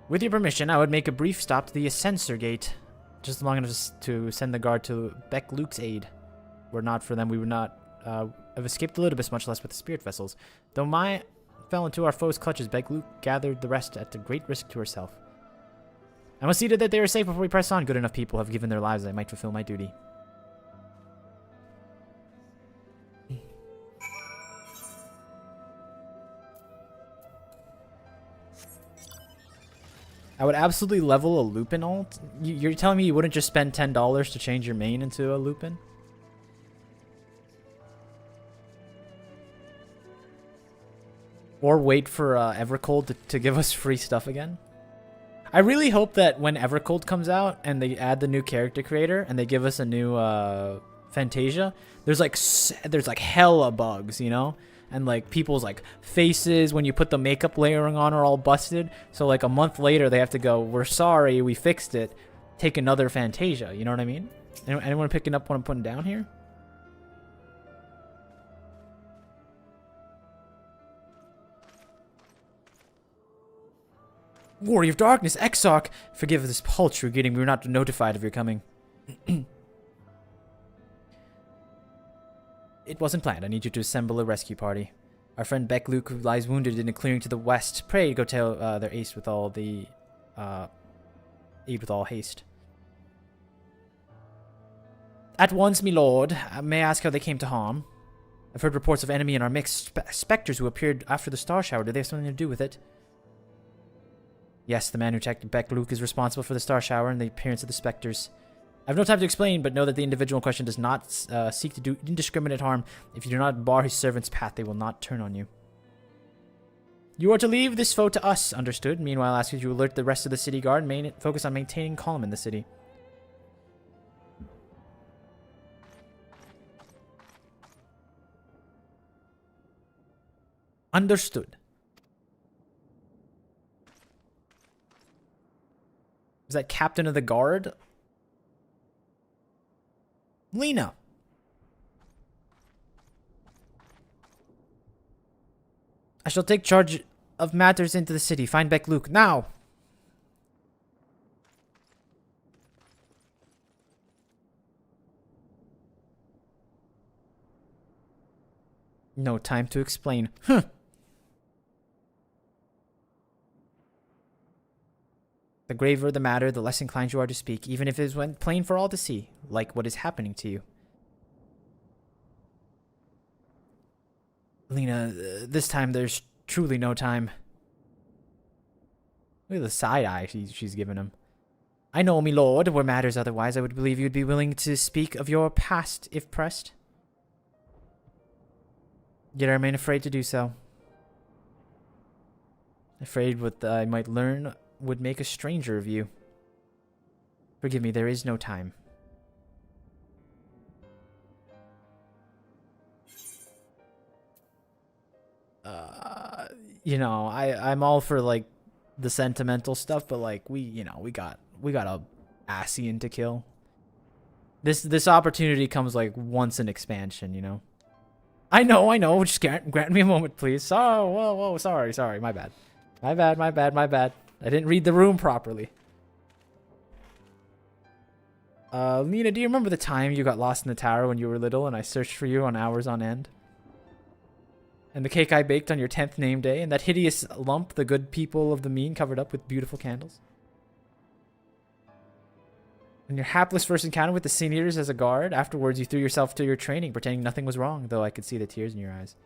A: With your permission, I would make a brief stop to the Ascensor Gate. Just long enough to send the guard to Beck Luke's aid. Were not for them, we would not have escaped Elidibus, much less with the spirit vessels. Though my fell into our foes' clutches, Beck Luke gathered the rest at a great risk to herself. I must see to that they are safe before we press on. Good enough people have given their lives. I might fulfill my duty. I would absolutely level a Lupin alt. You're telling me you wouldn't just spend $10 to change your main into a Lupin? Or wait for Evercold to give us free stuff again? I really hope that when Evercold comes out and they add the new character creator and they give us a new Fantasia, there's like hella bugs, you know? And like people's like faces when you put the makeup layering on are all busted. So like a month later they have to go, we're sorry, we fixed it. Take another Fantasia, you know what I mean? Anyone picking up what I'm putting down here? Warrior of Darkness, Exarch! Forgive this paltry greeting, we were not notified of your coming. It wasn't planned. I need you to assemble a rescue party. Our friend Beck Luke lies wounded in a clearing to the west. Pray go tell their aid with all haste. At once, me lord. May I ask how they came to harm? I've heard reports of enemy in our mix. Spectres who appeared after the star shower. Did they have something to do with it? Yes, the man who attacked Beck Luke is responsible for the star shower and the appearance of the spectres. I have no time to explain, but know that the individual in question does not seek to do indiscriminate harm. If you do not bar his servant's path, they will not turn on you. You are to leave this foe to us, understood? Meanwhile, ask you to alert the rest of the city guard and focus on maintaining calm in the city. Understood. Is that captain of the guard? Lena. I shall take charge of matters into the city. Find Beck Luke now. No time to explain. Huh. The graver the matter, the less inclined you are to speak, even if it is plain for all to see, like what is happening to you. Lena, this time there's truly no time. Look at the side eye she's given him. I know, me lord, were matters otherwise, I would believe you'd be willing to speak of your past, if pressed. Yet I remain afraid to do so. Afraid what I might learn would make a stranger of you. Forgive me, there is no time. You know, I'm all for like the sentimental stuff, but like we got a Ascian to kill. This opportunity comes like once in expansion, you know. I know. Just grant me a moment, please. Oh, whoa, sorry, my bad. My bad. I didn't read the room properly. Lena, do you remember the time you got lost in the tower when you were little and I searched for you on hours on end? And the cake I baked on your 10th name day, and that hideous lump the good people of the mean covered up with beautiful candles? And your hapless first encounter with the Sin Eaters as a guard? Afterwards, you threw yourself to your training, pretending nothing was wrong, though I could see the tears in your eyes.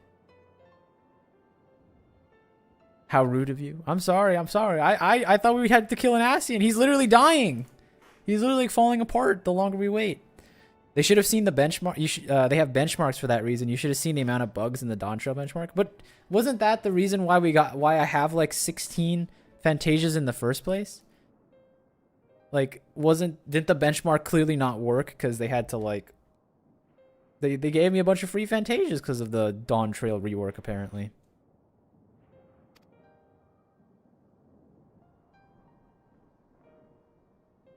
A: How rude of you. I'm sorry. I thought we had to kill an Ascian. He's literally dying. He's literally falling apart the longer we wait. They should have seen the benchmark. They have benchmarks for that reason. You should have seen the amount of bugs in the Dawn Trail benchmark. But wasn't that the reason why I have like 16 Fantasias in the first place? Like, didn't the benchmark clearly not work because they had to like they gave me a bunch of free Fantasias because of the Dawn Trail rework apparently.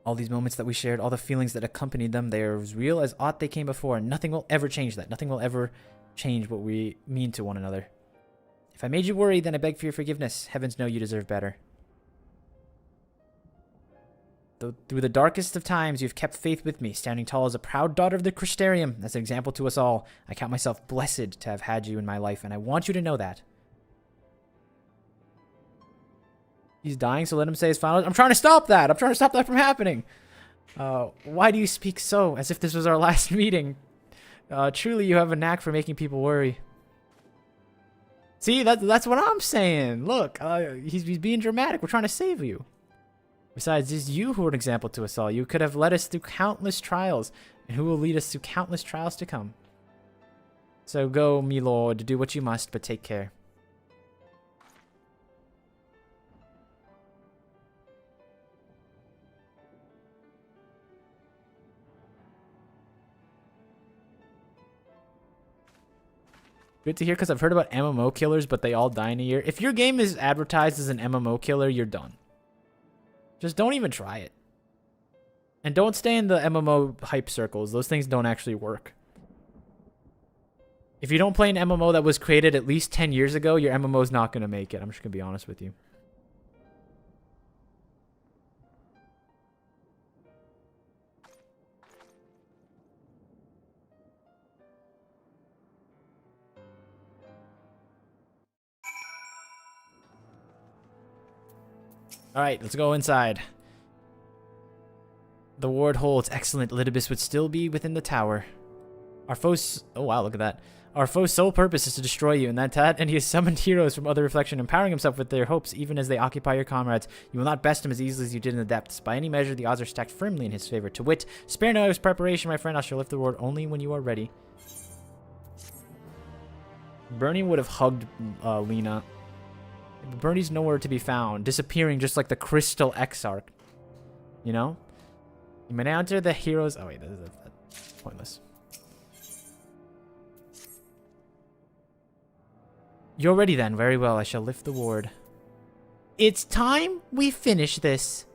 A: All these moments that we shared, all the feelings that accompanied them, they are as real as aught they came before, and nothing will ever change that. Nothing will ever change what we mean to one another. If I made you worry, then I beg for your forgiveness. Heavens know you deserve better. Though through the darkest of times, you've kept faith with me, standing tall as a proud daughter of the Crystarium, as an example to us all. I count myself blessed to have had you in my life, and I want you to know that. He's dying, so let him say his final. I'm trying to stop that. I'm trying to stop that from happening. Why do you speak so, as if this was our last meeting? Truly, you have a knack for making people worry. See, that's what I'm saying. Look, he's being dramatic. We're trying to save you. Besides, it's you who are an example to us all. You could have led us through countless trials, and who will lead us through countless trials to come. So go, me lord, do what you must, but take care. Good to hear, because I've heard about MMO killers, but they all die in a year. If your game is advertised as an MMO killer, you're done. Just don't even try it. And don't stay in the MMO hype circles. Those things don't actually work. If you don't play an MMO that was created at least 10 years ago, your MMO is not going to make it. I'm just going to be honest with you. Alright, let's go inside. The ward holds. Excellent. Litibus would still be within the tower. Our foe's... Oh, wow, look at that. Our foe's sole purpose is to destroy you, and he has summoned heroes from other reflection, empowering himself with their hopes, even as they occupy your comrades. You will not best him as easily as you did in the depths. By any measure, the odds are stacked firmly in his favor. To wit, spare no preparation, my friend. I shall lift the ward only when you are ready. Bernie would have hugged Lena. Bernie's nowhere to be found, disappearing just like the Crystal Exarch. You know? You may now enter the heroes... Oh, wait, that's pointless. You're ready then. Very well, I shall lift the ward. It's time we finish this.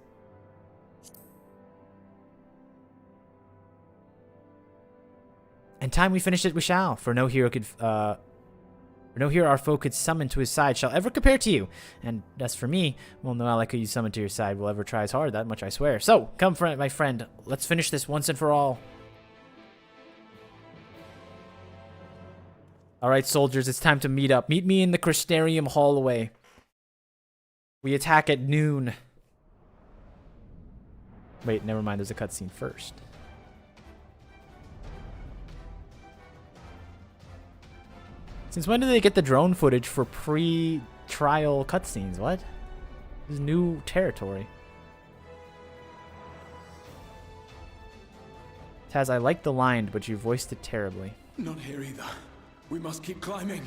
A: And time we finish it we shall, for no hero could... no hero our foe could summon to his side shall ever compare to you. And as for me, well, no ally could you summon to your side will ever try as hard, that much I swear. So, come my friend, let's finish this once and for all. Alright, soldiers, it's time to meet up. Meet me in the Crystarium hallway. We attack at noon. Wait, never mind, there's a cutscene first. Since when did they get the drone footage for pre-trial cutscenes? What? This is new territory. Taz, I like the line, but you voiced it terribly.
G: Not here either. We must keep climbing.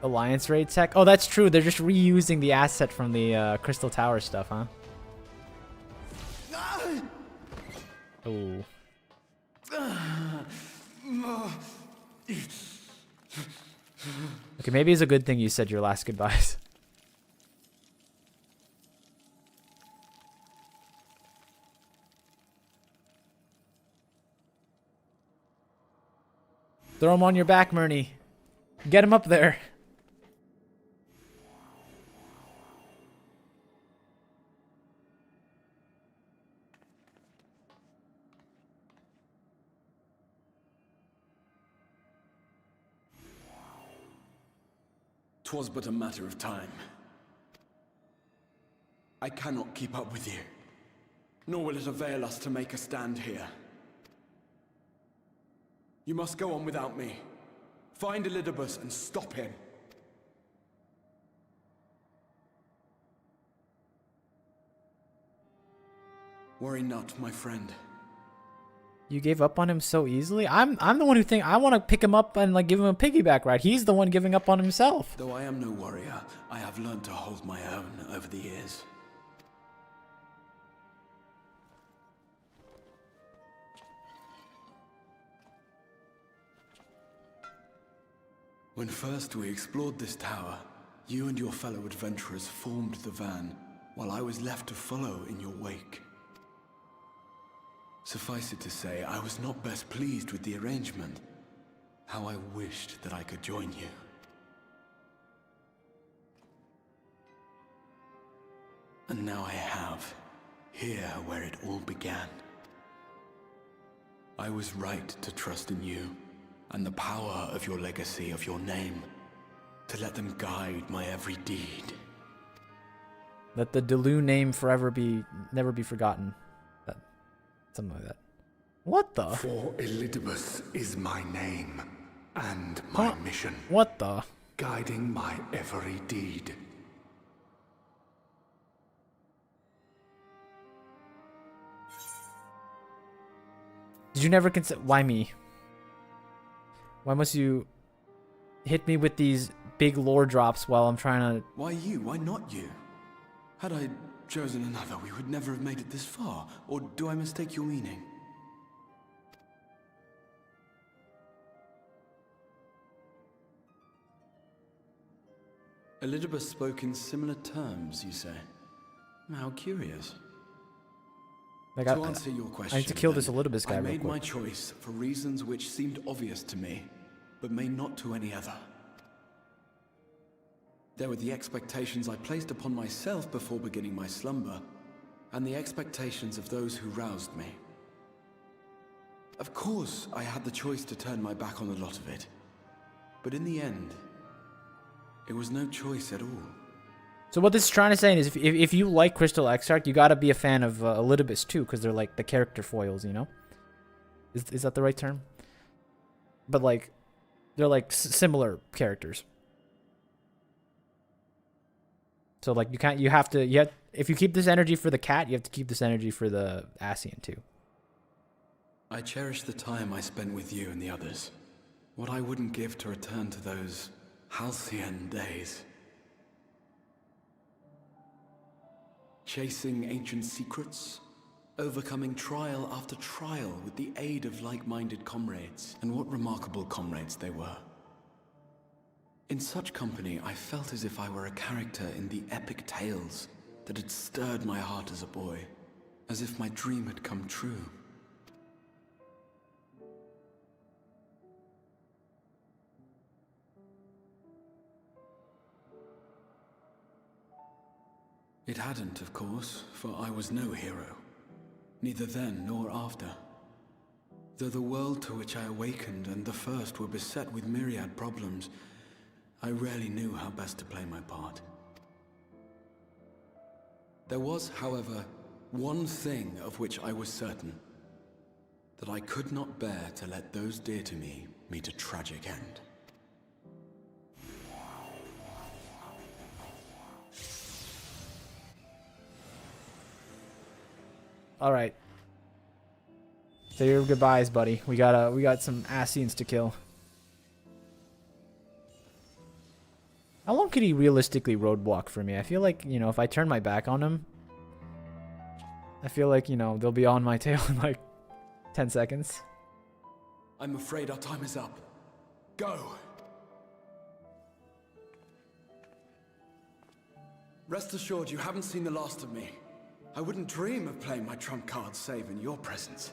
A: Alliance raid tech? Oh, that's true. They're just reusing the asset from the Crystal Tower stuff, huh? Oh. Okay, maybe it's a good thing you said your last goodbyes. Throw him on your back, Murney. Get him up there.
G: "'Twas but a matter of time. I cannot keep up with you, nor will it avail us to make a stand here. You must go on without me. Find Elidibus and stop him. Worry not, my friend.
A: You gave up on him so easily? I'm the one who think I want to pick him up and like give him a piggyback ride. He's the one giving up on himself.
G: Though I am no warrior, I have learned to hold my own over the years. When first we explored this tower, you and your fellow adventurers formed the van, while I was left to follow in your wake. Suffice it to say, I was not best pleased with the arrangement. How I wished that I could join you. And now I have, here where it all began. I was right to trust in you, and the power of your legacy, of your name, to let them guide my every deed.
A: Let the Delu name never be forgotten. Something like that. What the?
J: For Elidibus is my name, and my mission.
A: What the?
J: Guiding my every deed.
A: Did you never consider... Why me? Why must you hit me with these big lore drops while I'm trying to...
G: Why you? Why not you? Had I chosen another, we would never have made it this far. Or do I mistake your meaning? Elidibus spoke in similar terms, you say? How curious.
A: Like,
G: to answer your question,
A: I need to kill this Elidibus guy
G: I
A: real
G: made
A: quick.
G: my choice for reasons which seemed obvious to me, but may not to any other. There were the expectations I placed upon myself before beginning my slumber, and the expectations of those who roused me. Of course, I had the choice to turn my back on a lot of it, but in the end, it was no choice at all.
A: So what this is trying to say is if you like Crystal Exarch, you gotta be a fan of Elidibus too, because they're like the character foils, you know? Is that the right term? But like, they're like similar characters. So like if you keep this energy for the cat, you have to keep this energy for the Ascian too.
G: I cherish the time I spent with you and the others. What I wouldn't give to return to those halcyon days. Chasing ancient secrets, overcoming trial after trial with the aid of like-minded comrades, and what remarkable comrades they were. In such company, I felt as if I were a character in the epic tales that had stirred my heart as a boy, as if my dream had come true. It hadn't, of course, for I was no hero, neither then nor after. Though the world to which I awakened and the first were beset with myriad problems, I rarely knew how best to play my part. There was, however, one thing of which I was certain, that I could not bear to let those dear to me meet a tragic end.
A: All right. Say your goodbyes, buddy. We got some Ascians to kill. How long could he realistically roadblock for me? I feel like, you know, if I turn my back on him, I feel like, you know, they'll be on my tail in like 10 seconds.
G: I'm afraid our time is up. Go! Rest assured, you haven't seen the last of me. I wouldn't dream of playing my trump card save in your presence.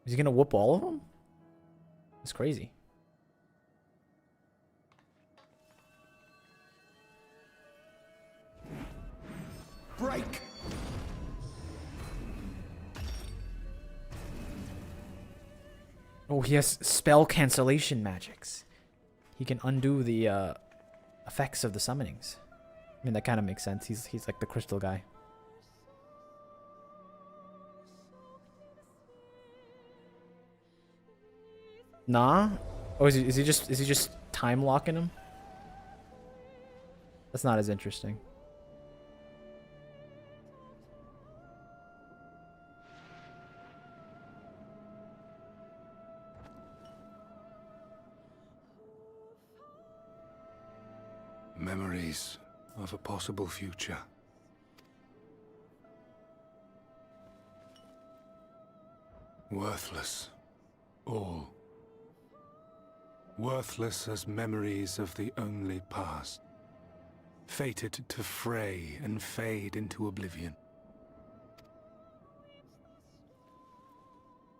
A: Is he gonna whoop all of them? That's crazy.
G: Break!
A: Oh, he has spell cancellation magics. He can undo the effects of the summonings. I mean, that kind of makes sense. He's like the crystal guy. Nah? Oh, is he just time locking him? That's not as interesting.
J: Memories of a possible future. Worthless. All. Worthless as memories of the only past. Fated to fray and fade into oblivion.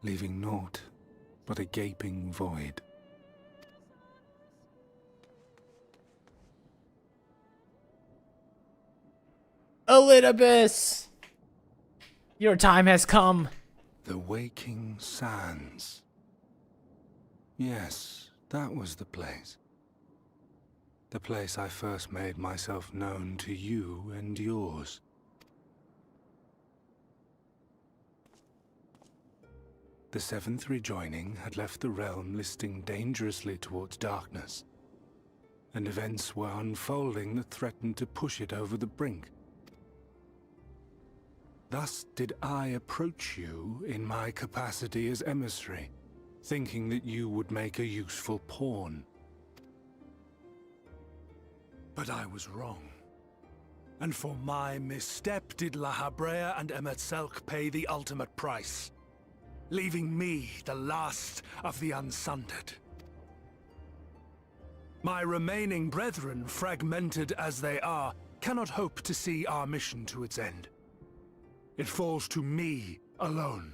J: Leaving naught but a gaping void.
A: Elidibus! Your time has come.
J: The Waking Sands. Yes, that was the place. The place I first made myself known to you and yours. The Seventh Rejoining had left the realm listing dangerously towards darkness, and events were unfolding that threatened to push it over the brink. Thus did I approach you in my capacity as emissary, thinking that you would make a useful pawn. But I was wrong. And for my misstep did La Habrea and Emetzelk pay the ultimate price, leaving me the last of the Unsundered. My remaining brethren, fragmented as they are, cannot hope to see our mission to its end. It falls to me alone.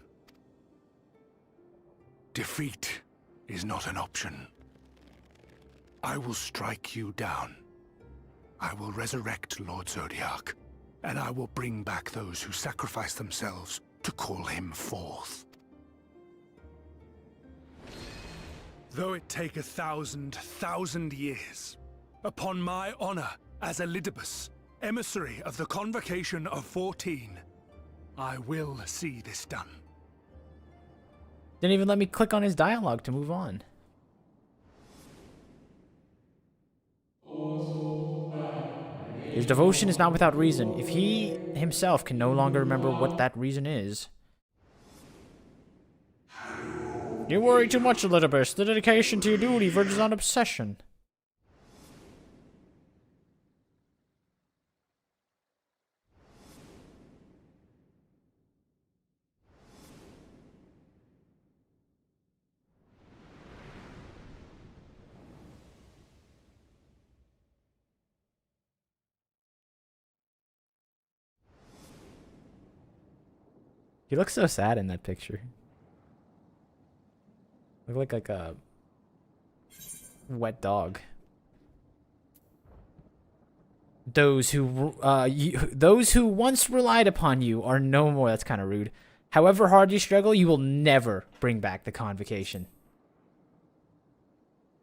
J: Defeat is not an option. I will strike you down. I will resurrect Lord Zodiac, and I will bring back those who sacrifice themselves to call him forth. Though it take 1,000 years, upon my honor as Elidibus, emissary of the Convocation of 14, I will see this done.
A: Didn't even let me click on his dialogue to move on. His devotion is not without reason. If he himself can no longer remember what that reason is. You worry too much, Elidibus. The dedication to your duty verges on obsession. He looks so sad in that picture. Look like a wet dog. Those who once relied upon you are no more. That's kind of rude. However hard you struggle, you will never bring back the Convocation.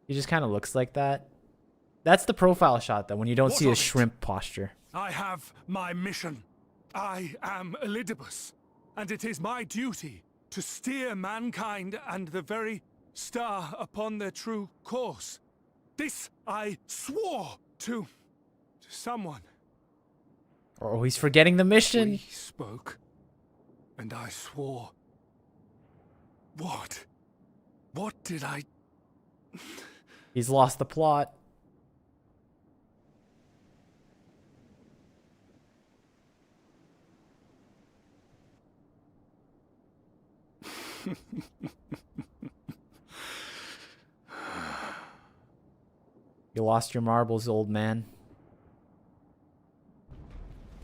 A: He just kind of looks like that. That's the profile shot, though, when you don't see his shrimp posture.
J: I have my mission. I am Elidibus, and it is my duty to steer mankind and the very star upon their true course. This I swore to someone.
A: Oh, he's forgetting the mission.
J: We spoke, and I swore. What? What did I...
A: He's lost the plot. You lost your marbles, old man.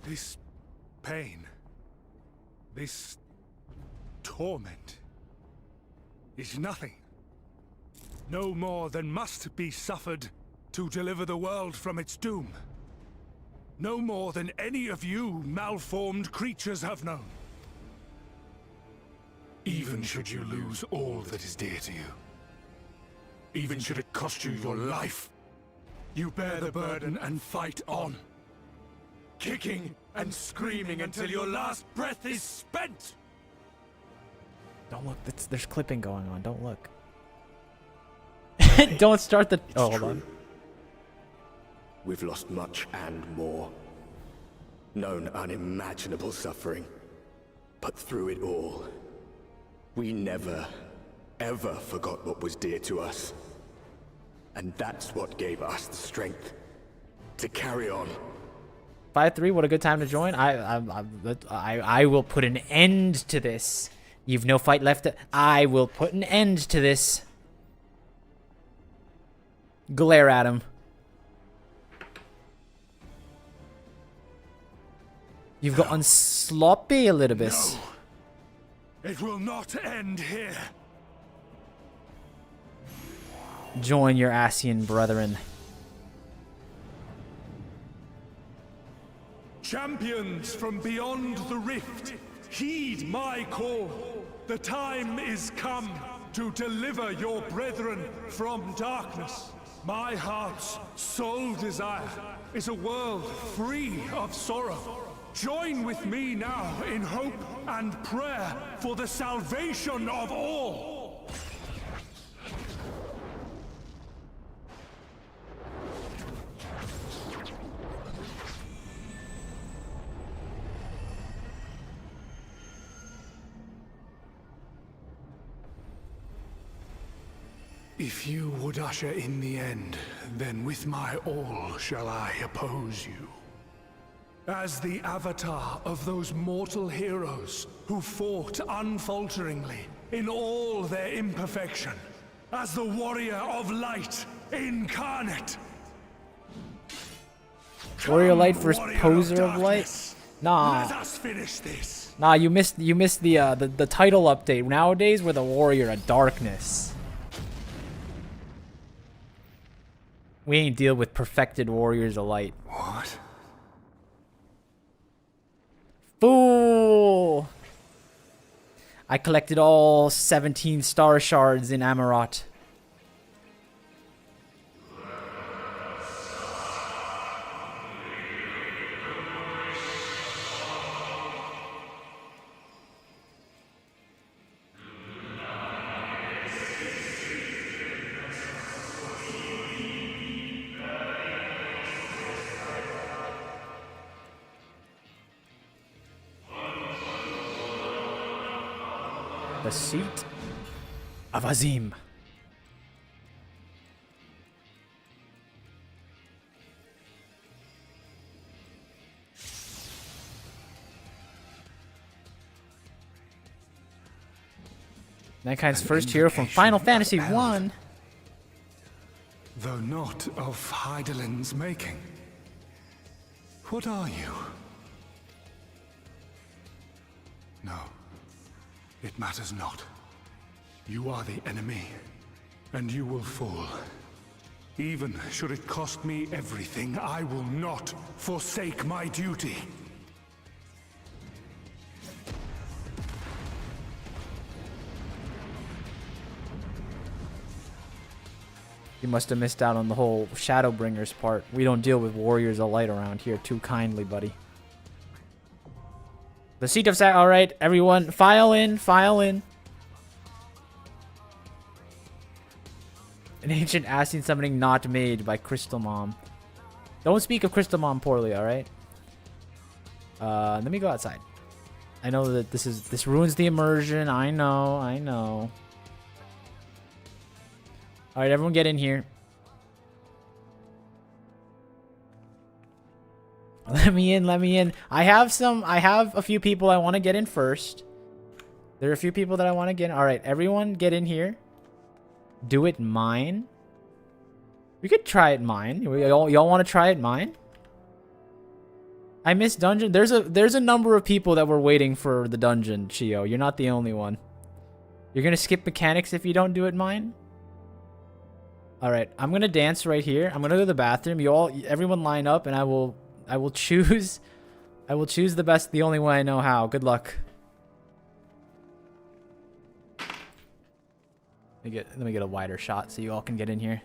J: This pain, this torment, is nothing. No more than must be suffered to deliver the world from its doom. No more than any of you malformed creatures have known. Even should you lose all that is dear to you, even should it cost you your life, you bear the burden and fight on, kicking and screaming until your last breath is spent.
A: Don't look. There's clipping going on. Don't look. Don't start the... Oh, hold on.
D: We've lost much and more. Known unimaginable suffering. But through it all, we never, ever forgot what was dear to us. And that's what gave us the strength to carry on.
A: 5-3, what a good time to join. I will put an end to this. You've no fight left. I will put an end to this. Glare at him. You've gotten sloppy a little bit.
J: No. It will not end here.
A: Join your Asian brethren.
J: Champions from beyond the rift, heed my call. The time is come to deliver your brethren from darkness. My heart's sole desire is a world free of sorrow. Join with me now in hope and prayer for the salvation of all. If you would usher in the end, then with my all shall I oppose you. As the avatar of those mortal heroes who fought unfalteringly in all their imperfection, as the warrior of light incarnate.
A: Warrior Light versus Poser of Light? Nah.
J: Let us finish this.
A: Nah, you missed the title update. Nowadays we're the Warrior of Darkness. We ain't deal with perfected Warriors of Light.
J: What?
A: Fool! I collected all 17 star shards in Amarat. The seat of Azim. Mankind's first hero from Final Fantasy I.
J: Though not of Hydaelyn's making. What are you? No. It matters not. You are the enemy, and you will fall. Even should it cost me everything, I will not forsake my duty.
A: You must have missed out on the whole Shadowbringers part. We don't deal with Warriors of Light around here too kindly, buddy. The seat of Sac. Alright, everyone, file in, file in. An ancient asking something not made by Crystal Mom. Don't speak of Crystal Mom poorly, alright? Let me go outside. I know that this ruins the immersion. I know. Alright, everyone get in here. Let me in. I have a few people I want to get in first. There are a few people that I want to get in. Alright, everyone get in here. Do it mine. We could try it mine. Y'all want to try it mine? I missed dungeon. There's a number of people that were waiting for the dungeon, Chio. You're not the only one. You're gonna skip mechanics if you don't do it mine? Alright, I'm gonna dance right here. I'm gonna go to the bathroom. Everyone line up and I will choose the only way I know how. Good luck. Let me get a wider shot so you all can get in here.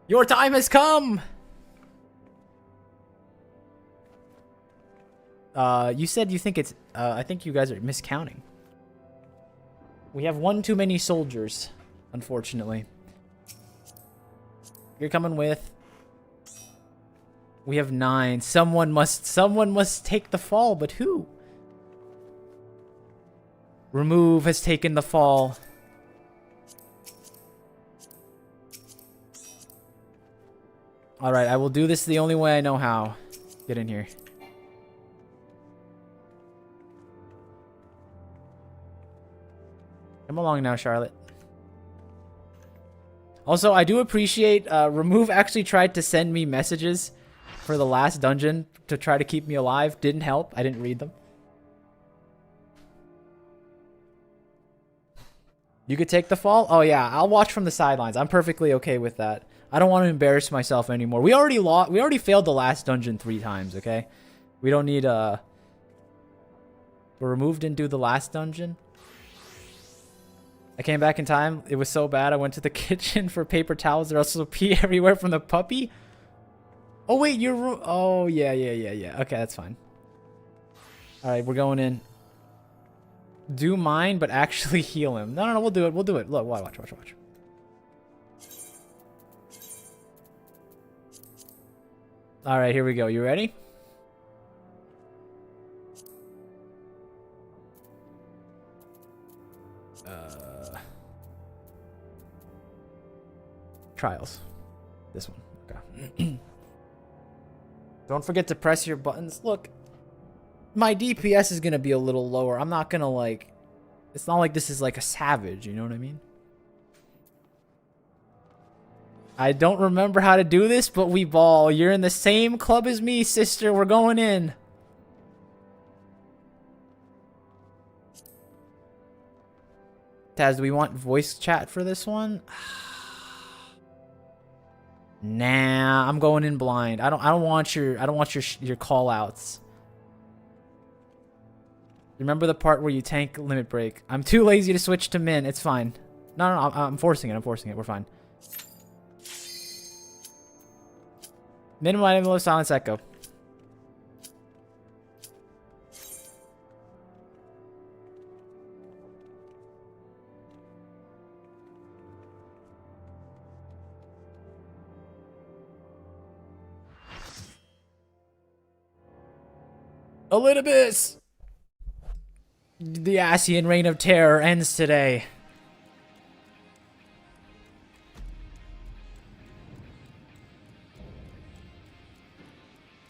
A: Your time has come! You said you think it's... I think you guys are miscounting. We have one too many soldiers, unfortunately. You're coming with... We have 9. Someone must take the fall, but who? Remove has taken the fall. Alright, I will do this the only way I know how. Get in here. Come along now, Charlotte. Also, I do appreciate Remove actually tried to send me messages for the last dungeon to try to keep me alive. Didn't help. I didn't read them. You could take the fall? Oh yeah, I'll watch from the sidelines. I'm perfectly okay with that. I don't want to embarrass myself anymore. We already failed the last dungeon 3 times, okay? We don't need But Remove didn't do the last dungeon. I came back in time. It was so bad I went to the kitchen for paper towels. There also pee everywhere from the puppy. Oh wait, you're... Oh yeah. Okay, that's fine. Alright, we're going in. Do mine, but actually heal him. No, we'll do it. We'll do it. Look, watch. Alright, here we go. You ready? Trials. This one. Okay. Don't forget to press your buttons. Look, my DPS is going to be a little lower. I'm not going to like... It's not like this is like a savage, you know what I mean? I don't remember how to do this, but we ball. You're in the same club as me, sister. We're going in. Taz, do we want voice chat for this one? Nah, I'm going in blind. I don't want your call outs. Remember the part where you tank limit break? I'm too lazy to switch to min. It's fine. No, I'm forcing it. We're fine. Minimize low silence echo. Elidibus! The Asian reign of terror ends today.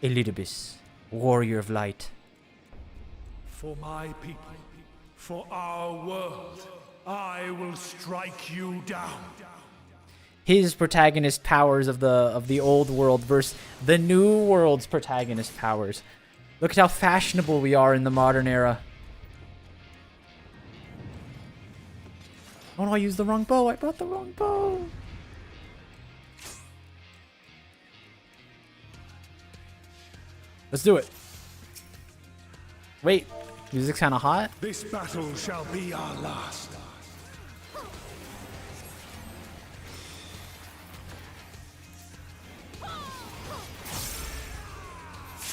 A: Elidibus, warrior of light.
J: For my people, for our world, I will strike you down.
A: His protagonist powers of the old world versus the new world's protagonist powers. Look at how fashionable we are in the modern era. Oh no, I used the wrong bow. I brought the wrong bow. Let's do it. Wait, music's kind of hot.
J: This battle shall be our last.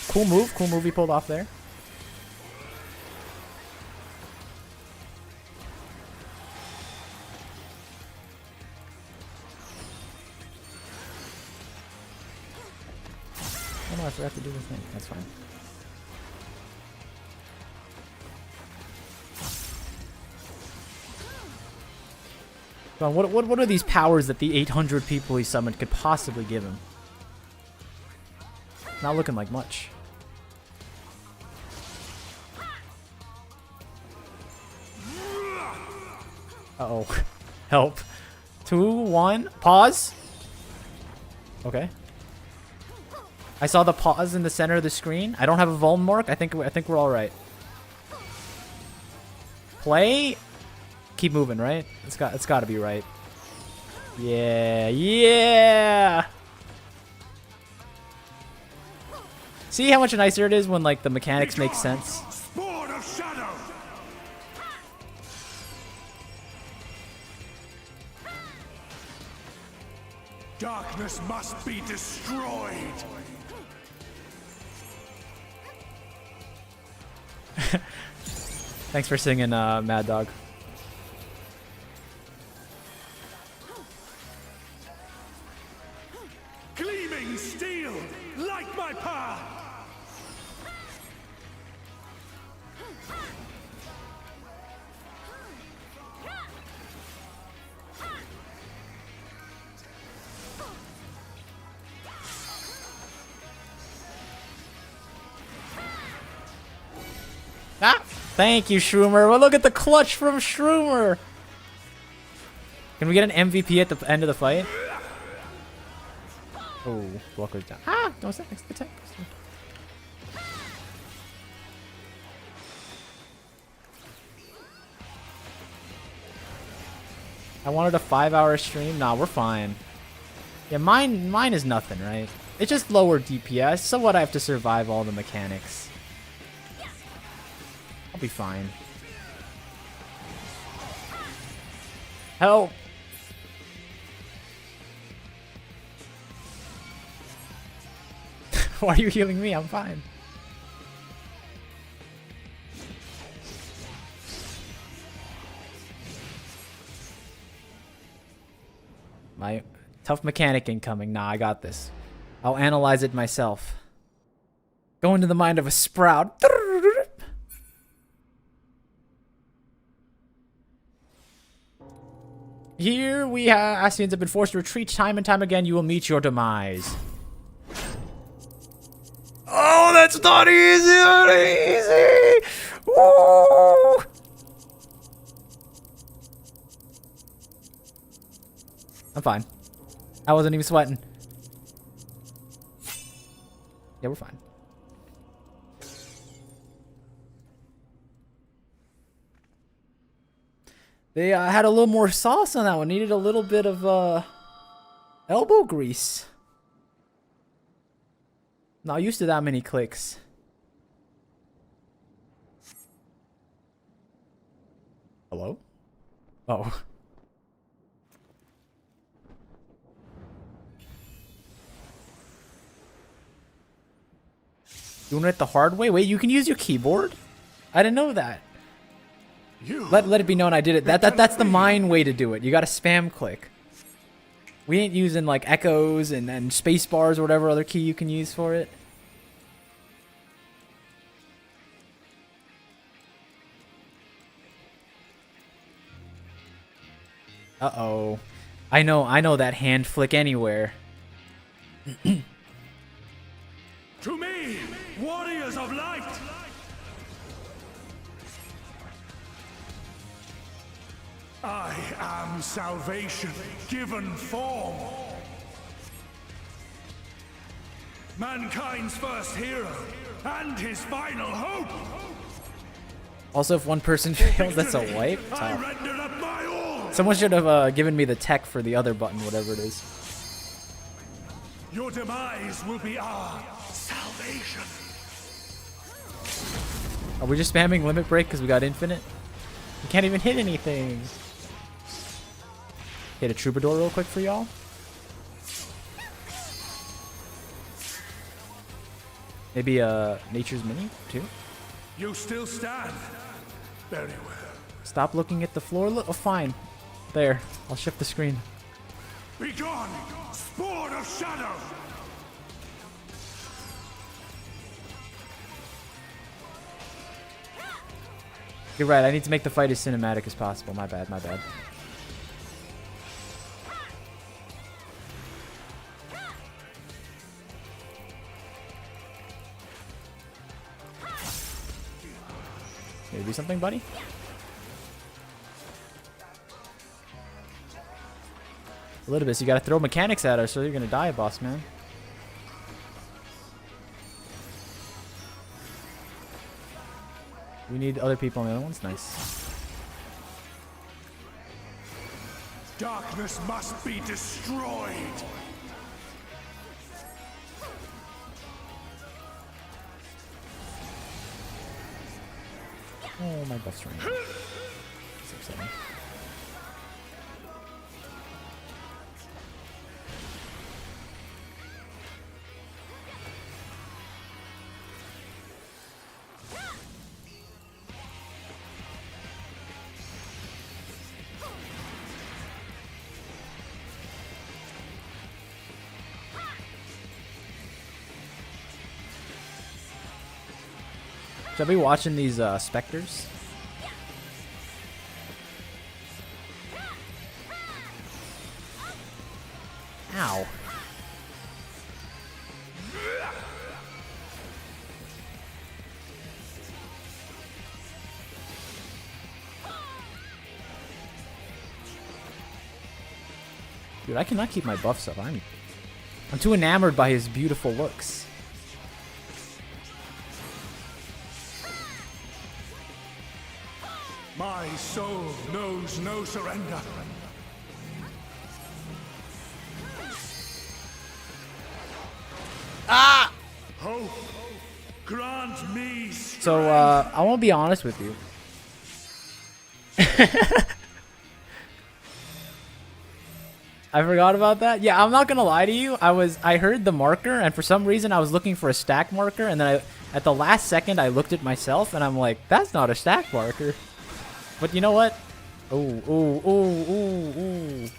A: Cool move he pulled off there. Oh no, I forgot to do the thing. That's fine. Well, what are these powers that the 800 people he summoned could possibly give him? Not looking like much. Uh-oh. Help. 2, 1. Pause. Okay. I saw the pause in the center of the screen. I don't have a vuln mark. I think we're all right. Play. Keep moving, right? It's got to be right. Yeah. See how much nicer it is when like the mechanics make sense.
J: Spawn of Shadow. Darkness must be destroyed.
A: Thanks for singing, Mad Dog.
J: Gleaming steel, like my power!
A: Ah! Thank you, Shroomer. Well, look at the clutch from Shroomer. Can we get an MVP at the end of the fight? Oh, Walker's down. Ah! Don't stand next to the tank. I wanted a 5-hour stream. Nah, we're fine. Yeah, mine is nothing, right? It's just lower DPS, so what I have to survive all the mechanics. I'll be fine. Help! Why are you healing me? I'm fine. My tough mechanic incoming. Nah, I got this. I'll analyze it myself. Go into the mind of a sprout. Here we have Ascians have been forced to retreat time and time again. You will meet your demise. Oh, that's not easy. Not easy. Woo. I'm fine. I wasn't even sweating. Yeah, we're fine. They had a little more sauce on that one. Needed a little bit of elbow grease. Not used to that many clicks. Hello? Oh. Doing it the hard way? Wait, you can use your keyboard? I didn't know that. Let it be known I did it. That's the mine way to do it. You gotta spam click. We ain't using like echoes and space bars or whatever other key you can use for it. Uh-oh. I know that hand flick anywhere.
J: To me, warriors of light! I am salvation given form. Mankind's first hero and his final hope.
A: Also, if one person fails, that's a wipe. Someone should have given me the tech for the other button, whatever it is.
J: Your demise will be our salvation.
A: Are we just spamming limit break because we got infinite? We can't even hit anything. Hit a troubadour real quick for y'all. Maybe nature's mini too.
J: You still stand. Very well.
A: Stop looking at the floor. Oh, fine. There. I'll shift the screen.
J: Be gone, spawn of shadow.
A: You're right. I need to make the fight as cinematic as possible. My bad. My bad. Maybe do something, buddy? Elidibus, you gotta throw mechanics at us or you're gonna die, boss man. We need other people on the other ones. Nice.
J: Darkness must be destroyed.
A: Oh, my buff's running. 6-7. Should I be watching these specters? Ow. Dude, I cannot keep my buffs up. I'm too enamored by his beautiful looks.
J: My soul knows no surrender.
A: Ah!
J: Hope, grant me.
A: So, I won't be honest with you. I forgot about that. Yeah, I'm not gonna lie to you. I heard the marker, and for some reason I was looking for a stack marker, and then at the last second I looked at myself, and I'm like, that's not a stack marker. But you know what? Ooh, ooh, ooh, ooh, ooh.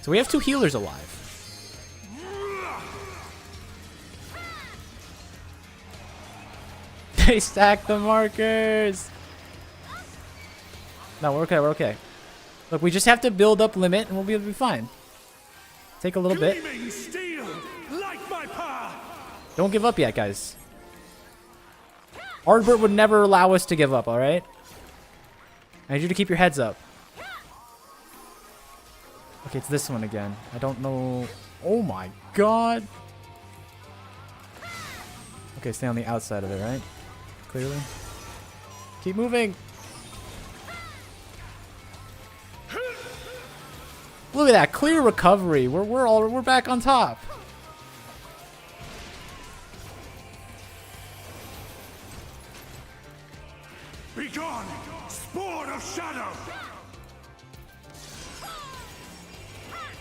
A: So we have 2 healers alive. They stacked the markers. No, we're okay, we're okay. Look, we just have to build up limit and we'll be fine. Take a little bit.
J: Steel, like my power.
A: Don't give up yet, guys. Ardbert would never allow us to give up, alright? I need you to keep your heads up. Okay, it's this one again. I don't know. Oh my god. Okay, stay on the outside of it, right? Clearly. Keep moving. Look at that, clear recovery. We're back on top.
J: Be gone, spawn of shadow.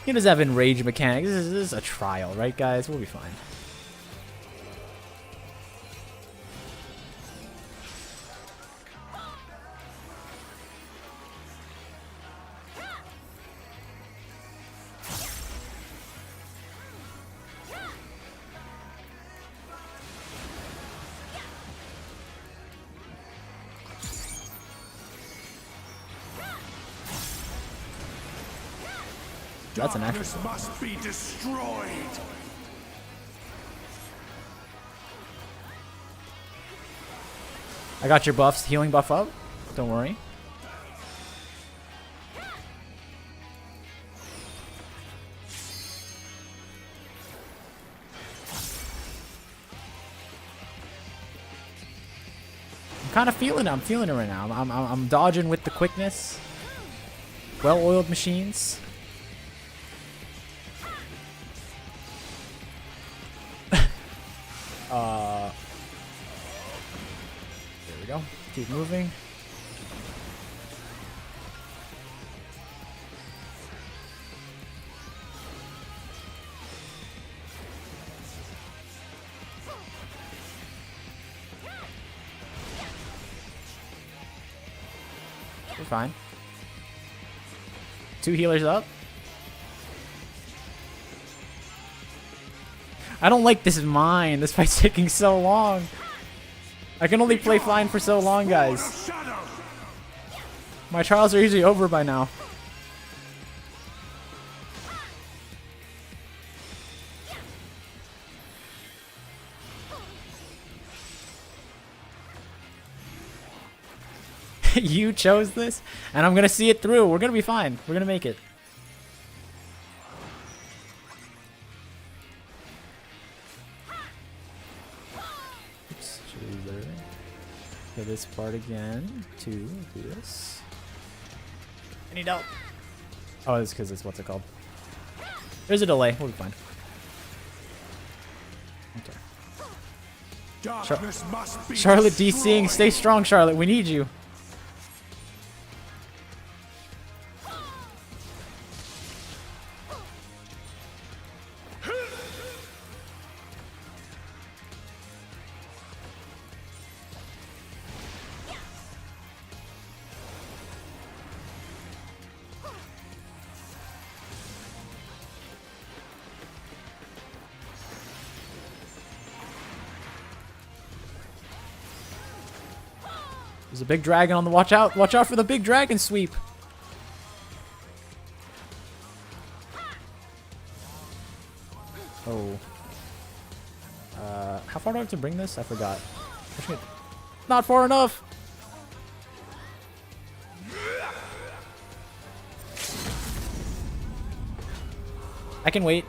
A: He does have enrage mechanics. This is a trial, right, guys? We'll be fine. That's an actual.
J: Darkness must be destroyed.
A: I got your buffs, healing buff up. Don't worry. I'm kind of feeling it. I'm feeling it right now. I'm dodging with the quickness. Well-oiled machines. There we go. Keep moving. We're fine. 2 healers up. I don't like this mine. This fight's taking so long. I can only play fine for so long, guys. My trials are usually over by now. You chose this, and I'm gonna see it through. We're gonna be fine. We're gonna make it. Oops, should we literally hit this part again to do this? I need help. Oh, it's because it's what's it called? There's a delay. We'll be fine. Okay. Charlotte DCing. Stay strong, Charlotte. We need you. There's a big dragon on the watch out. Watch out for the big dragon sweep. Oh. How far do I have to bring this? I forgot. Not far enough. I can wait.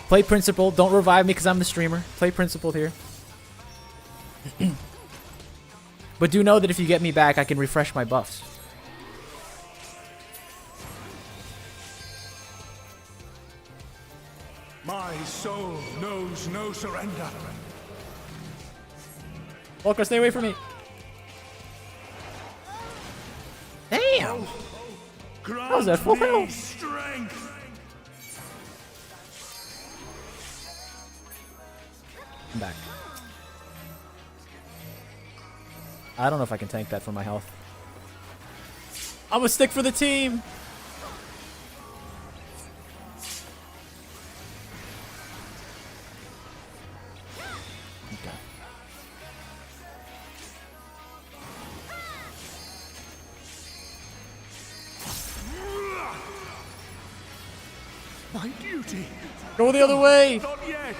A: Play principled. Don't revive me because I'm the streamer. Play principled here. But do know that if you get me back, I can refresh my buffs.
J: My soul knows no surrender.
A: Walker, stay away from me. Damn! How was that full health?
J: Strength.
A: I'm back. I don't know if I can tank that for my health. I'm gonna stick for the team! Okay.
J: My duty.
A: Go the other way!
J: Not yet.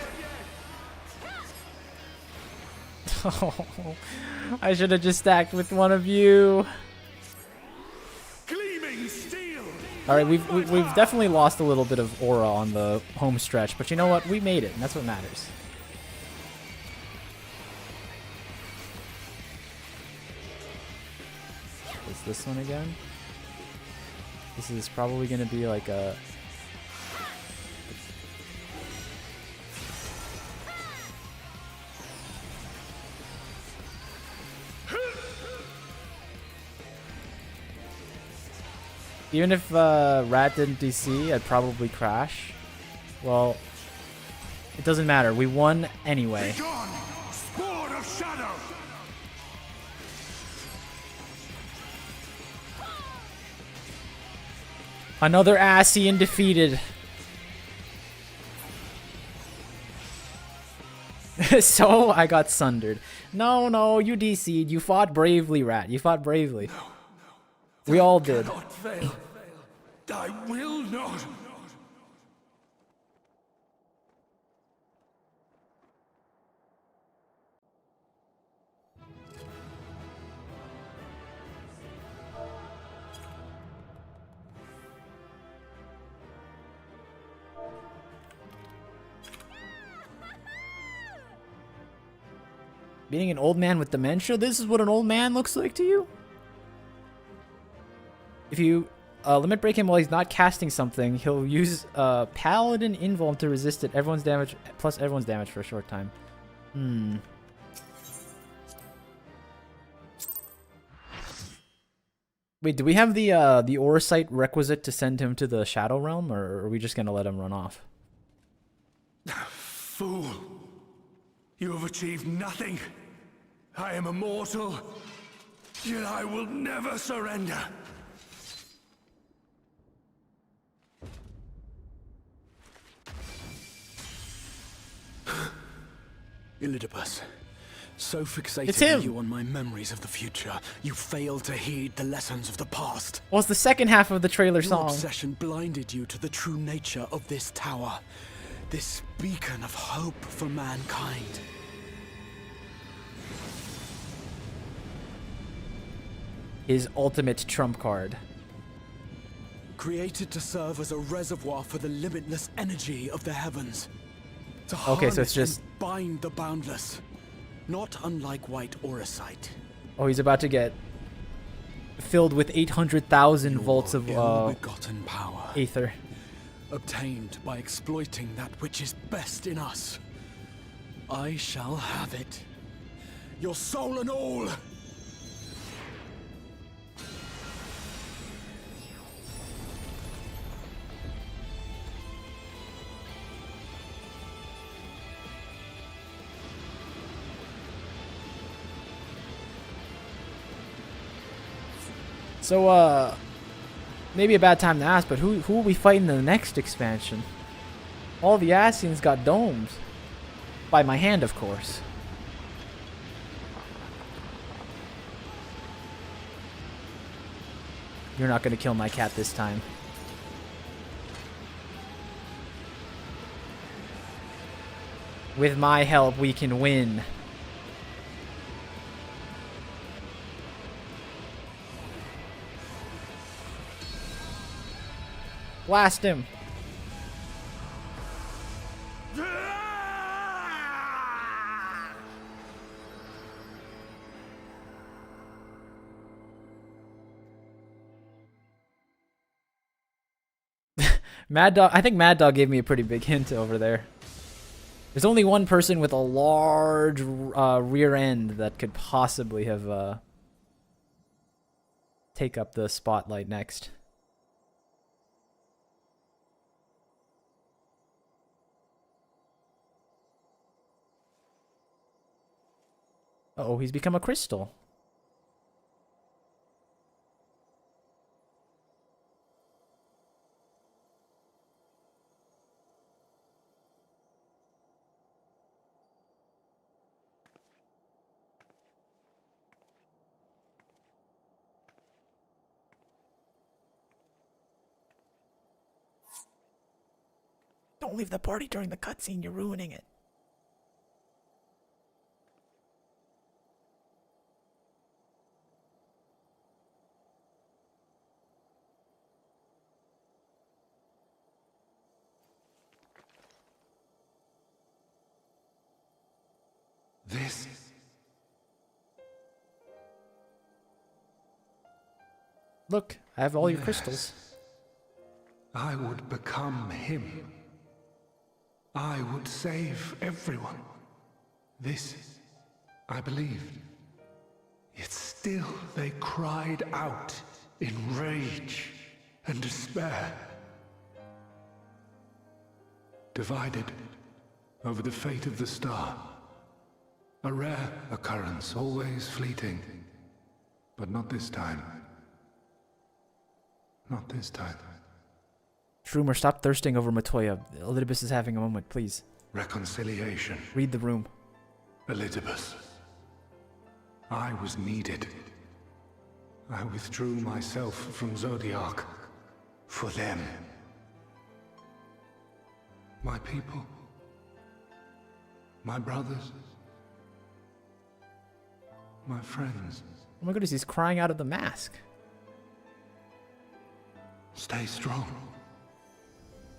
A: Oh, I should have just stacked with one of you.
J: Gleaming steel.
A: All right, we've definitely lost a little bit of aura on the home stretch, but you know what? We made it, and that's what matters. What's this one again? This is probably going to be like a... Even if Rat didn't DC, I'd probably crash. Well, it doesn't matter. We won anyway.
J: Sword of Shadow.
A: Another Ascian defeated. So I got sundered. No, you DC'd. You fought bravely, Rat. You fought bravely.
J: No.
A: We all did.
J: Cannot fail. I will not.
A: Being an old man with dementia? This is what an old man looks like to you? If you limit break him while he's not casting something, he'll use Paladin Invuln to resist it. Everyone's damage plus everyone's damage for a short time. Wait, do we have the Auracite requisite to send him to the Shadow Realm, or are we just gonna let him run off?
J: Fool! You have achieved nothing. I am immortal, yet I will never surrender.
G: Elidibus, so
A: It's
G: fixated
A: him.
G: were you on my memories of the future, you failed to heed the lessons of the past.
A: Well, it's the second half of the trailer
G: Your
A: song.
G: obsession blinded you to the true nature of this tower, this beacon of hope for mankind.
A: His ultimate trump card.
G: Created to serve as a reservoir for the limitless energy of the heavens. To
A: Okay, so it's
G: harness
A: just...
G: and bind the boundless. Not unlike white Auracite.
A: Oh, he's about to get filled with 800,000 volts of
G: ill-begotten power.
A: Aether.
G: Obtained by exploiting that which is best in us. I shall have it. Your soul and all!
A: So, maybe a bad time to ask, but who will we fight in the next expansion? All the Ascians got domes. By my hand, of course. You're not gonna kill my cat this time. With my help, we can win. Blast him. Mad Dog, I think Mad Dog gave me a pretty big hint over there. There's only one person with a large rear end that could possibly have take up the spotlight next. Uh-oh, he's become a crystal. Don't leave the party during the cutscene, you're ruining it.
J: This.
A: Look, I have all your crystals.
J: I would become him. I would save everyone. This, I believed. Yet still they cried out in rage and despair. Divided over the fate of the star. A rare occurrence, always fleeting. But not this time. Not this time.
A: Shroomer, stop thirsting over Matoya. Elidibus is having a moment, please.
J: Reconciliation.
A: Read the room.
J: Elidibus. I was needed. I withdrew myself from Zodiac. For them. My people. My brothers. My friends.
A: Oh my goodness, he's crying out of the mask.
J: Stay strong.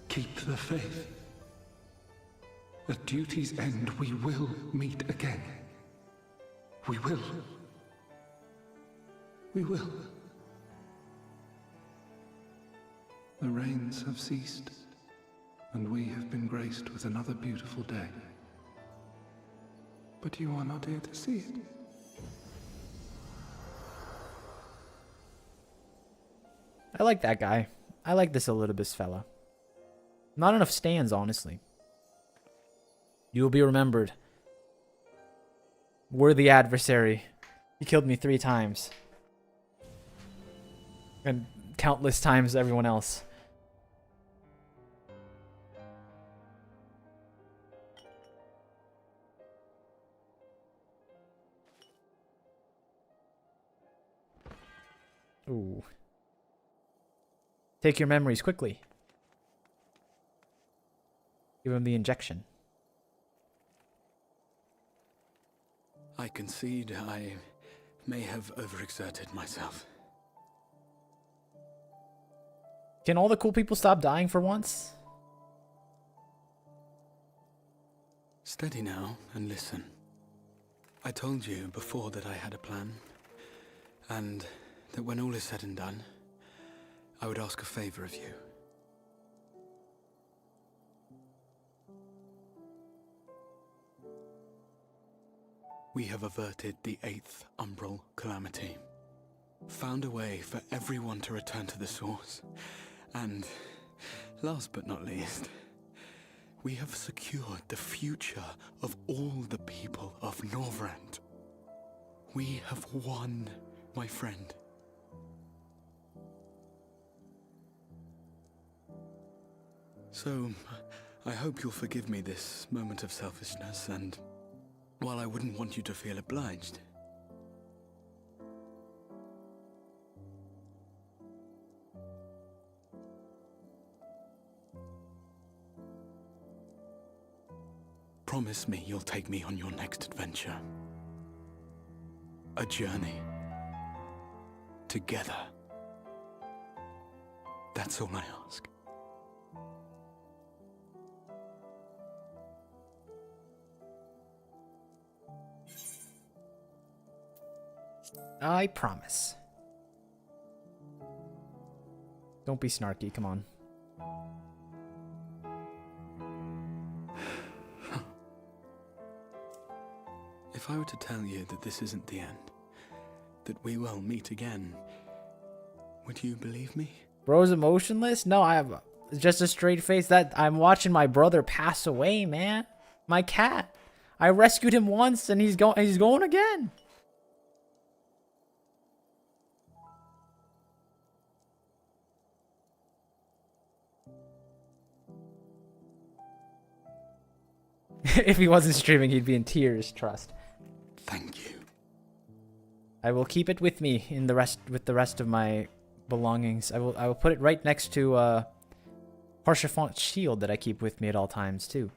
J: Keep the faith. At duty's end, we will meet again. We will. We will. The rains have ceased, and we have been graced with another beautiful day. But you are not here to see it.
A: I like that guy. I like this Elidibus fella. Not enough stands, honestly. You will be remembered. Worthy adversary. He killed me 3 times. And countless times everyone else. Ooh. Take your memories quickly. Give him the injection.
G: I concede I may have overexerted myself.
A: Can all the cool people stop dying for once?
G: Steady now and listen. I told you before that I had a plan, and that when all is said and done, I would ask a favor of you. We have averted the 8th Umbral Calamity. Found a way for everyone to return to the source. And, last but not least, we have secured the future of all the people of Norvrand. We have won, my friend. So, I hope you'll forgive me this moment of selfishness, and while I wouldn't want you to feel obliged, Promise me you'll take me on your next adventure. A journey. Together. That's all I ask.
A: I promise. Don't be snarky, come on.
G: If I were to tell you that this isn't the end, that we will meet again, would you believe me?
A: Bro's emotionless? No, I have just a straight face. That I'm watching my brother pass away, man. My cat. I rescued him once and he's going again. If he wasn't streaming, he'd be in tears, trust.
G: Thank you.
A: I will keep it with me in the rest of my belongings. I will put it right next to Harshafont's shield that I keep with me at all times too.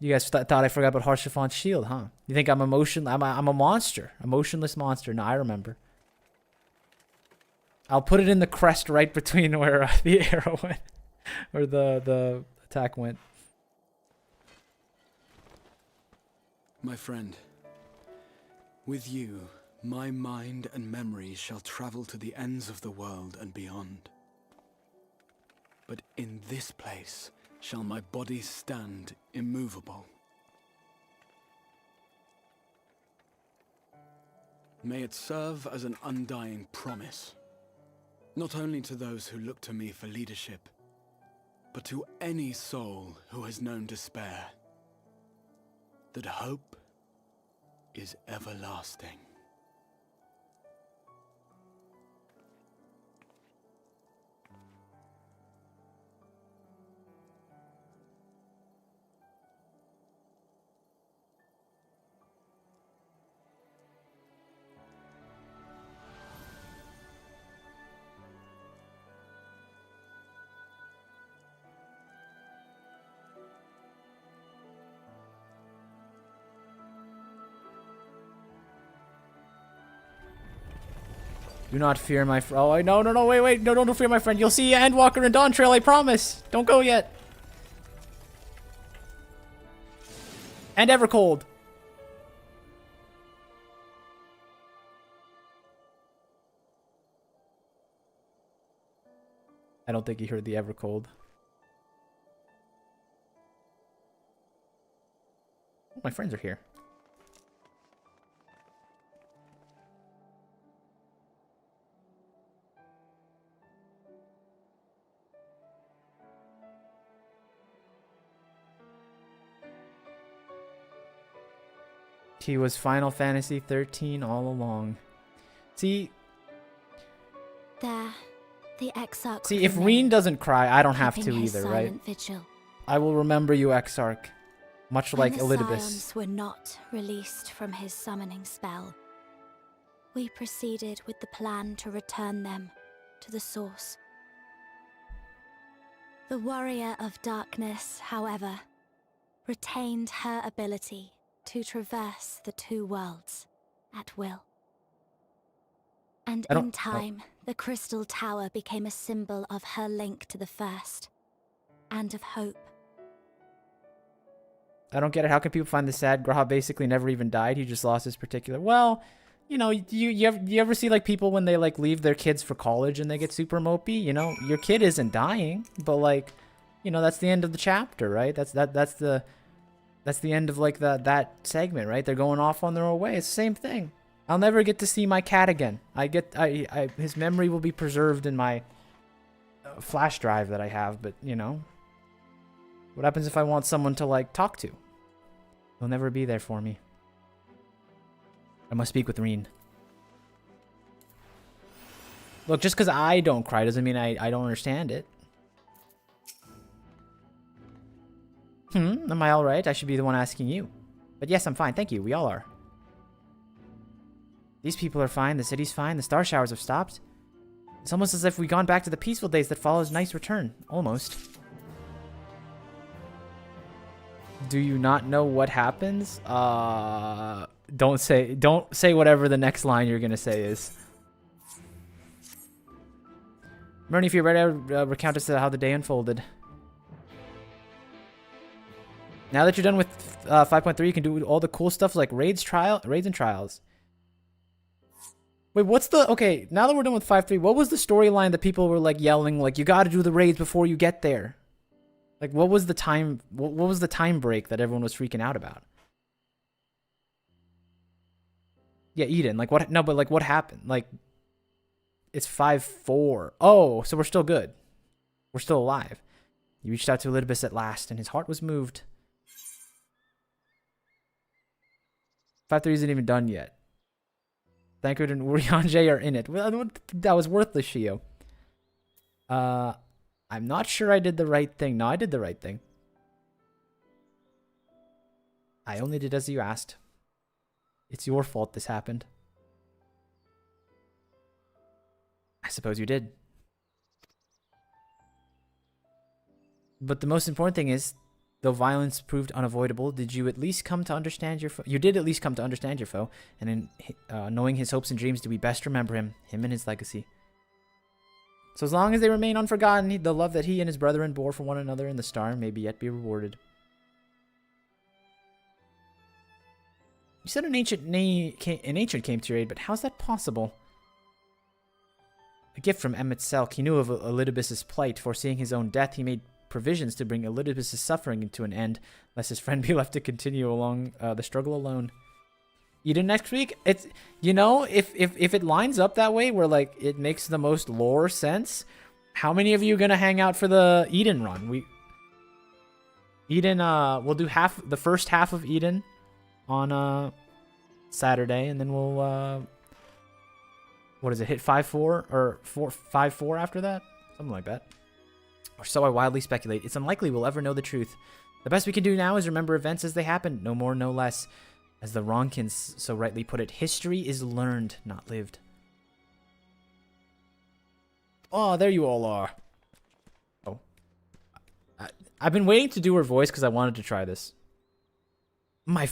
A: You guys thought I forgot about Harshafont's shield, huh? You think I'm I'm a monster, a motionless monster? No, I remember. I'll put it in the crest right between where the arrow went, or the attack went.
G: My friend, with you, my mind and memories shall travel to the ends of the world and beyond. But in this place shall my body stand immovable. May it serve as an undying promise, not only to those who look to me for leadership, but to any soul who has known despair, that hope is everlasting.
A: Do not fear my friend. Oh, no, wait. No, don't fear my friend. You'll see Endwalker and Dawntrail, I promise. Don't go yet. And Evercold. I don't think he heard the Evercold. Oh, my friends are here. He was Final Fantasy 13 all along. See,
C: there, the Exarch.
A: See, if Reen doesn't cry, I don't have to either, right?
C: Vigil.
A: I will remember you, Exarch, much like Elidibus.
C: The Scions were not released from his summoning spell. We proceeded with the plan to return them to the source. The Warrior of Darkness, however, retained her ability to traverse the two worlds at will. And in time, the Crystal Tower became a symbol of her link to the First, and of hope.
A: I don't get it. How can people find this sad? Graha basically never even died. He just lost his particular... Well, you know, you ever see, like, people when they, like, leave their kids for college and they get super mopey? You know, your kid isn't dying, but, like, you know, that's the end of the chapter, right? That's the end of, like, that segment, right? They're going off on their own way. It's the same thing. I'll never get to see my cat again. His memory will be preserved in my flash drive that I have, but, you know. What happens if I want someone to, like, talk to? They'll never be there for me. I must speak with Reen. Look, just because I don't cry doesn't mean I don't understand it. Am I alright? I should be the one asking you. But yes, I'm fine. Thank you. We all are. These people are fine. The city's fine. The star showers have stopped. It's almost as if we've gone back to the peaceful days that follows Knight's return. Almost. Do you not know what happens? Don't say whatever the next line you're gonna say is. Murney, if you're ready, recount us how the day unfolded. Now that you're done with 5.3, you can do all the cool stuff like raids and trials. Wait, what's the... Okay, now that we're done with 5.3, what was the storyline that people were like yelling, like, you gotta do the raids before you get there? Like, what was the time... What was the time break that everyone was freaking out about? Yeah, Eden. Like, what... No, but, like, what happened? Like, it's 5.4. Oh, so we're still good. We're still alive. He reached out to Elidibus at last, and his heart was moved. 5.3 isn't even done yet. Thancred and Urianger are in it. Well, that was worthless, Shio. I'm not sure I did the right thing. No, I did the right thing. I only did as you asked. It's your fault this happened. I suppose you did. But the most important thing is, though violence proved unavoidable, did you at least come to understand your foe? You did at least come to understand your foe, and in knowing his hopes and dreams, do we best remember him and his legacy. So as long as they remain unforgotten, the love that he and his brethren bore for one another in the star may be yet be rewarded. You said an ancient came to your aid, but how's that possible? A gift from Emmett Selk. He knew of Elidibus' plight. Foreseeing his own death, he made provisions to bring Elidibus' suffering to an end, lest his friend be left to continue along the struggle alone. Eden next week? It's, you know, if it lines up that way, where like it makes the most lore sense, how many of you are gonna hang out for the Eden run? We'll do the first half of Eden on Saturday, and then we'll what is it, hit 5.4 or 5.4 after that? Something like that. Or so I wildly speculate. It's unlikely we'll ever know the truth. The best we can do now is remember events as they happened, no more, no less. As the Ronkins so rightly put it, history is learned, not lived. Oh, there you all are. Oh. I've been waiting to do her voice because I wanted to try this. My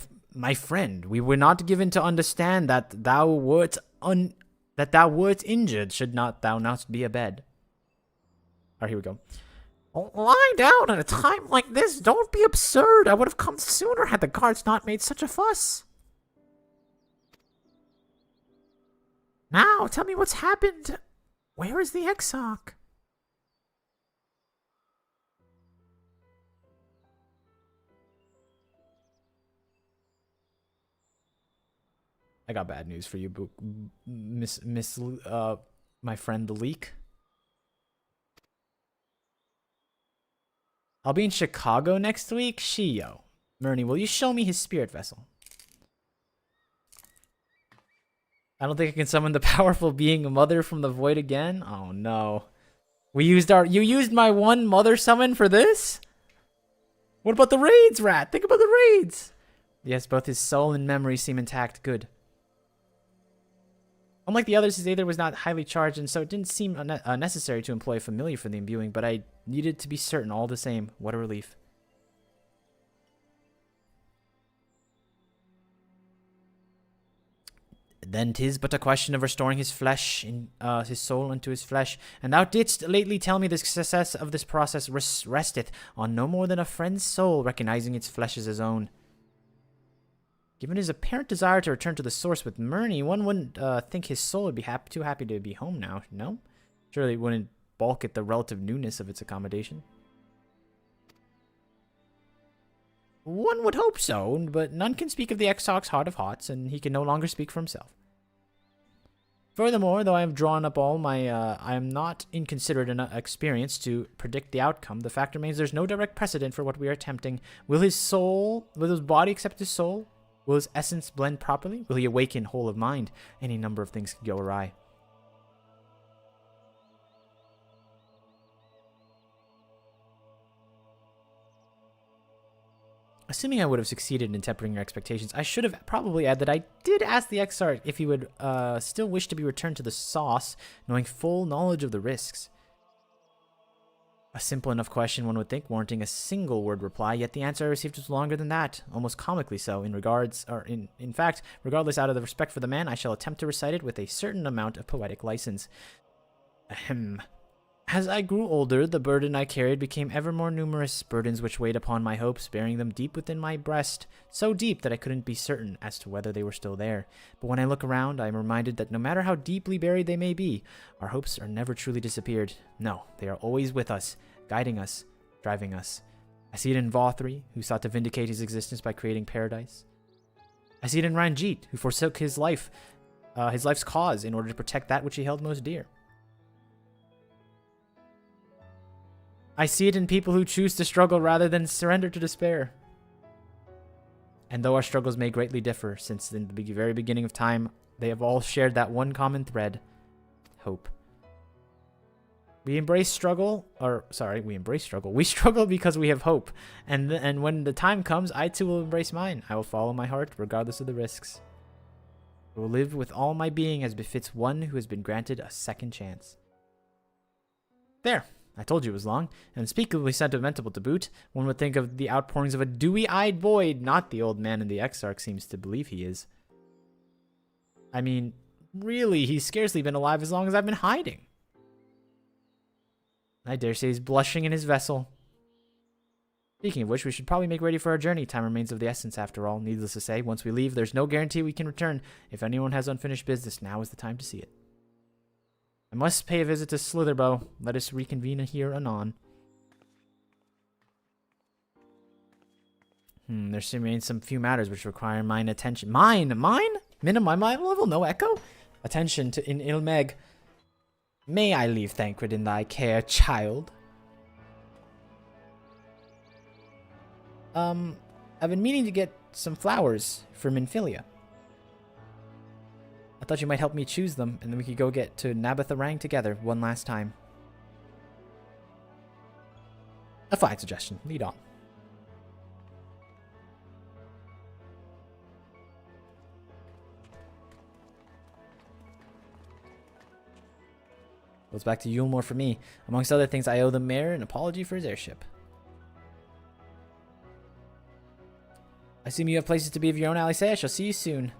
A: friend, we were not given to understand that thou wert injured, should not thou not be abed. Alright, here we go. Lie down at a time like this. Don't be absurd. I would have come sooner had the guards not made such a fuss. Now, tell me what's happened. Where is the Exarch? I got bad news for you, my friend the Leak. I'll be in Chicago next week. Shio. Murney, will you show me his spirit vessel? I don't think I can summon the powerful being mother from the void again. Oh no. You used my one mother summon for this? What about the raids, Rat? Think about the raids. Yes, both his soul and memory seem intact. Good. Unlike the others, his aether was not highly charged, and so it didn't seem necessary to employ a familiar for the imbuing, but I needed to be certain all the same. What a relief. Then 'tis but a question of restoring his flesh, his soul into his flesh. And thou didst lately tell me the success of this process resteth on no more than a friend's soul recognizing its flesh as his own. Given his apparent desire to return to the source with Murney, one wouldn't think his soul would be too happy to be home now, no? Surely it wouldn't balk at the relative newness of its accommodation. One would hope so, but none can speak of the Exarch's heart of hearts, and he can no longer speak for himself. Furthermore, though I have drawn up all my, I am not inconsiderate enough experience to predict the outcome. The fact remains there's no direct precedent for what we are attempting. Will his body accept his soul? Will his essence blend properly? Will he awaken whole of mind? Any number of things could go awry. Assuming I would have succeeded in tempering your expectations, I should have probably added that I did ask the Exarch if he would still wish to be returned to the sauce, knowing full knowledge of the risks. A simple enough question, one would think, warranting a single word reply, yet the answer I received was longer than that, almost comically so. In fact, regardless, out of the respect for the man, I shall attempt to recite it with a certain amount of poetic license. Ahem. As I grew older, the burden I carried became ever more numerous, burdens which weighed upon my hopes, burying them deep within my breast, so deep that I couldn't be certain as to whether they were still there. But when I look around, I am reminded that no matter how deeply buried they may be, our hopes are never truly disappeared. No, they are always with us, guiding us, driving us. I see it in Vothri, who sought to vindicate his existence by creating paradise. I see it in Ranjit, who forsook his life's cause in order to protect that which he held most dear. I see it in people who choose to struggle rather than surrender to despair. And though our struggles may greatly differ, since in the very beginning of time, they have all shared that one common thread, hope. We struggle because we have hope. And when the time comes, I too will embrace mine. I will follow my heart, regardless of the risks. I will live with all my being as befits one who has been granted a second chance. There. I told you it was long, and unspeakably sentimental to boot. One would think of the outpourings of a dewy-eyed boy, not the old man in the Exarch seems to believe he is. I mean, really, he's scarcely been alive as long as I've been hiding. I dare say he's blushing in his vessel. Speaking of which, we should probably make ready for our journey. Time remains of the essence, after all. Needless to say, once we leave, there's no guarantee we can return. If anyone has unfinished business, now is the time to see it. I must pay a visit to Slitherbow. Let us reconvene here anon. There remain some few matters which require mine attention. Mine? Minimum my level? No echo? Attention to in Ilmeg. May I leave Thancred in thy care, child? I've been meaning to get some flowers for Minfilia. I thought you might help me choose them, and then we could go get to Nabatharang together one last time. A fine suggestion. Lead on. Goes back to Yulmore for me. Amongst other things, I owe the mayor an apology for his airship. I assume you have places to be of your own, Alice. I shall see you soon.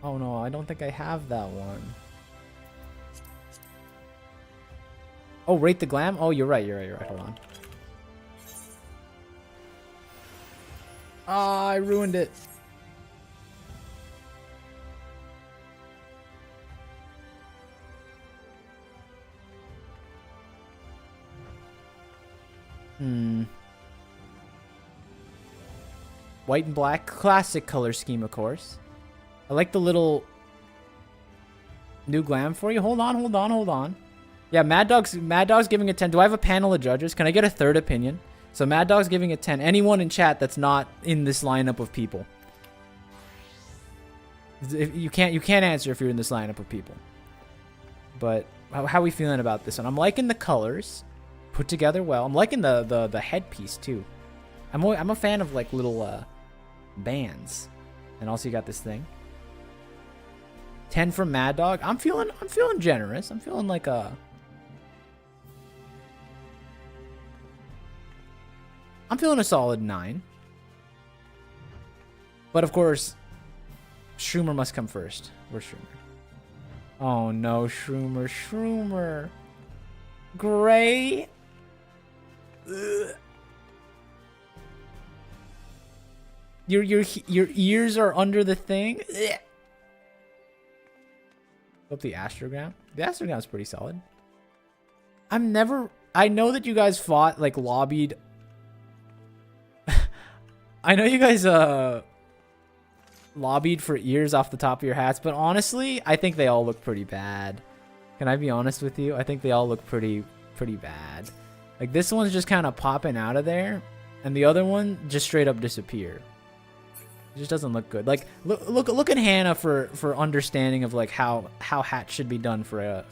A: Oh no, I don't think I have that one. Oh, rate the glam? Oh, you're right. Hold on. Ah, I ruined it. White and black, classic color scheme, of course. I like the little new glam for you. Hold on. Yeah, Mad Dog's giving it 10. Do I have a panel of judges? Can I get a third opinion? So Mad Dog's giving it 10. Anyone in chat that's not in this lineup of people. You can't answer if you're in this lineup of people. But how are we feeling about this one? I'm liking the colors put together well. I'm liking the headpiece too. I'm a fan of like little bands. And also you got this thing. 10 from Mad Dog. I'm feeling generous. I'm feeling like I'm feeling a solid 9. But of course, Shroomer must come first. Where's Shroomer? Oh no, Shroomer. Gray. Ugh. Your ears are under the thing. Ugh. Up the astrogram. The astrogram's pretty solid. I know that you guys fought, like, lobbied. I know you guys lobbied for ears off the top of your hats, but honestly, I think they all look pretty bad. Can I be honest with you? I think they all look pretty bad. Like this one's just kind of popping out of there, and the other one just straight up disappeared. It just doesn't look good. Like look at Hannah for understanding of like how hats should be done for a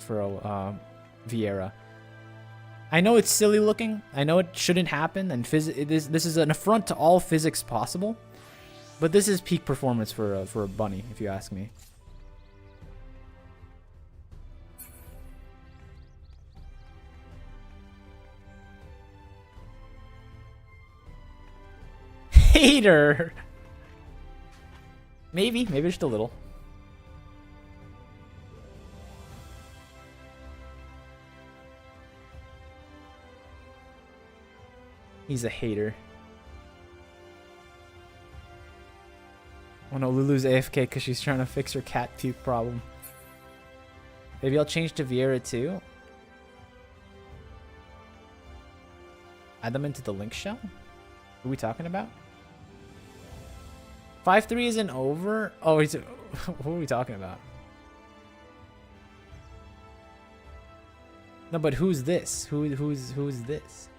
A: Vieira. I know it's silly looking. I know it shouldn't happen, and this is an affront to all physics possible. But this is peak performance for a bunny, if you ask me. Hater. Maybe just a little. He's a hater. Oh no, Lulu's AFK because she's trying to fix her cat puke problem. Maybe I'll change to Vieira too. Add them into the link shell? Who are we talking about? 5-3 isn't over? Oh, what are we talking about? No, but who's this? Who's this?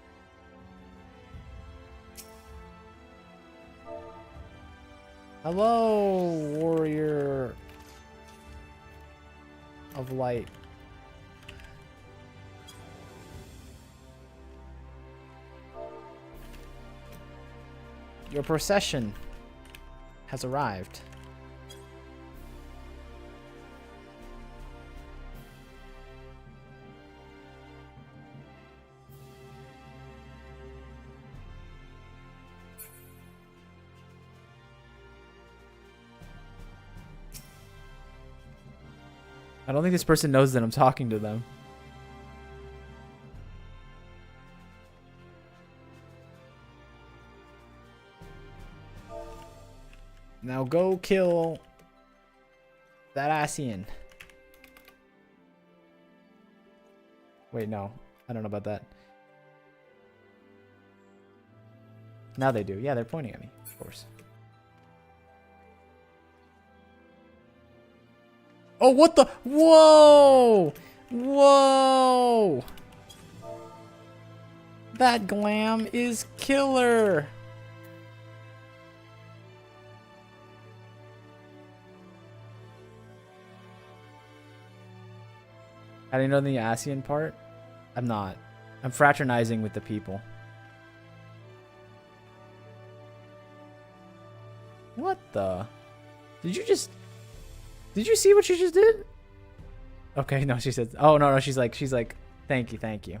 A: Hello, warrior of light. Your procession has arrived. I don't think this person knows that I'm talking to them. Now go kill that Asian. Wait, no. I don't know about that. Now they do. Yeah, they're pointing at me, of course. Oh, what the? Whoa! Whoa! That glam is killer! I didn't know the ASEAN part. I'm not. I'm fraternizing with the people. What the? Did you see what she just did? Okay, no, she said, oh, no, she's like, thank you.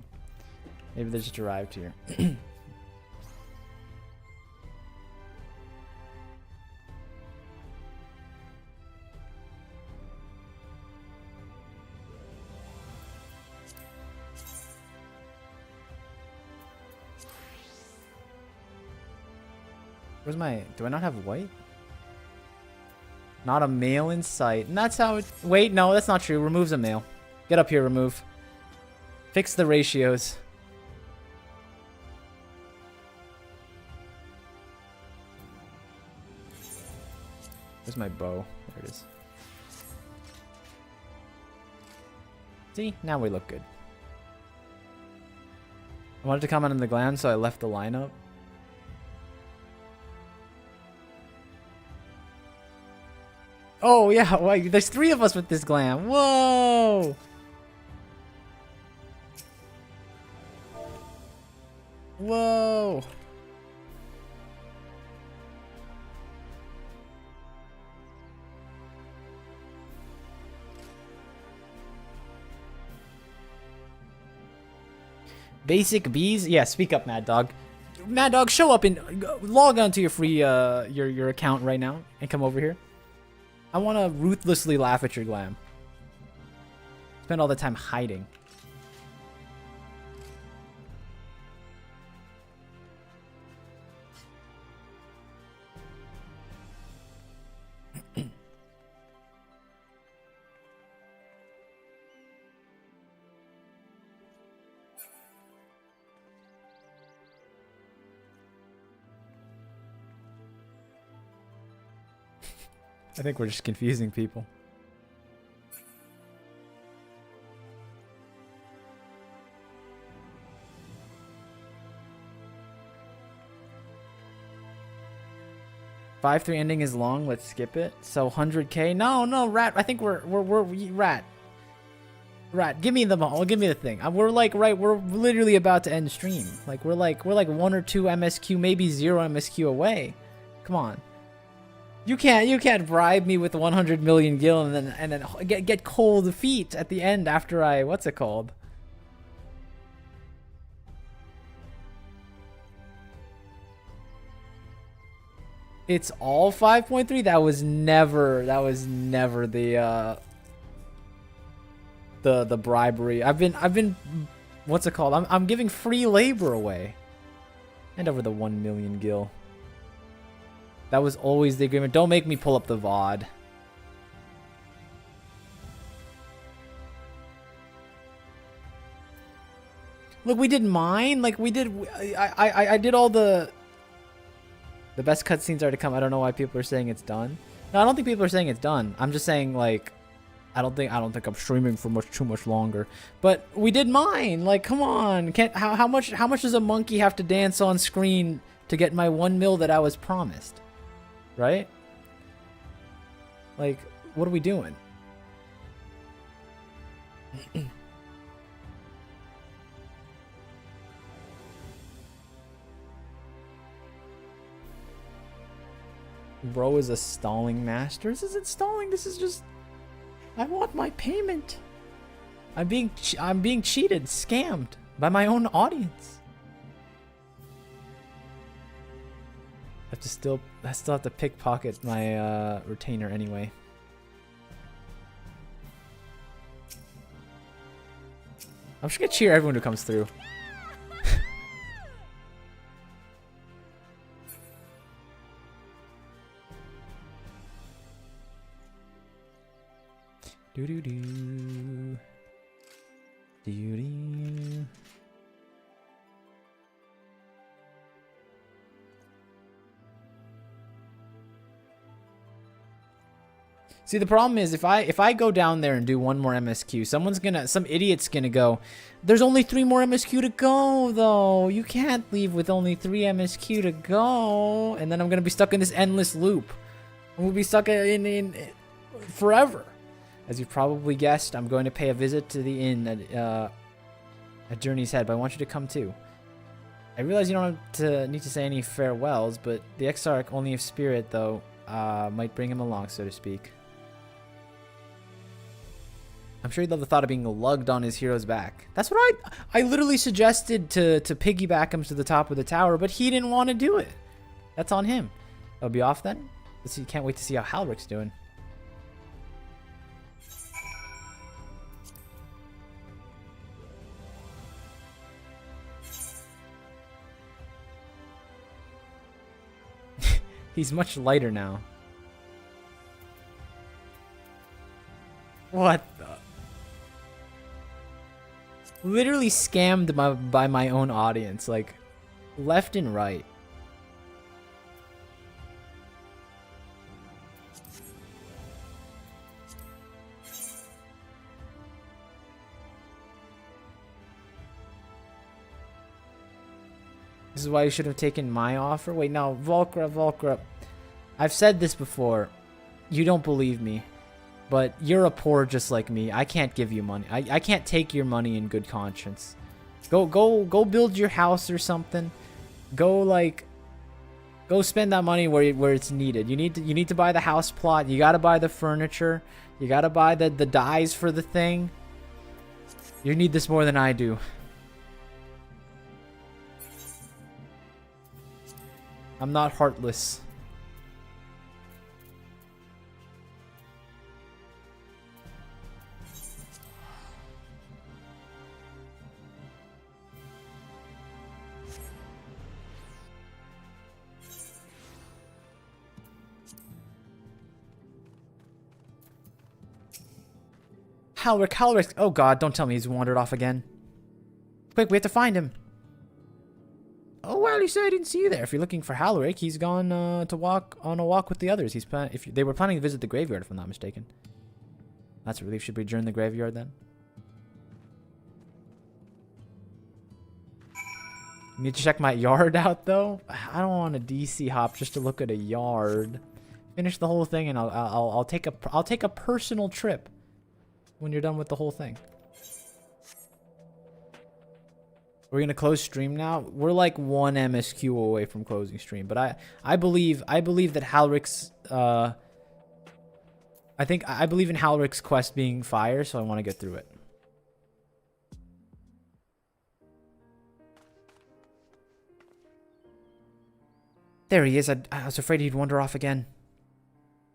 A: Maybe they just arrived here. Where's my, do I not have white? Not a male in sight. And that's how it, wait, no, that's not true. Removes a male. Get up here, remove. Fix the ratios. Where's my bow? There it is. See, now we look good. I wanted to comment on the glam, so I left the lineup. Oh, yeah, wait, there's 3 of us with this glam. Whoa! Whoa! Basic bees? Yeah, speak up, Mad Dog. Mad Dog, show up and log on to your free, your account right now and come over here. I want to ruthlessly laugh at your glam. Spend all the time hiding. I think we're just confusing people. 5-3 ending is long. Let's skip it. So 100k. No, Rat. I think we're Rat. Rat, give me the thing. We're like we're literally about to end stream. Like we're like 1 or 2 MSQ, maybe 0 MSQ away. Come on. You can't bribe me with 100 million gil and then get cold feet at the end after I what's it called? It's all 5.3. That was never the bribery. I've been what's it called? I'm giving free labor away. And over the 1 million gil. That was always the agreement. Don't make me pull up the VOD. Look, we did mine. Like we did. I did all the best cutscenes are to come. I don't know why people are saying it's done. No, I don't think people are saying it's done. I'm just saying like I don't think I'm streaming for too much longer. But we did mine. Like come on. How much does a monkey have to dance on screen to get my 1 mil that I was promised? Right? Like, what are we doing? Bro is a stalling master. This isn't stalling. This is just... I want my payment. I'm being cheated, scammed by my own audience. I still have to pickpocket my retainer anyway. I'm just gonna cheer everyone who comes through. Do do do. Do do. See, the problem is if I go down there and do 1 more MSQ, some idiot's gonna go, there's only 3 more MSQ to go though. You can't leave with only 3 MSQ to go. And then I'm gonna be stuck in this endless loop. We'll be stuck in forever. As you've probably guessed, I'm going to pay a visit to the inn at Journey's Head, but I want you to come too. I realize you don't need to say any farewells, but the Exarch, only if spirit though, might bring him along, so to speak. I'm sure he'd love the thought of being lugged on his hero's back. That's what I literally suggested to piggyback him to the top of the tower, but he didn't want to do it. That's on him. I'll be off then. Let's see. Can't wait to see how Halrick's doing. He's much lighter now. What the? Literally scammed by my own audience, like left and right. This is why you should have taken my offer. Wait, no, Volkra. I've said this before. You don't believe me. But you're a poor just like me. I can't give you money. I can't take your money in good conscience. Go build your house or something. Go spend that money where it's needed. You need to buy the house plot. You gotta buy the furniture. You gotta buy the dyes for the thing. You need this more than I do. I'm not heartless. Halrick. Oh god, don't tell me he's wandered off again. Quick, we have to find him. Oh, well, you said I didn't see you there. If you're looking for Halrick, he's gone to walk on a walk with the others. They were planning to visit the graveyard, if I'm not mistaken. That's a relief. Should we adjourn the graveyard then? Need to check my yard out though. I don't want a DC hop just to look at a yard. Finish the whole thing, and I'll take a personal trip when you're done with the whole thing. We're gonna close stream now. We're like 1 MSQ away from closing stream, but I believe that Halrick's I believe in Halrick's quest being fire, so I want to get through it. There he is. I was afraid he'd wander off again.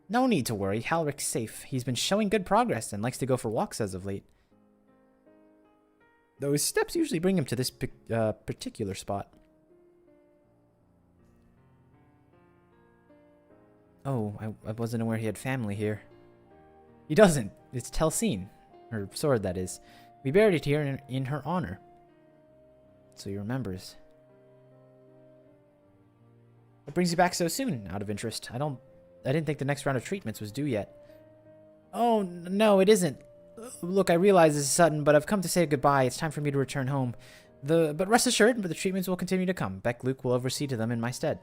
A: No need to worry. Halrick's safe. He's been showing good progress and likes to go for walks as of late. Though his steps usually bring him to this particular spot. Oh, I wasn't aware he had family here. He doesn't. It's Telsine. Her sword, that is. We buried it here in her honor. So he remembers. What brings you back so soon, out of interest? I didn't think the next round of treatments was due yet. Oh, no, it isn't. Look, I realize this is sudden, but I've come to say goodbye. It's time for me to return home. But rest assured, the treatments will continue to come. Beck Luke will oversee to them in my stead.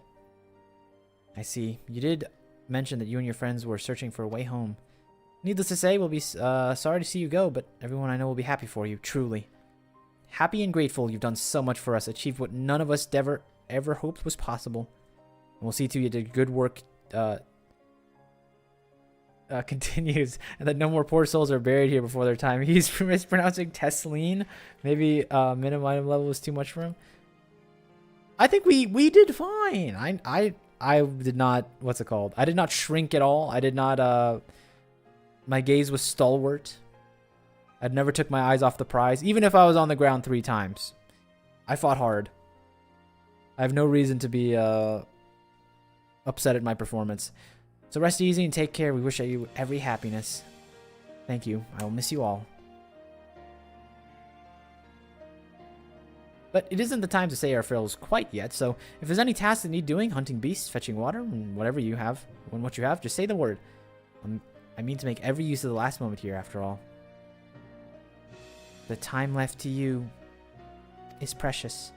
A: I see. You did mention that you and your friends were searching for a way home. Needless to say, we'll be sorry to see you go, but everyone I know will be happy for you, truly. Happy and grateful you've done so much for us, achieved what none of us ever hoped was possible. And we'll see to you did good work continues, and that no more poor souls are buried here before their time. He's mispronouncing Tesline. Maybe minimum item level was too much for him. I think we did fine. I did not, what's it called? I did not shrink at all. I did not my gaze was stalwart. I'd never took my eyes off the prize, even if I was on the ground 3 times. I fought hard. I have no reason to be upset at my performance. So rest easy and take care. We wish you every happiness. Thank you. I will miss you all. But it isn't the time to say our farewells quite yet, so if there's any tasks that need doing, hunting beasts, fetching water, and whatever you have, what you have, just say the word. I mean to make every use of the last moment here, after all. The time left to you is precious.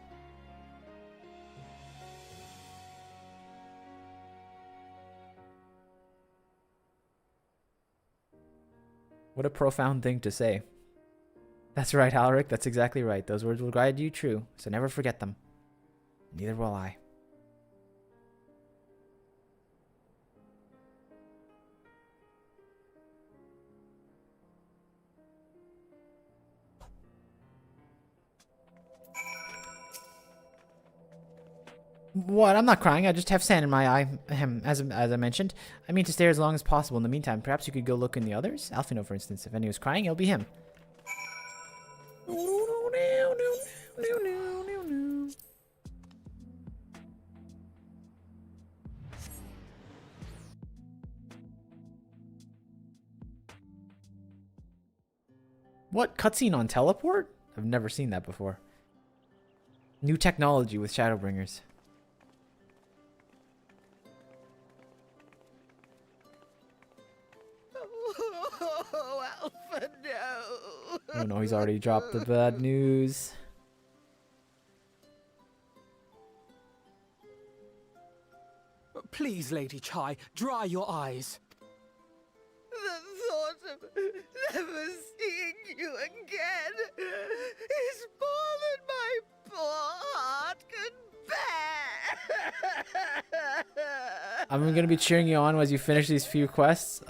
A: What a profound thing to say. That's right, Alric. That's exactly right. Those words will guide you true, so never forget them. Neither will I. What? I'm not crying. I just have sand in my eye. As I mentioned. I mean to stay as long as possible. In the meantime, perhaps you could go look in the others. Alfino, for instance. If anyone's crying, it'll be him. What? Cutscene on teleport? I've never seen that before. New technology with Shadowbringers.
L: Oh, Alpha, no.
A: Oh no, he's already dropped the bad news.
H: Please, Lady Chai, dry your eyes.
L: The thought of never seeing you again is more than my poor heart can bear.
A: I'm gonna be cheering you on as you finish these few quests.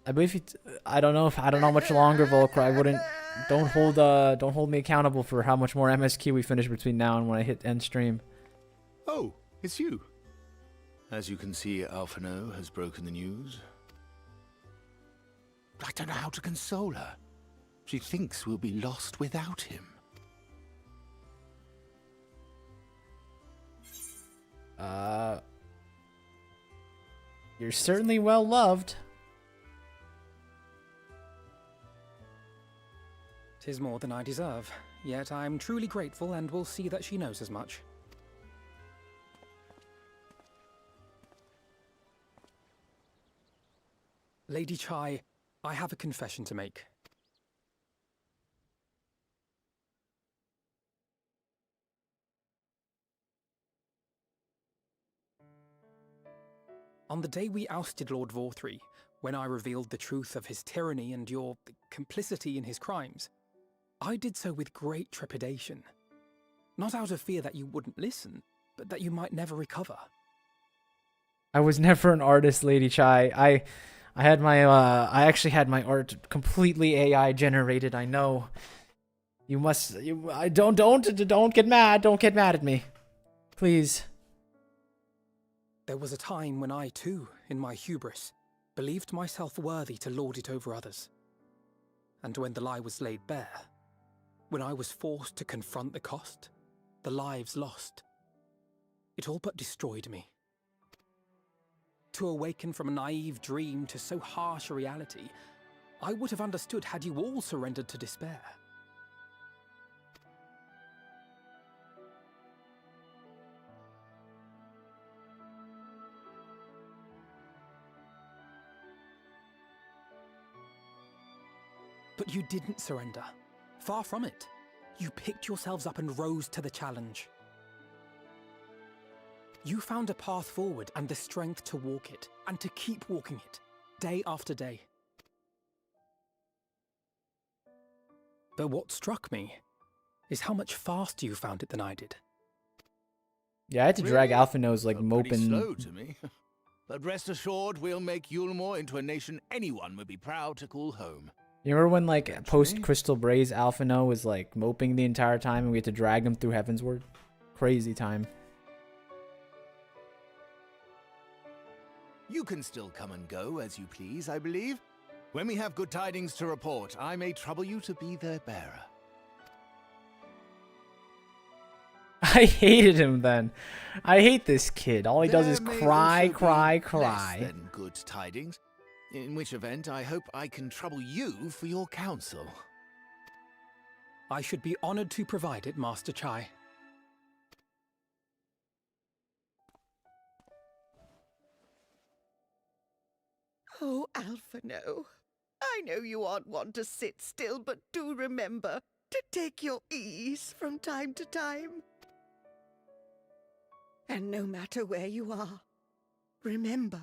A: I believe I don't know how much longer, Volcry. I wouldn't. Don't hold me accountable for how much more MSQ we finish between now and when I hit end stream.
K: Oh, it's you. As you can see, Alphino has broken the news. I don't know how to console her. She thinks we'll be lost without him.
A: You're certainly well loved.
H: 'Tis more than I deserve, yet I'm truly grateful and will see that she knows as much. Lady Chai, I have a confession to make. On the day we ousted Lord Vorthree, when I revealed the truth of his tyranny and your complicity in his crimes, I did so with great trepidation. Not out of fear that you wouldn't listen, but that you might never recover.
A: I was never an artist, Lady Chai. I had my I actually had my art completely AI generated. I know. You must. I don't get mad. Don't get mad at me, please.
H: There was a time when I too, in my hubris, believed myself worthy to lord it over others. And when the lie was laid bare, when I was forced to confront the cost, the lives lost, it all but destroyed me. To awaken from a naive dream to so harsh a reality, I would have understood had you all surrendered to despair. But you didn't surrender. Far from it. You picked yourselves up and rose to the challenge. You found a path forward and the strength to walk it, and to keep walking it, day after day. But what struck me is how much faster you found it than I did.
A: Yeah, I had to drag
K: Really?
A: Alphinaud's like
K: Pretty
A: moping.
K: slow to me. But rest assured, we'll make Yulmore into a nation anyone would be proud to call home.
A: You remember when like post Crystal Braze Alphinaud was like moping the entire time and we had to drag him through Heavensward? Crazy time.
K: You can still come and go as you please, I believe. When we have good tidings to report, I may trouble you to be their bearer.
A: I hated him then. I hate this kid. All he does is
K: There may
A: cry,
K: also be
A: cry,
K: less
A: cry.
K: than good tidings. In which event, I hope I can trouble you for your counsel.
H: I should be honored to provide it, Master Chai.
L: Oh, Alphinaud. I know you aren't one to sit still, but do remember to take your ease from time to time. And no matter where you are, remember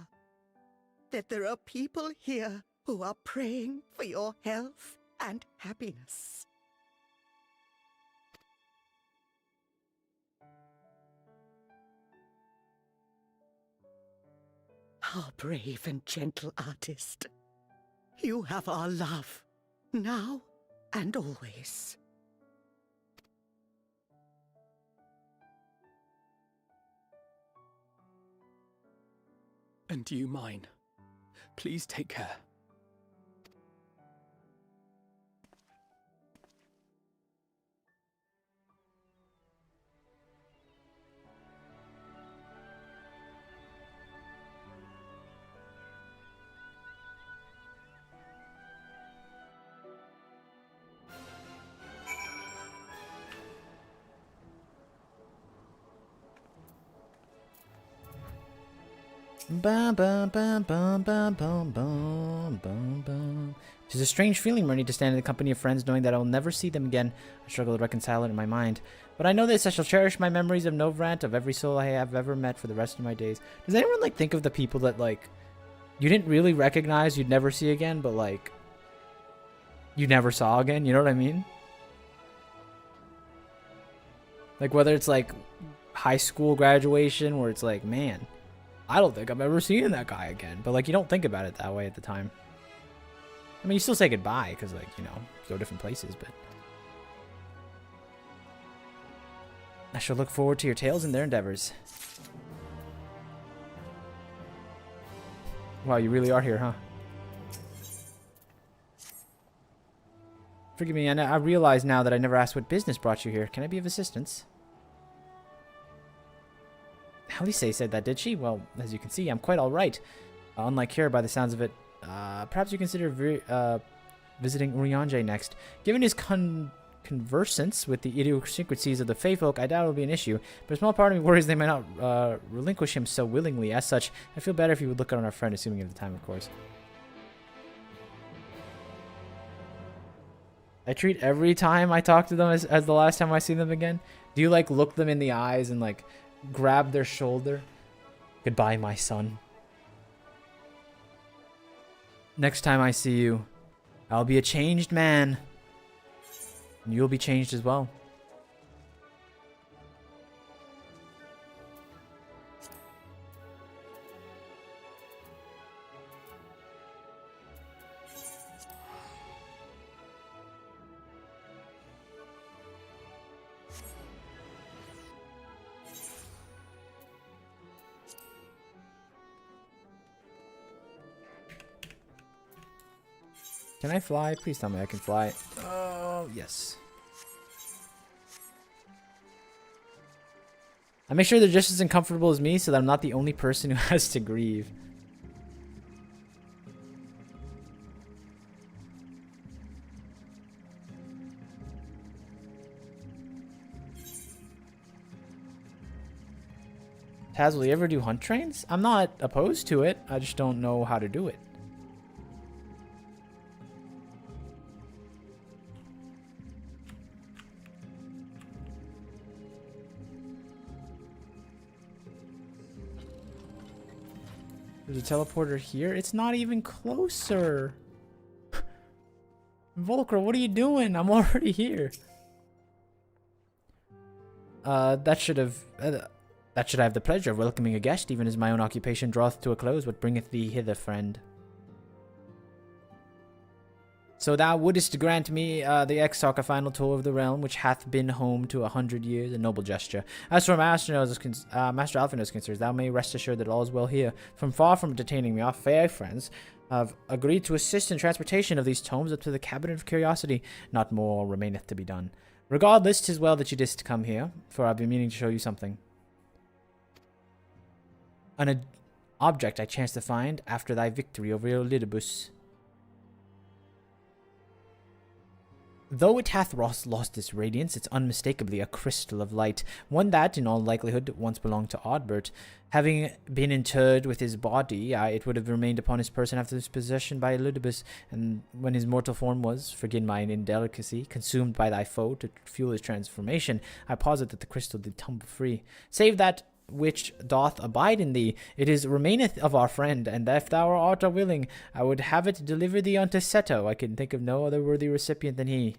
L: that there are people here who are praying for your health and happiness. Our brave and gentle artist, you have our love, now and always.
H: And you mine. Please take care.
A: Bum, bum, bum, bum, bum, bum, bum, bum, bum. It is a strange feeling, Murray, to stand in the company of friends knowing that I will never see them again. I struggle to reconcile it in my mind. But I know this, I shall cherish my memories of Novrant, of every soul I have ever met for the rest of my days. Does anyone, like, think of the people that, like, you didn't really recognize, you'd never see again, but, like, you never saw again? You know what I mean? Like, whether it's, like, high school graduation, where it's like, man, I don't think I'm ever seeing that guy again. But, like, you don't think about it that way at the time. I mean, you still say goodbye, because, like, you know, go different places, but... I shall look forward to your tales and their endeavors. Wow, you really are here, huh? Forgive me, I realize now that I never asked what business brought you here. Can I be of assistance? Halise said that, did she? Well, as you can see, I'm quite alright. Unlike here, by the sounds of it. Perhaps you consider visiting Urianger next. Given his conversance with the idiosyncrasies of the Fey folk, I doubt it will be an issue, but a small part of me worries they might not relinquish him so willingly. As such, I feel better if you would look out on our friend, assuming you have the time, of course. I treat every time I talk to them as the last time I see them again. Do you, like, look them in the eyes and, like, grab their shoulder? Goodbye, my son. Next time I see you, I'll be a changed man. And you'll be changed as well. Can I fly? Please tell me I can fly. Oh, yes. I make sure they're just as uncomfortable as me so that I'm not the only person who has to grieve. Taz, will you ever do hunt trains? I'm not opposed to it. I just don't know how to do it. There's a teleporter here. It's not even closer. Volcra, what are you doing? I'm already here. That should I have the pleasure of welcoming a guest, even as my own occupation draweth to a close. What bringeth thee hither, friend? So thou wouldest grant me the Exarch a final tour of the realm, which hath been home to 100 years, a noble gesture. As for Master Alphinaud is concerned, thou may rest assured that all is well here. Far from detaining me, our fair friends have agreed to assist in transportation of these tomes up to the Cabinet of Curiosity. Not more remaineth to be done. Regardless, 'tis well that you didst come here, for I've been meaning to show you something. An object I chanced to find after thy victory over Elidibus. Though it hath lost its radiance, it's unmistakably a crystal of light, one that, in all likelihood, once belonged to Odbert. Having been interred with his body, it would have remained upon his person after his possession by Elidibus, and when his mortal form was, forgive mine indelicacy, consumed by thy foe to fuel his transformation, I posit that the crystal did tumble free. Save that which doth abide in thee, it is remaineth of our friend, and if thou art willing, I would have it deliver thee unto Seto. I can think of no other worthy recipient than he.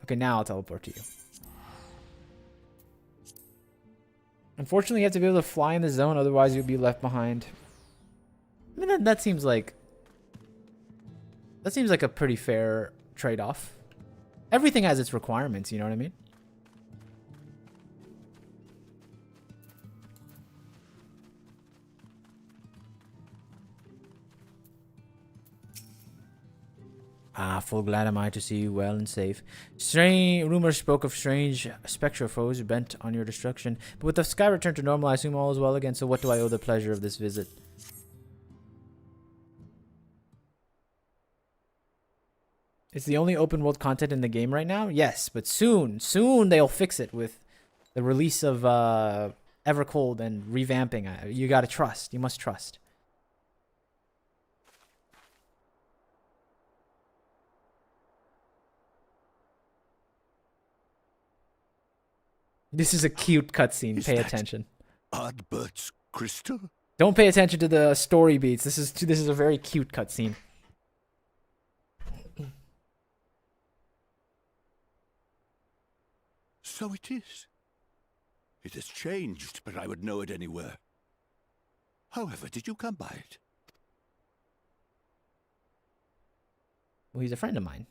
A: Okay, now I'll teleport to you. Unfortunately, you have to be able to fly in the zone, otherwise you'll be left behind. I mean, that seems like a pretty fair trade-off. Everything has its requirements, you know what I mean? Full glad am I to see you well and safe. Strange rumors spoke of strange spectral foes bent on your destruction, but with the sky returned to normal, I assume all is well again, so what do I owe the pleasure of this visit? It's the only open world content in the game right now? Yes, but soon they'll fix it with the release of Evercold and revamping. You gotta trust. You must trust. This is a cute cutscene. Pay attention.
D: Odbert's crystal?
A: Don't pay attention to the story beats. This is a very cute cutscene.
P: So it is. It has changed, but I would know it anywhere. However, did you come by it?
A: Well, he's a friend of mine.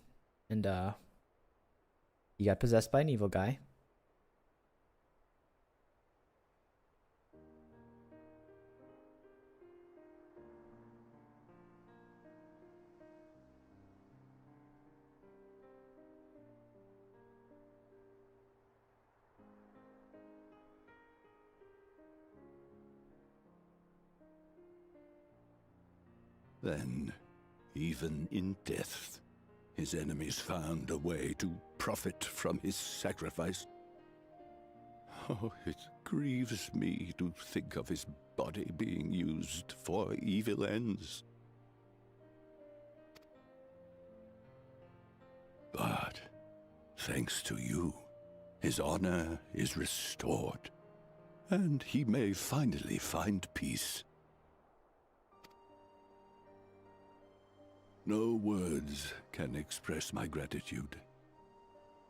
A: And, he got possessed by an evil guy.
P: Then, even in death, his enemies found a way to profit from his sacrifice. Oh, it grieves me to think of his body being used for evil ends. But, thanks to you, his honor is restored, and he may finally find peace. No words can express my gratitude.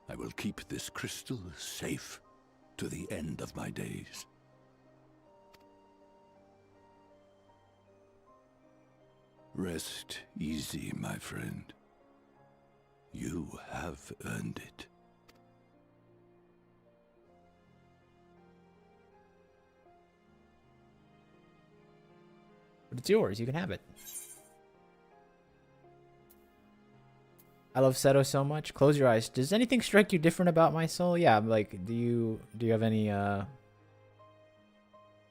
P: I will keep this crystal safe to the end of my days. Rest easy, my friend. You have earned it.
A: But it's yours. You can have it. I love Seto so much. Close your eyes. Does anything strike you different about my soul? Yeah, like, do you have any, I'll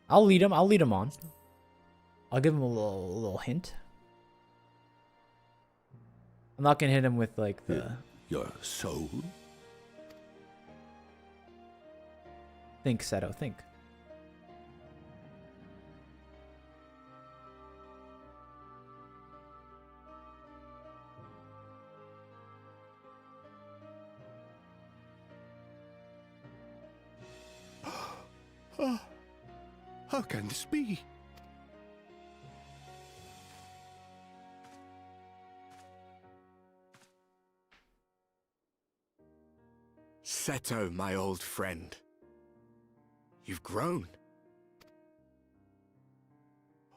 A: lead him on. I'll give him a little hint. I'm not gonna hit him with, like, the...
P: Your soul?
A: Think, Seto, think.
P: Oh, how can this be?
Q: Seto, my old friend. You've grown.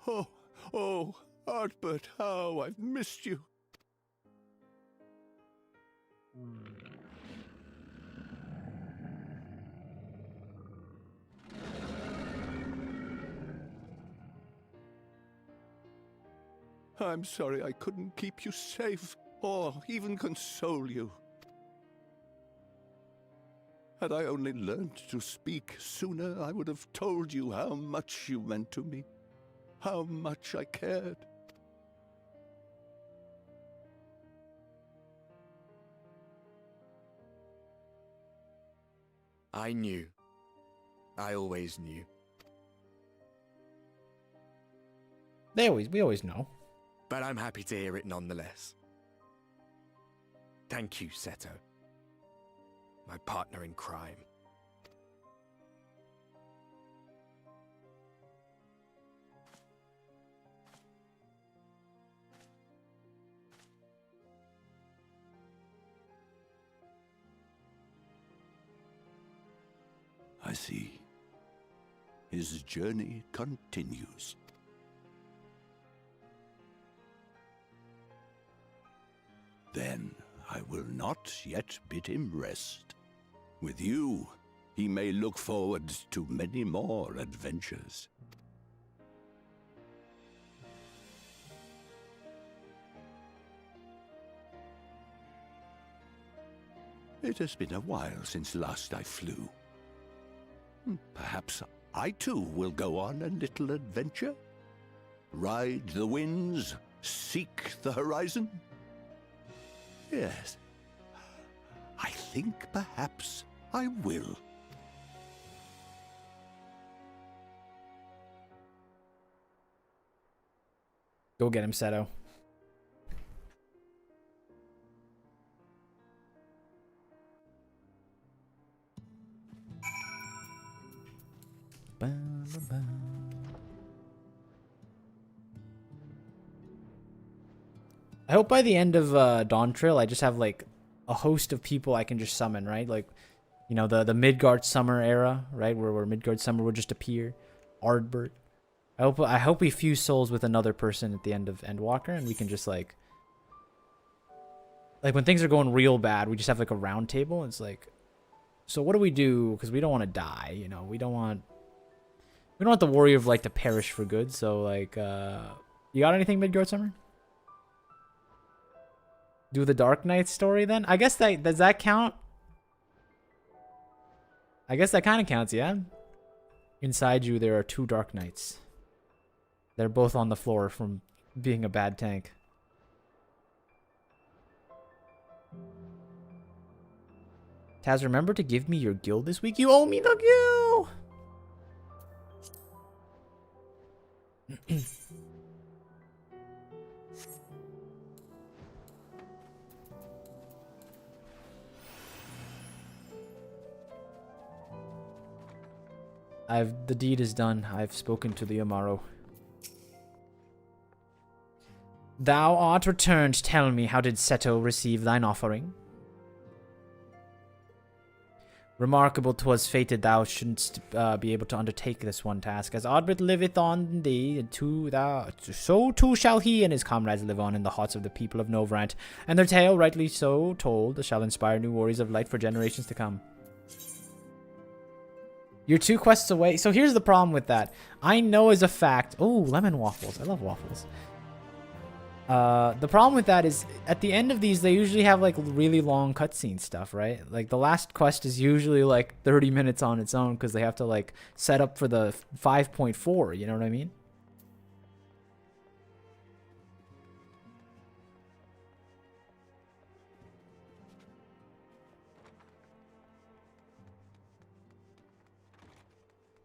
P: Oh, Artbert, how I've missed you. I'm sorry I couldn't keep you safe, or even console you. Had I only learned to speak sooner, I would have told you how much you meant to me, how much I cared.
Q: I knew. I always knew.
A: We always know.
Q: But I'm happy to hear it nonetheless. Thank you, Seto. My partner in crime.
P: I see. His journey continues. Then I will not yet bid him rest. With you, he may look forward to many more adventures. It has been a while since last I flew. Perhaps I too will go on a little adventure? Ride the winds, seek the horizon? Yes, I think perhaps I will.
A: Go get him, Seto. I hope by the end of Dawn Trail, I just have like a host of people I can just summon, right? Like, you know, the Midgard Summer era, right? Where Midgard Summer would just appear. Ardbert. I hope we fuse souls with another person at the end of Endwalker, and we can just like when things are going real bad, we just have like a round table. And it's like, so what do we do? Because we don't want to die, you know. We don't want the warrior of light to perish for good. So like, you got anything, Midgard Summer? Do the Dark Knight story then? I guess does that count? I guess that kind of counts, yeah. Inside you, there are two Dark Knights. They're both on the floor from being a bad tank. Taz, remember to give me your guild this week? You owe me the guild! The deed is done. I've spoken to the Amaro. Thou art returned. Tell me, how did Seto receive thine offering? Remarkable 'twas fated thou shouldst be able to undertake this one task. As Odbert liveth on thee, so too shall he and his comrades live on in the hearts of the people of Novrant, and their tale, rightly so told, shall inspire new warriors of light for generations to come. You're 2 quests away. So here's the problem with that. I know as a fact... Oh, lemon waffles. I love waffles. The problem with that is, at the end of these, they usually have, like, really long cutscene stuff, right? Like, the last quest is usually, like, 30 minutes on its own, because they have to, like, set up for the 5.4, you know what I mean?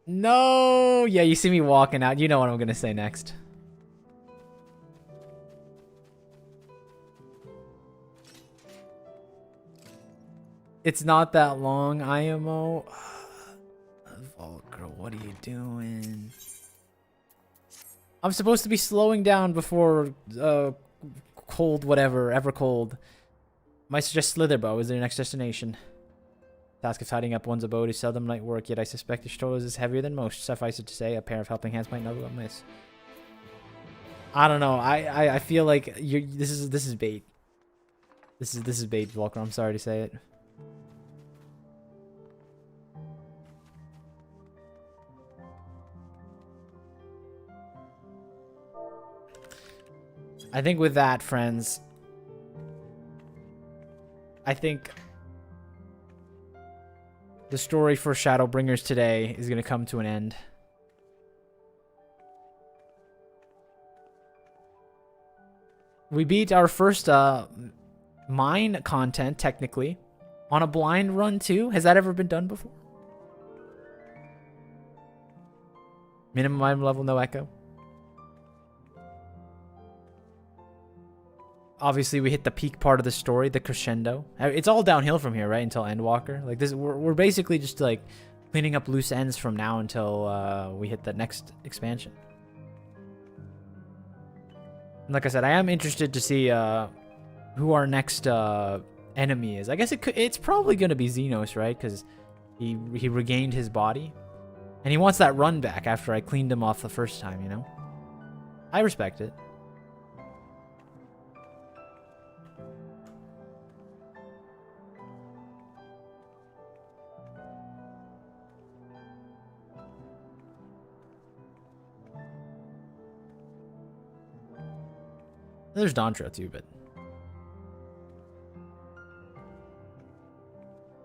A: No! Yeah, you see me walking out. You know what I'm gonna say next. It's not that long, IMO. Volker, what are you doing? I'm supposed to be slowing down before cold whatever, ever cold. Might suggest Slitherbow is their next destination. Task of tidying up one's abode is seldom light work, yet I suspect your shoulders is heavier than most. Suffice it to say, a pair of helping hands might not go amiss. I don't know. I feel like this is bait. This is bait, Volker. I'm sorry to say it. I think with that, friends, I think the story for Shadowbringers today is going to come to an end. We beat our first mine content, technically, on a blind run too. Has that ever been done before? Minimum item level, no echo. Obviously, we hit the peak part of the story, the crescendo. It's all downhill from here, right? Until Endwalker. Like this, we're basically just like cleaning up loose ends from now until we hit the next expansion. And like I said, I am interested to see who our next enemy is. I guess it's probably going to be Xenos, right? Because he regained his body, and he wants that run back after I cleaned him off the first time. You know, I respect it. There's Dontra too, but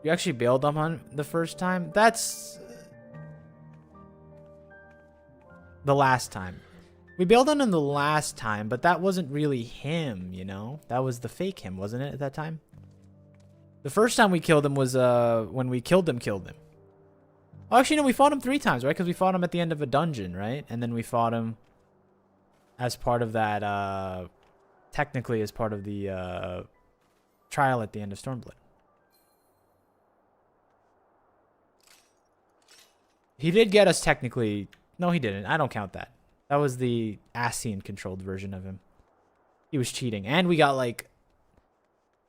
A: you actually bailed on him the first time? That's the last time. We bailed on him the last time, but that wasn't really him, you know? That was the fake him, wasn't it, at that time? The first time we killed him was when we killed him. Oh, actually, no, we fought him 3 times, right? Because we fought him at the end of a dungeon, right? And then we fought him as part of that, technically as part of the trial at the end of Stormblood. He did get us technically... No, he didn't. I don't count that. That was the Ascian-controlled version of him. He was cheating. And we got, like...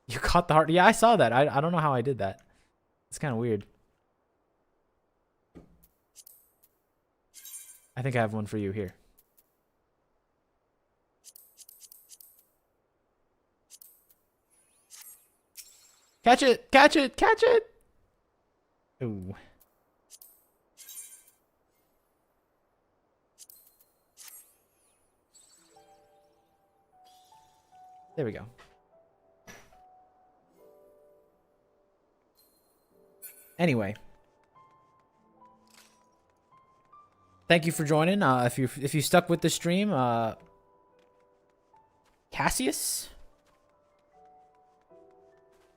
A: You caught the heart... Yeah, I saw that. I don't know how I did that. It's kind of weird. I think I have one for you here. Catch it! Catch it! Catch it! Ooh. There we go. Anyway. Thank you for joining. If you stuck with the stream, Cassius?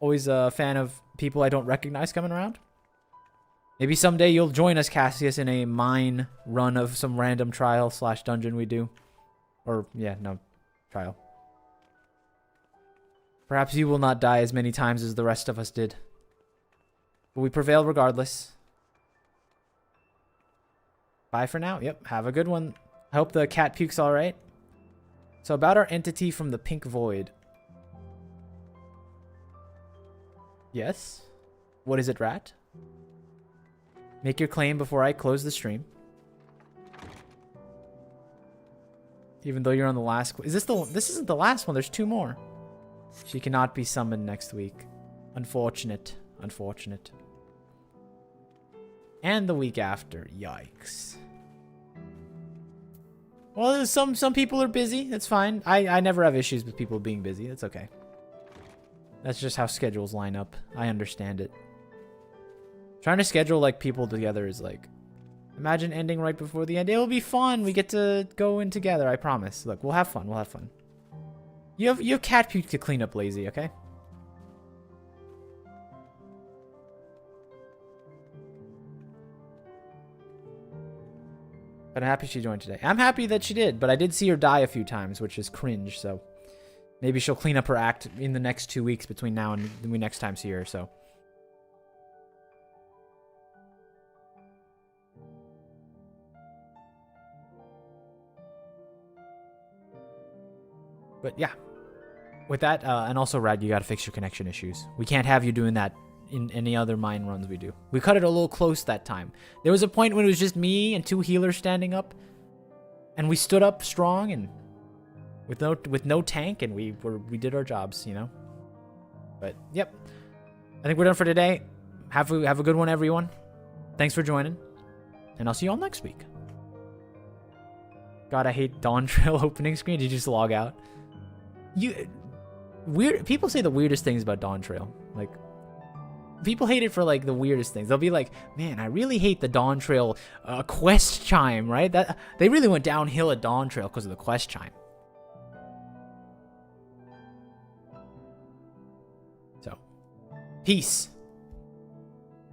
A: Always a fan of people I don't recognize coming around. Maybe someday you'll join us, Cassius, in a mine run of some random trial / dungeon we do. Or, yeah, no, trial. Perhaps you will not die as many times as the rest of us did. But we prevail regardless. Bye for now. Yep, have a good one. I hope the cat puke's alright. So about our entity from the Pink Void. Yes? What is it, Rat? Make your claim before I close the stream. Even though you're on the last... Is this the... This isn't the last one. There's 2 more. She cannot be summoned next week. Unfortunate. Unfortunate. And the week after. Yikes. Well, some people are busy. That's fine. I never have issues with people being busy. That's okay. That's just how schedules line up. I understand it. Trying to schedule like people together is like... Imagine ending right before the end. It'll be fun. We get to go in together. I promise. Look, we'll have fun. We'll have fun. You have cat puke to clean up, Lazy, okay? But I'm happy she joined today. I'm happy that she did, but I did see her die a few times, which is cringe, so... Maybe she'll clean up her act in the next 2 weeks between now and we next time see her, so... But yeah, with that, and also Rad, you gotta fix your connection issues. We can't have you doing that in any other mine runs we do. We cut it a little close that time. There was a point when it was just me and 2 healers standing up, and we stood up strong and with no tank, and we did our jobs, you know. But yep, I think we're done for today. Have a good one, everyone. Thanks for joining, and I'll see you all next week. God, I hate Dawn Trail opening screen. Did you just log out? People say the weirdest things about Dawn Trail. Like, people hate it for like the weirdest things. They'll be like, man, I really hate the Dawn Trail quest chime, right? That they really went downhill at Dawn Trail because of the quest chime. So, peace.